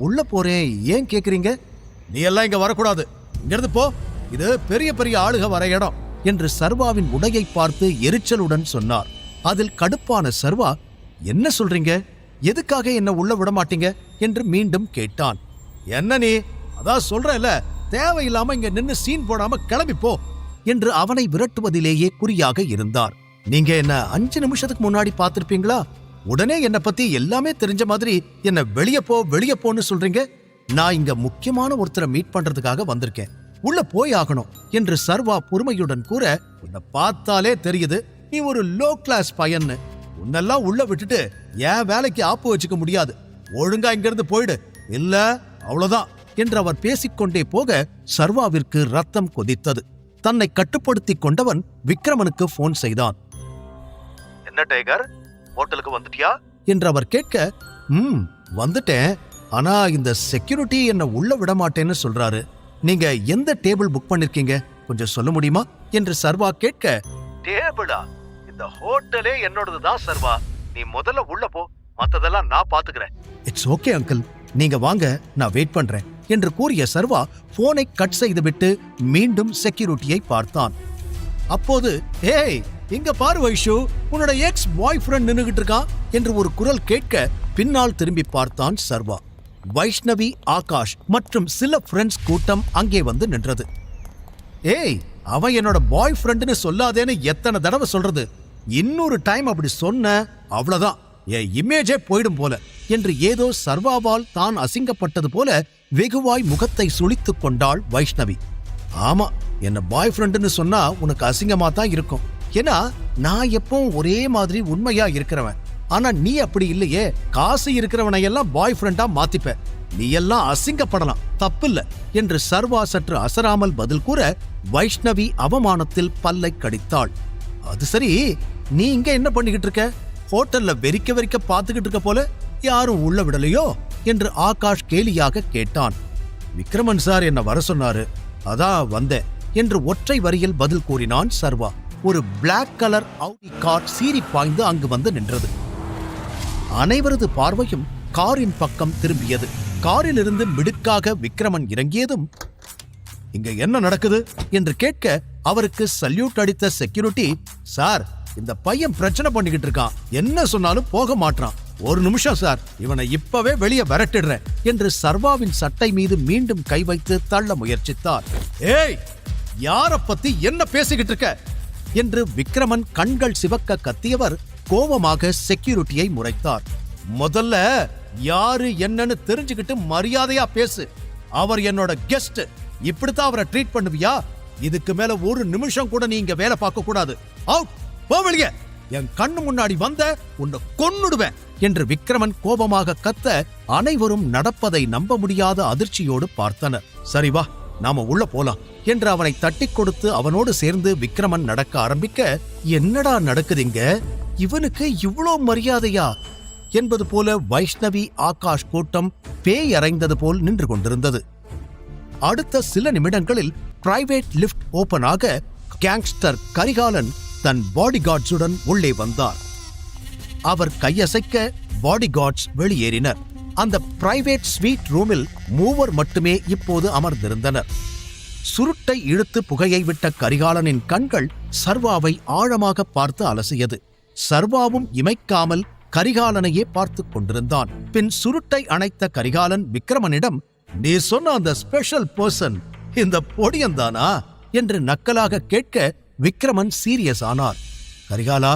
உள்ள போறேன், ஏன் கேக்குறீங்க? நீ எல்லாம் இங்க வரக்கூடாது, இங்கிருந்து போ, இது பெரிய பெரிய ஆளுக வர இடம் என்று சர்வாவின் உடையை பார்த்து எரிச்சலுடன் சொன்னார். அதில் கடுப்பான சர்வா, என்ன சொல்றீங்க, எதுக்காக என்ன உள்ள விட மாட்டீங்க என்று மீண்டும் கேட்டான். என்ன நீ, அதான் சொல்றல, தேவையில்லாம இங்க நின்னு சீன் போடாம கிளம்பி போ என்று அவனை விரட்டுவதிலேயே குறியாக இருந்தார். நீங்க என்ன 5 நிமிஷத்துக்கு முன்னாடி பார்த்திருப்பீங்களா? உடனே என்ன பத்தி எல்லாமே தெரிஞ்ச மாதிரி என்ன வெளியே போன்னு சொல்றீங்க. நான் இங்க முக்கியமான ஒருத்தரை மீட் பண்றதுக்காக வந்திருக்கேன், உள்ள போய் ஆகணும் என்று சர்வா பொறுமையுடன் கூற, உன்னை பார்த்தாலே தெரியுது நீ ஒரு லோ கிளாஸ் பையன்னு. உன்னெல்லாம் உள்ள விட்டுட்டு என் வேலைக்கு ஆப்பு வச்சுக்க முடியாது, ஒழுங்கா இங்கிருந்து போயிடு, இல்ல அவ்வளவுதான் என்று அவர் பேசிக்கொண்டே போக சர்வாவிற்கு ரத்தம் கொதித்தது. தன்னை கட்டுப்படுத்திக் கொண்டவன் விக்ரமனுக்கு போன் செய்தான். என்ன டைகர், ஹோட்டலுக்கு வந்துட்டியா என்று அவர் கேட்க, வந்துட்டேன், ஆனா இந்த செக்யூரிட்டி என்ன உள்ள விட மாட்டேன்னு சொல்றாரு. நீங்க எந்த டேபிள் புக் பண்ணிருக்கீங்க, கொஞ்சம் சொல்ல முடியுமா என்று சர்வா கேட்க, டேபிளா, இந்த ஹோட்டலே என்னோடதுதான் சர்வா, நீ முதல்ல உள்ள போ, மத்ததெல்லாம் நான் பாத்துக்கிறேன். இட்ஸ் ஓகே அங்கிள், நீங்க வாங்க, நான் வெயிட் பண்றேன் என்று கூறிய சர்வா போனை கட் செய்துவிட்டு மீண்டும் செக்யூரிட்டியை பார்த்தான். அப்போது, ஏய் இங்க பாரு வைஷு, உன்னோட எக்ஸ் பாய் ஃப்ரெண்ட் நின்னுகிட்டு இருக்கான் என்று ஒரு குரல் கேட்க பின்னால் திரும்பி பார்த்தான் சர்வா. வைஷ்ணவி, ஆகாஷ் மற்றும் சில ஃப்ரெண்ட்ஸ் கூட்டம் அங்கே வந்து நின்றது. ஏய், அவன் என்னோட பாய் ஃப்ரெண்டுன்னு சொல்லாதேன்னு எத்தனை தடவை சொல்றது, இன்னொரு டைம் அப்படி சொன்ன அவ்வளவுதான், என் இமேஜே போயிடும் போல என்று ஏதோ சர்வாவால் தான் அசிங்கப்பட்டது போல வெகுவாய் முகத்தை சுளித்துக் கொண்டாள் வைஷ்ணவி. ஆமா, என்ன பாய் ஃப்ரெண்டுன்னு சொன்னா உனக்கு அசிங்கமா தான் இருக்கும், ஏன்னா நான் எப்பவும் ஒரே மாதிரி உண்மையா இருக்கிறவன். ஆனா நீ அப்படி இல்லையே, காசு இருக்கிறவனை எல்லாம் பாய் ஃப்ரெண்டா மாத்திப்ப, நீ எல்லாம் அசிங்கப்படலாம், தப்பில்ல என்று சர்வா சற்று அசராமல் பதில் கூற வைஷ்ணவி அவமானத்தில் பல்லை கடித்தாள். அது சரி, நீ இங்க என்ன பண்ணிக்கிட்டு இருக்க, ஹோட்டல்ல வெறிக்க பார்த்துக்கிட்டு இருக்க போல, யாரும் உள்ள விடலையோ என்று ஆகாஷ் கேலியாக கேட்டான். விக்ரமன் சார் என்ன வர சொன்னாரு, அதான் வந்தேன் என்று ஒற்றை வரியில் பதில் கூறினான் சர்வா. ஒரு பிளாக் கலர் ஆடி கார் சீறி பாய்ந்து அங்கு வந்து நின்றது. அனைவரது பார்வையும் காரின் பக்கம் திரும்பியது. காரிலிருந்து மிடுக்காக விக்ரமன் இறங்கியதும், இங்க என்ன நடக்குது என்று கேட்க அவருக்கு சல்யூட் அடித்த செக்யூரிட்டி, சார் இந்த பையன் பிரச்சனை பண்ணிக்கிட்டு இருக்கான், என்ன சொன்னாலும் போக மாட்டான், ஒரு நிமிஷம் சார், இவனை இப்பவே வெளியே விரட்டிடுறேன் என்று சர்வாவின் சட்டை மீது மீண்டும் கை வைத்து தள்ள முயற்சித்தார். ஏய், யார பத்தி என்ன பேசிக்கிட்டு இருக்க என்று விக்ரமன் கண்கள் சிவக்க கத்தியவர் கோபமாக செக்யூரிட்டியை முறைத்தார். முதல்ல யாரு என்னன்னு தெரிஞ்சுக்கிட்டு மரியாதையா பேசு. அவர் என்னோட கெஸ்ட், இப்படித்தான் அவரை ட்ரீட் பண்ணுவியா? இதுக்கு மேல ஒரு நிமிஷம் கூட நீ இங்க வேலை பார்க்க கூடாது. அவுட், போ வெளியே. என் கண்ணு முன்னாடி வந்த உன்னை கொன்னுடுவேன் என்று விக்ரமன் கோபமாக கத்த அனைவரும் நடப்பதை நம்ப முடியாத அதிர்ச்சியோடு பார்த்தனர். சரி வா, நாம உள்ள போலாம் என்று அவனை தட்டி கொடுத்து அவனோடு சேர்ந்து விக்ரமன் நடக்க ஆரம்பிக்க, என்னடா நடக்குதுங்க, இவனுக்கு இவ்வளோ மரியாதையா என்பது போல வைஷ்ணவி ஆகாஷ் கூட்டம் பேய் அறைந்தது போல் நின்று கொண்டிருந்தது. அடுத்த சில நிமிடங்களில் பிரைவேட் லிஃப்ட் ஓபன் ஆக கேங்ஸ்டர் கரிகாலன் தன் பாடிகார்ட்ஸுடன் உள்ளே வந்தார். அவர் கையசைக்க பாடிகார்ட்ஸ் வெளியேறினர். அந்த பிரைவேட் ஸ்வீட் ரூமில் 3 மட்டுமே இப்போது அமர்ந்திருந்தனர். சுருட்டை இழுத்து புகையை விட்ட கரிகாலனின் கண்கள் சர்வாவை ஆழமாக பார்த்து அலசியது. சர்வாவும் இமைக்காமல் கரிகாலனையே பார்த்து கொண்டிருந்தான். பின் சுருட்டை அணைத்த கரிகாலன் விக்ரமனிடம், நீ சொன்ன அந்த ஸ்பெஷல் பர்சன் இந்த பொடியந்தானா என்று நக்கலாக கேட்க விக்ரமன் சீரியஸ் ஆனார். கரிகாலா,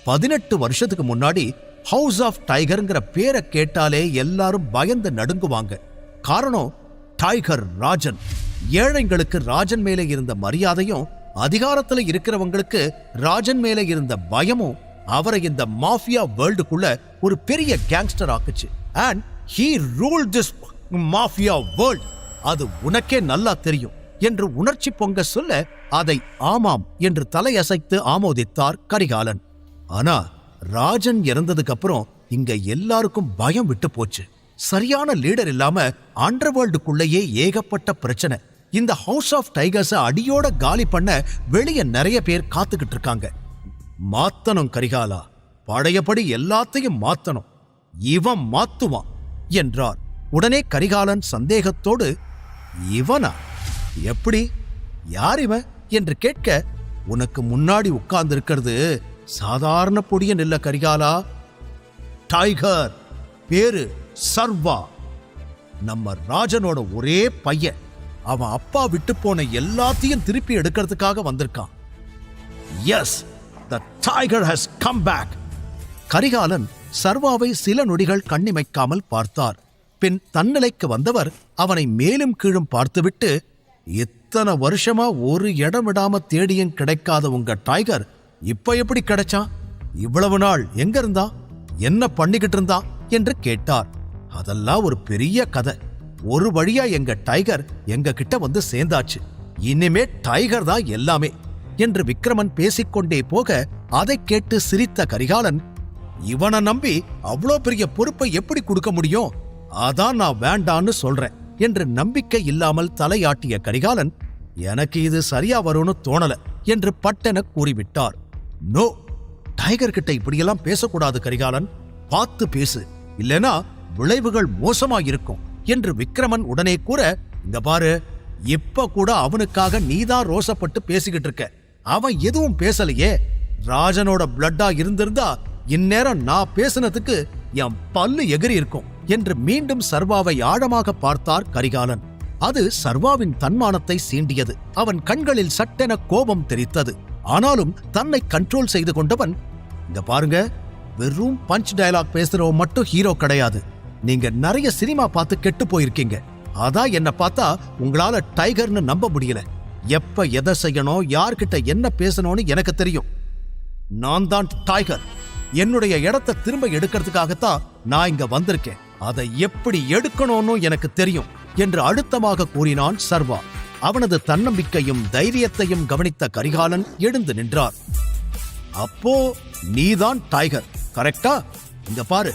18 வருஷத்துக்கு முன்னாடி ஹவுஸ் ஆஃப் டைகர்ங்கிற பேரை கேட்டாலே எல்லாரும் பயந்து நடுங்குவாங்க. காரணம், டைகர் ராஜன். ஏழைங்களுக்கு ராஜன் மேலே இருந்த மரியாதையும் அதிகாரத்துல இருக்கிறவங்களுக்கு ராஜன் மேலே இருந்த பயமும் அவரை இந்த மாஃபியா வேர்ல்டுக்குள்ள ஒரு பெரிய கேங்ஸ்டர் ஆக்குச்சு. And he ruled this mafia world. அது உனக்கே நல்லா தெரியும் என்று உணர்ச்சி பொங்க சொல்ல அதை ஆமாம் என்று தலையசைத்து ஆமோதித்தார் கரிகாலன். ஆனா ராஜன் இறந்ததுக்கு அப்புறம் இங்க எல்லாருக்கும் பயம் விட்டு போச்சு. சரியான லீடர் இல்லாம அண்டர்வேர்ல்டுக்குள்ளேயே ஏகப்பட்ட பிரச்சனை. இந்த ஹவுஸ் ஆஃப் டைகர்ஸ அடியோட காலி பண்ண வெளியே நிறைய பேர் காத்துக்கிட்டு இருக்காங்க. மாத்தணும் கரிகாலா, பழையபடி எல்லாத்தையும் மாத்தணும், இவன் மாத்துவான் என்றார். உடனே கரிகாலன் சந்தேகத்தோடு, இவனா? எப்படி? யார் இவன் என்று கேட்க, உனக்கு முன்னாடி உட்கார்ந்து இருக்கிறது சாதாரண பொடியன் இல்ல கரிகாலா, டைகர். பேரு சர்வா. நம்ம ராஜனோட ஒரே பையன். அவன் அப்பா விட்டு போன எல்லாத்தையும் திருப்பி எடுக்கிறதுக்காக வந்திருக்கான். Yes, the tiger has come back. Karikalan சர்வாவை சில நொடிகள் கண்ணிமைக்காமல் பார்த்தார். பின் தன்னிலைக்கு வந்தவர் அவனை மேலும் கீழும் பார்த்துவிட்டு, இத்தனை வருஷமா ஒரு இடம் விடாம தேடியும் கிடைக்காத உங்க டைகர் இப்ப எப்படி கிடைச்சான்? இவ்வளவு நாள் எங்க இருந்தா, என்ன பண்ணிக்கிட்டு இருந்தா என்று கேட்டார். அதெல்லாம் ஒரு பெரிய கதை. ஒரு வழியா எங்க டைகர் எங்க கிட்ட வந்து சேர்ந்தாச்சு. இனிமே டைகர் தான் எல்லாமே என்று விக்ரமன் பேசிக்கொண்டே போக அதை கேட்டு சிரித்த கரிகாலன், இவனை நம்பி அவ்வளோ பெரிய பொறுப்பை எப்படி கொடுக்க முடியும்? அதான் நான் வேண்டான்னு சொல்றேன் என்று நம்பிக்கை இல்லாமல் தலையாட்டிய கரிகாலன், எனக்கு இது சரியா வரும்னு தோணல என்று பட்டென கூறிவிட்டார். நோ, டைகர் கிட்ட இப்படியெல்லாம் பேசக்கூடாது கரிகாலன், பார்த்து பேசு, இல்லனா விளைவுகள் மோசமாயிருக்கும் என்று விக்ரமன் உடனே கூற, இங்க பாரு, இப்ப கூட அவனுக்காக நீதான் ரோசப்பட்டு பேசிக்கிட்டு இருக்க. அவன் எதுவும் பேசலையே. ராஜனோட பிளட்டா இருந்திருந்தா இந்நேரம் நான் பேசினதுக்கு என் பல்லு எகிரி இருக்கும் என்று மீண்டும் சர்வாவை ஆழமாக பார்த்தார் கரிகாலன். அது சர்வாவின் தன்மானத்தை சீண்டியது. அவன் கண்களில் சட்டென கோபம் தெரித்தது. ஆனாலும் தன்னை கண்ட்ரோல் செய்து கொண்டவன், இங்க பாருங்க, வெறும் பஞ்ச் டயலாக் பேசுறவன் மட்டும் ஹீரோ கிடையாது. நீங்க நிறைய சினிமா பார்த்து கெட்டு போயிருக்கீங்க. அதான் என்ன பார்த்தா உங்களால டைகர்னு நம்ப முடியல. எப்ப எதை செய்யணும், யார்கிட்ட என்ன பேசணும்னு எனக்கு தெரியும். நான் தான் டைகர். என்னுடைய இடத்தை திரும்ப எடுக்கிறதுக்காகத்தான் நான் இங்க வந்திருக்கேன். அதை எப்படி எடுக்கணும்னு எனக்கு தெரியும் என்று அழுத்தமாக கூறினான் சர்வா. அவனது தன்னம்பிக்கையும் தைரியத்தையும் கவனித்த கரிகாலன் எழுந்து நின்றார். அப்போ நீதான் டைகர், கரெக்டா? இங்க பாரு,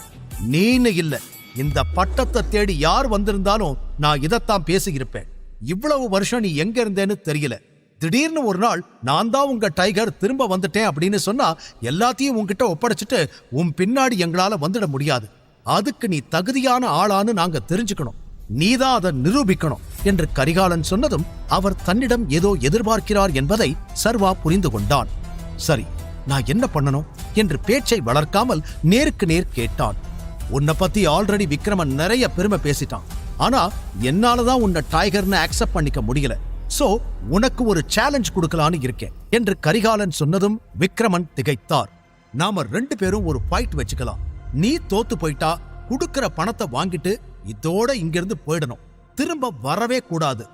நீன்னு இல்ல, இந்த பட்டத்தை தேடி யார் வந்திருந்தாலும் நான் இதைத்தான் பேசியிருப்பேன். இவ்வளவு வருஷம் நீ எங்க இருந்தேன்னு தெரியல. திடீர்னு ஒரு நாள் நான் தான் உங்க டைகர் திரும்ப வந்துட்டேன் அப்படின்னு சொன்னா எல்லாத்தையும் உன்கிட்ட ஒப்படைச்சிட்டு உன் பின்னாடி எங்களால வந்துட முடியாது. அதுக்கு நீ தகுதியான ஆளான்னு நாங்க தெரிஞ்சுக்கணும். நீதான் அதை நிரூபிக்கணும் என்று கரிகாலன் சொன்னதும் அவர் தன்னிடம் ஏதோ எதிர்பார்க்கிறார் என்பதை சர்வா புரிந்து கொண்டான். சரி, நான் என்ன பண்ணணும் என்று பேச்சை வளர்க்காமல் நேருக்கு நேர் கேட்டான். உன்னை பத்தி ஆல்ரெடி விக்ரமன் நிறைய பெருமை பேசிட்டான். ஆனா என்னாலதான் உன்னை டைகர்னு அக்செப்ட் பண்ணிக்க முடியல. சோ உனக்கு ஒரு சேலஞ்ச் கொடுக்கலான்னு இருக்கேன் என்று கரிகாலன் சொன்னதும் விக்ரமன் திகைத்தார். நாம 2 பேரும் ஒரு ஃபைட் வச்சுக்கலாம். நீ தோத்து போயிட்டா கொடுக்கிற பணத்தை வாங்கிட்டு இதோட இங்கிருந்து போயிடணும். திரும்ப வரவே கூடாது.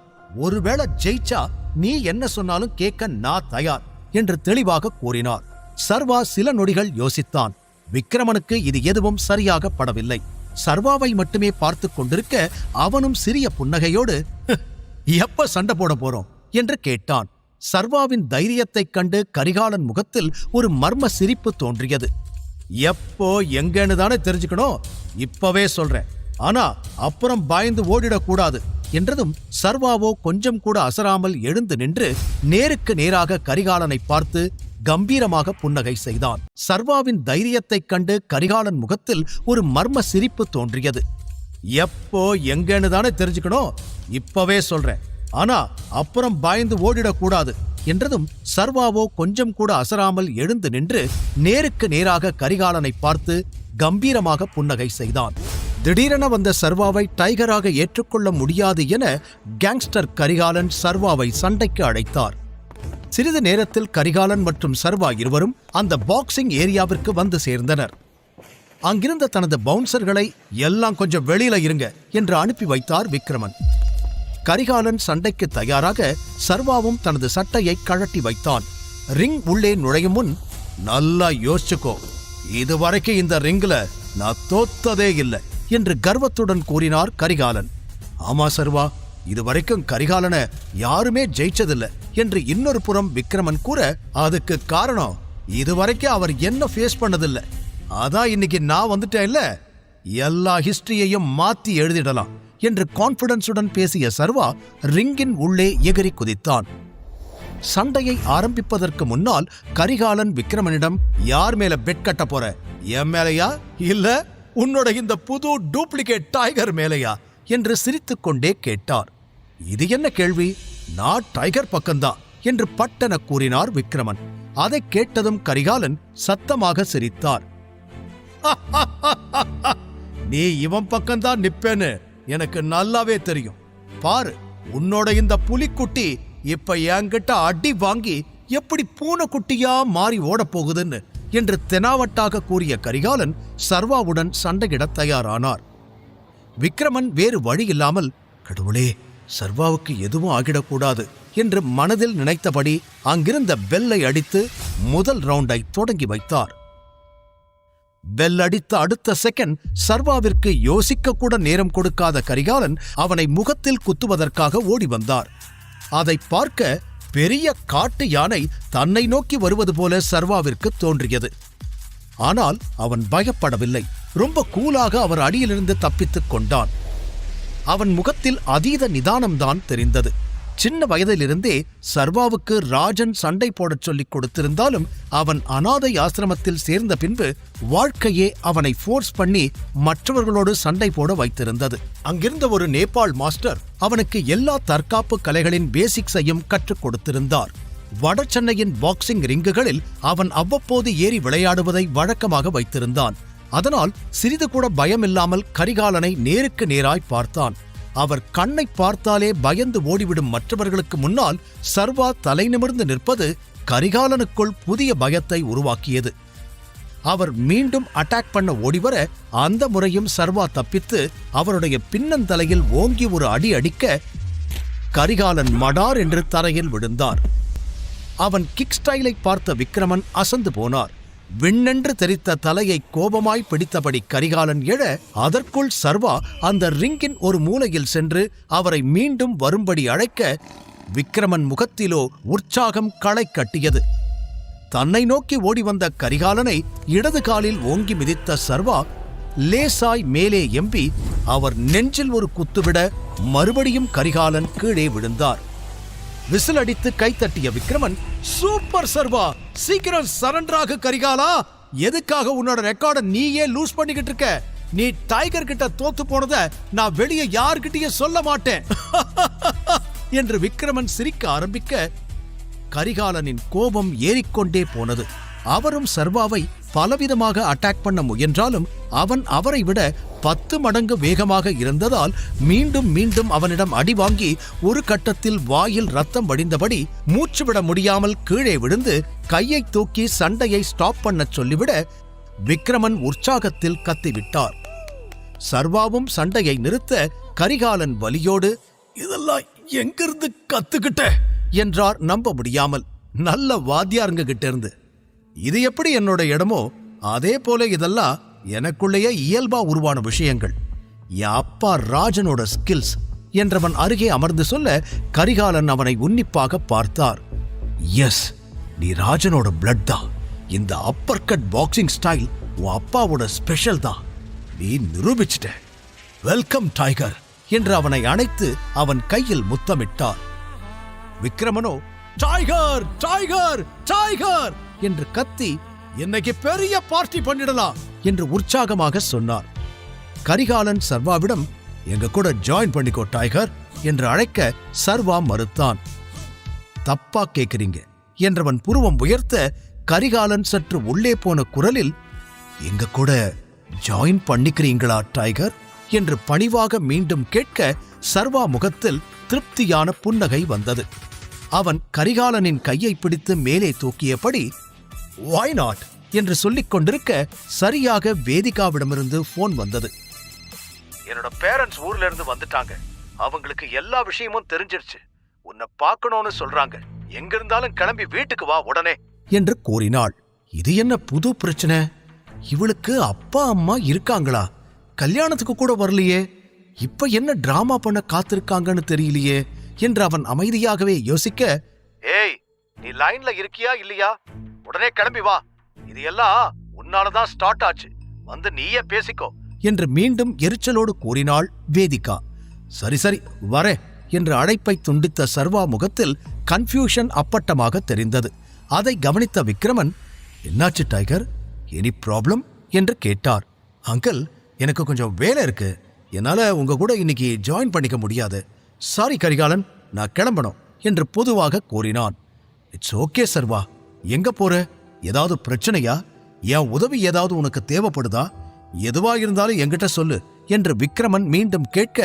ஒருவேளை ஜெயிச்சா நீ என்ன சொன்னாலும் கேட்க நான் தயார் என்று தெளிவாக கூறினார். சர்வா சில நொடிகள் யோசித்தான். விக்ரமனுக்கு இது எதுவும் சரியாக படவில்லை. சர்வாவை மட்டுமே பார்த்து கொண்டிருக்க அவனும் சிறிய புன்னகையோடு எப்ப சண்டை போட போறோம் என்று கேட்டான். சர்வாவின் தைரியத்தைக் கண்டு கரிகாலன் முகத்தில் ஒரு மர்ம சிரிப்பு தோன்றியது. எப்போ எங்கன்னு தானே தெரிஞ்சுக்கணும், இப்பவே சொல்றேன். ஆனா அப்புறம் பயந்து ஓடிடக்கூடாது என்றதும் சர்வாவோ கொஞ்சம் கூட அசராமல் எழுந்து நின்று நேருக்கு நேராக கரிகாலனை பார்த்து கம்பீரமாக புன்னகை செய்தான். சர்வாவின் தைரியத்தைக் கண்டு கரிகாலன் முகத்தில் ஒரு மர்ம சிரிப்பு தோன்றியது. எப்போ எங்கன்னு தானே தெரிஞ்சுக்கணும், இப்பவே சொல்றேன். ஆனா அப்புறம் பயந்து ஓடிடக்கூடாது என்றதும் சர்வாவோ கொஞ்சம் கூட அசராமல் எழுந்து நின்று நேருக்கு நேராக கரிகாலனை பார்த்து கம்பீரமாக புன்னகை செய்தான். திடீரென வந்த சர்வாவை டைகராக ஏற்றுக்கொள்ள முடியாது என கேங்ஸ்டர் கரிகாலன் சர்வாவை சண்டைக்கு அழைத்தார். சிறிது நேரத்தில் கரிகாலன் மற்றும் சர்வா இருவரும் அந்த பாக்ஸிங் ஏரியாவிற்கு வந்து சேர்ந்தனர். அங்கிருந்த தனது பவுன்சர்களை எல்லாம் கொஞ்சம் வெளியில இருங்க என்று அனுப்பி வைத்தார் விக்ரமன். கரிகாலன் சண்டைக்கு தயாராக சர்வாவும் தனது சட்டையை கழட்டி வைத்தான். ரிங் உள்ளே நுழையும் முன், நல்லா யோசிச்சுக்கோ, இதுவரைக்கும் இந்த ரிங்ல நான் தோத்ததே இல்லை என்று கர்வத்துடன் கூறினார் கரிகாலன். ஆமா சர்வா, இதுவரைக்கும் கரிகாலனை யாருமே ஜெயிச்சதில்லை என்று இன்னொரு புறம் விக்ரமன் கூற, அதுக்கு காரணம் இதுவரைக்கும் அவர் என்ன ஃபேஸ் பண்ணதில்லை, அதான் இன்னைக்கு நான் வந்துட்டேன் இல்ல, எல்லா ஹிஸ்டரியையும் மாத்தி எழுதிடலாம் என்று கான்பிடன்ஸுடன் பேசிய சர்வா ரிங்கின் உள்ளே எகிரி குதித்தான். சண்டையை ஆரம்பிப்பதற்கு முன்னால் கரிகாலன் விக்ரமனிடம், யார் மேல பெட் கட்ட போற, என் மேலையா இல்ல உன்னோட இந்த புது டூப்ளிகேட் டைகர் மேலையா என்று சிரித்துக் கொண்டே கேட்டார். இது என்ன கேள்வி, நான் டைகர் பக்கம்தான் என்று பட்டென கூறினார் விக்ரமன். அதை கேட்டதும் கரிகாலன் சத்தமாக சிரித்தார். நீ இவன் பக்கம்தான் நிப்பேன்னு எனக்கு நல்லாவே தெரியும். பாரு, உன்னோட இந்த புலிக்குட்டி இப்ப என்கிட்ட அடி வாங்கி எப்படி பூனைக்குட்டியா மாறி ஓட போகுதுன்னு என்று தெனாவட்டாக கூறிய கரிகாலன் சர்வாவுடன் சண்டையிட தயாரானார். விக்ரமன் வேறு வழி இல்லாமல், கடவுளே, சர்வாவுக்கு எதுவும் ஆகிடக்கூடாது என்று மனதில் நினைத்தபடி அங்கிருந்த பெல்லை அடித்து முதல் ரவுண்டை தொடங்கி வைத்தார். பெல் அடித்த அடுத்த செகண்ட் சர்வாவிற்கு யோசிக்க கூட நேரம் கொடுக்காத கரிகாலன் அவனை முகத்தில் குத்துவதற்காக ஓடி வந்தார். அதை பார்க்க பெரிய காட்டு யானை தன்னை நோக்கி வருவது போல சர்வாவிற்கு தோன்றியது. ஆனால் அவன் பயப்படவில்லை. ரொம்ப கூலாக அவர் அடியிலிருந்து தப்பித்துக் கொண்டான். அவன் முகத்தில் அதீத நிதானம்தான் தெரிந்தது. சின்ன வயதிலிருந்தே சர்வாவுக்கு ராஜன் சண்டை போடச் சொல்லிக் கொடுத்திருந்தாலும் அவன் அனாதை ஆசிரமத்தில் சேர்ந்த பின்பு வாழ்க்கையே அவனை ஃபோர்ஸ் பண்ணி மற்றவர்களோடு சண்டை போட வைத்திருந்தது. அங்கிருந்த ஒரு நேபாள் மாஸ்டர் அவனுக்கு எல்லா தற்காப்பு கலைகளின் பேசிக்ஸையும் கற்றுக் கொடுத்திருந்தார். வட சென்னையின் பாக்ஸிங் ரிங்குகளில் அவன் அவ்வப்போது ஏறி விளையாடுவதை வழக்கமாக வைத்திருந்தான். அதனால் சிறிது கூட பயமில்லாமல் கரிகாலனை நேருக்கு நேராய் பார்த்தான். அவர் கண்ணை பார்த்தாலே பயந்து ஓடிவிடும் மற்றவர்களுக்கு முன்னால் சர்வா தலை நிமிர்ந்து நிற்பது கரிகாலனுக்குள் புதிய பயத்தை உருவாக்கியது. அவர் மீண்டும் அட்டாக் பண்ண ஓடிவர அந்த முறையும் சர்வா தப்பித்து அவருடைய பின்னந்தலையில் ஓங்கி ஒரு அடி அடிக்க கரிகாலன் மடார் என்று தரையில் விழுந்தார். அவன் கிக் ஸ்டைலை பார்த்த விக்ரமன் அசந்து போனார். விண்ணென்று தெரித்த தலையை கோபமாய் பிடித்தபடி கரிகாலன் எழ அதற்குள் சர்வா அந்த ரிங்கின் ஒரு மூலையில் சென்று அவரை மீண்டும் வரும்படி அழைக்க விக்ரமன் முகத்திலோ உற்சாகம் களை கட்டியது. தன்னை நோக்கி ஓடி வந்த கரிகாலனை இடது காலில் ஓங்கி மிதித்த சர்வா லேசாய் மேலே எம்பி அவர் நெஞ்சில் ஒரு குத்துவிட மறுபடியும் கரிகாலன் கீழே விழுந்தார். விசில் அடித்து கைத்தட்டிய விக்ரமன், சூப்பர் சர்வா, சீக்கிரம் சரண்டராக கரிகாலா. எதுக்காக உன்னோட ரெக்கார்டை நீயே லூஸ் பண்ணிக்கிட்டு இருக்க? நீ டைகர் கிட்ட தோத்து போனத நான் வெளியே யார்கிட்டயும் சொல்ல மாட்டேன் என்று விக்ரமன் சிரிக்க ஆரம்பிக்க கரிகாலனின் கோபம் ஏறிக்கொண்டே போனது. அவரும் சர்வாவை பலவிதமாக அட்டாக் பண்ண முயன்றாலும் அவன் அவரை விட 10 மடங்கு வேகமாக இருந்ததால் மீண்டும் மீண்டும் அவனிடம் அடி வாங்கி ஒரு கட்டத்தில் வாயில் ரத்தம் வடிந்தபடி மூச்சு விட முடியாமல் கீழே விழுந்து கையை தூக்கி சண்டையை ஸ்டாப் பண்ண சொல்லிவிட விக்ரமன் உற்சாகத்தில் கத்திவிட்டார். சர்வாவும் சண்டையை நிறுத்த கரிகாலன் வலியோடு, இதெல்லாம் எங்கிருந்து கத்துக்கிட்ட என்றார் நம்ப முடியாமல். நல்ல வாத்தியாருங்க கிட்ட இருந்து. இது எப்படி என்னோட இடமோ அதே போல இதெல்லாம் எனக்குள்ளேயே இயல்பா உருவான விஷயங்கள். என் அப்பா ராஜனோட ஸ்கில்ஸ் என்றவன் அருகே அமர்ந்து சொல்ல கரிகாலன் அவனை உன்னிப்பாக பார்த்தார். எஸ், நீ ராஜனோட பிளட் தான். இந்த அப்பர் கட் பாக்ஸிங் ஸ்டைல் உன் அப்பாவோட ஸ்பெஷல் தான். நீ நிரூபிச்சிட்ட. வெல்கம் டைகர் என்று அவனை அணைத்து அவன் கையில் முத்தமிட்டார். விக்ரமனோ டைகர் டைகர் டைகர் என்று கத்தி, இன்னைக்கு பெரிய பார்ட்டி பண்ணிடலாம் என்று உற்சாகமாக சொன்னார். கரிகாலன் சர்வாவிடம், எங்க கூட ஜாயின் பண்ணிக்கோ டைகர் என்று அழைக்க சர்வா மறுத்தான். தப்பா கேக்குறீங்க என்றவன் புருவம் உயர்த்த கரிகாலன் சற்று உள்ளே போன குரலில், எங்க கூட ஜாயின் பண்ணிக்கிறீங்களா டைகர் என்று பணிவாக மீண்டும் கேட்க சர்வா முகத்தில் திருப்தியான புன்னகை வந்தது. அவன் கரிகாலனின் கையை பிடித்து மேலே தூக்கியபடி, why not என்று சொல்லிக் கொண்டிருக்க சரியாக வேதிகாவிடமிருந்து போன் வந்தது. என்னோட பேரண்ட்ஸ் ஊர்ல இருந்து வந்துட்டாங்க. அவங்களுக்கு எல்லா விஷயமும் தெரிஞ்சிருச்சு. உன்னை பார்க்கணும்னு சொல்றாங்க. எங்க இருந்தாலும் கிளம்பி வீட்டுக்கு வா உடனே என்று கூறினாள். இது என்ன புது பிரச்சனை? இவளுக்கு அப்பா அம்மா இருக்காங்களா? கல்யாணத்துக்கு கூட வரலையே. இப்ப என்ன டிராமா பண்ண காத்திருக்காங்கன்னு தெரியலையே என்று அவன் அமைதியாகவே யோசிக்க, ஏய், நீ லைன்ல இருக்கியா இல்லையா? உடனே கிளம்பி வா. இது எல்லாம் உன்னாலதான் ஸ்டார்ட் ஆச்சு. வந்து நீயே பேசிக்கோ என்று மீண்டும் எரிச்சலோடு கூறினாள் வேதிகா. சரி சரி வரே என்று அழைப்பை துண்டித்த சர்வா முகத்தில் கன்ஃபியூஷன் அப்பட்டமாக தெரிந்தது. அதை கவனித்த விக்ரமன், என்னாச்சு டைகர், எனி ப்ராப்ளம் என்று கேட்டார். அங்கிள், எனக்கு கொஞ்சம் வேலை இருக்கு. என்னால உங்க கூட இன்னைக்கு ஜாயின் பண்ணிக்க முடியாது. சாரி கரிகாலன், நான் கிளம்பணும் என்று பொதுவாக கூறினான். இட்ஸ் ஓகே சர்வா. எங்க போற? ஏதாவது பிரச்சனையா? என் உதவி ஏதாவது உனக்கு தேவைப்படுதா? எதுவா இருந்தாலும் என்கிட்ட சொல்லு என்று விக்ரமன் மீண்டும் கேட்க,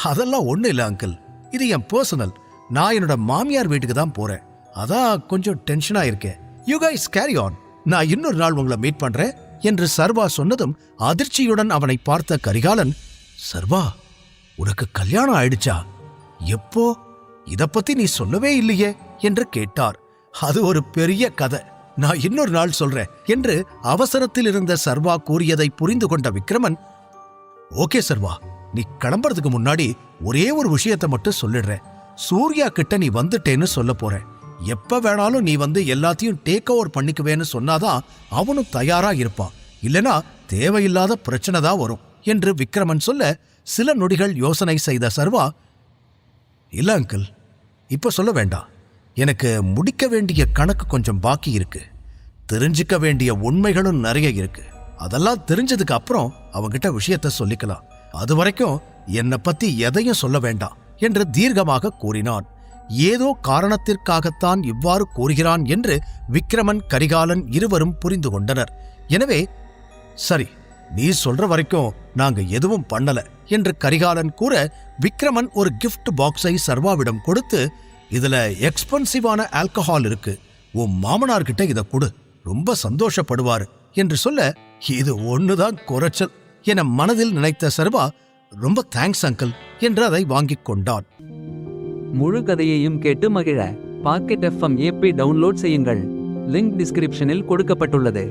அதெல்லாம் ஒண்ணு இல்ல அங்கிள், இது என் பர்சனல். நான் என்னோட மாமியார் வீட்டுக்கு தான் போறேன். அதான் கொஞ்சம் டென்ஷனா இருக்கேன். You guys carry on. நான் இன்னொரு நாள் உங்களை மீட் பண்றேன் என்று சர்வா சொன்னதும் அதிர்ச்சியுடன் அவனை பார்த்த கரிகாலன், சர்வா, உனக்கு கல்யாணம் ஆயிடுச்சா? எப்போ? இத பத்தி நீ சொல்லவே இல்லையே என்று கேட்டார். அது ஒரு பெரிய கதை, நான் இன்னொரு நாள் சொல்றேன் என்று அவசரத்தில் இருந்த சர்வா கூறியதை புரிந்து கொண்ட விக்ரமன், ஓகே சர்வா, நீ கிளம்புறதுக்கு முன்னாடி ஒரே ஒரு விஷயத்தை மட்டும் சொல்லிடுறேன். சூர்யா கிட்ட நீ வந்துட்டேன்னு சொல்ல போறேன். எப்ப வேணாலும் நீ வந்து எல்லாத்தையும் டேக் ஓவர் பண்ணிக்குவேன்னு சொன்னாதான் அவனும் தயாரா இருப்பான். இல்லனா தேவையில்லாத பிரச்சனை தான் வரும் என்று விக்ரமன் சொல்ல சில நொடிகள் யோசனை செய்த சர்வா, இல்ல அங்கிள், இப்ப சொல்ல வேண்டாம். எனக்கு முடிக்க வேண்டிய கணக்கு கொஞ்சம் பாக்கி இருக்கு. தெரிஞ்சுக்க வேண்டிய உண்மைகளும் நிறைய இருக்கு. அதெல்லாம் தெரிஞ்சதுக்கு அப்புறம் அவங்கிட்ட விஷயத்த சொல்லிக்கலாம். அது வரைக்கும் என்னை பத்தி எதையும் சொல்ல வேண்டாம் என்று தீர்க்கமாக கூறினான். ஏதோ காரணத்திற்காகத்தான் இவ்வாறு கூறுகிறான் என்று விக்ரமன் கரிகாலன் இருவரும் புரிந்து கொண்டனர். எனவே சரி, நீ சொல்ற வரைக்கும் நாங்க எதுவும் பண்ணல என்று கரிகாலன் கூற விக்ரமன் ஒரு கிஃப்ட் பாக்ஸை சர்வாவிடம் கொடுத்து, இதுல எக்ஸ்பென்சிவான ஆல்கஹால் இருக்கு, உன் மாமனார்கிட்ட இத கொடு, ரொம்ப சந்தோஷப்படுவாரு என்று சொல்ல, இது ஒண்ணுதான் குறைச்சல் என மனதில் நினைத்த சர்வா, ரொம்ப தேங்க்ஸ் அங்கிள் என்று அதை வாங்கிக் கொண்டான். முழு கதையையும் கேட்டு மகிழ பாக்கெட் FM ஆப்பை டவுன்லோட் செய்யுங்கள். லிங்க் டிஸ்கிரிப்ஷனில் கொடுக்கப்பட்டுள்ளது.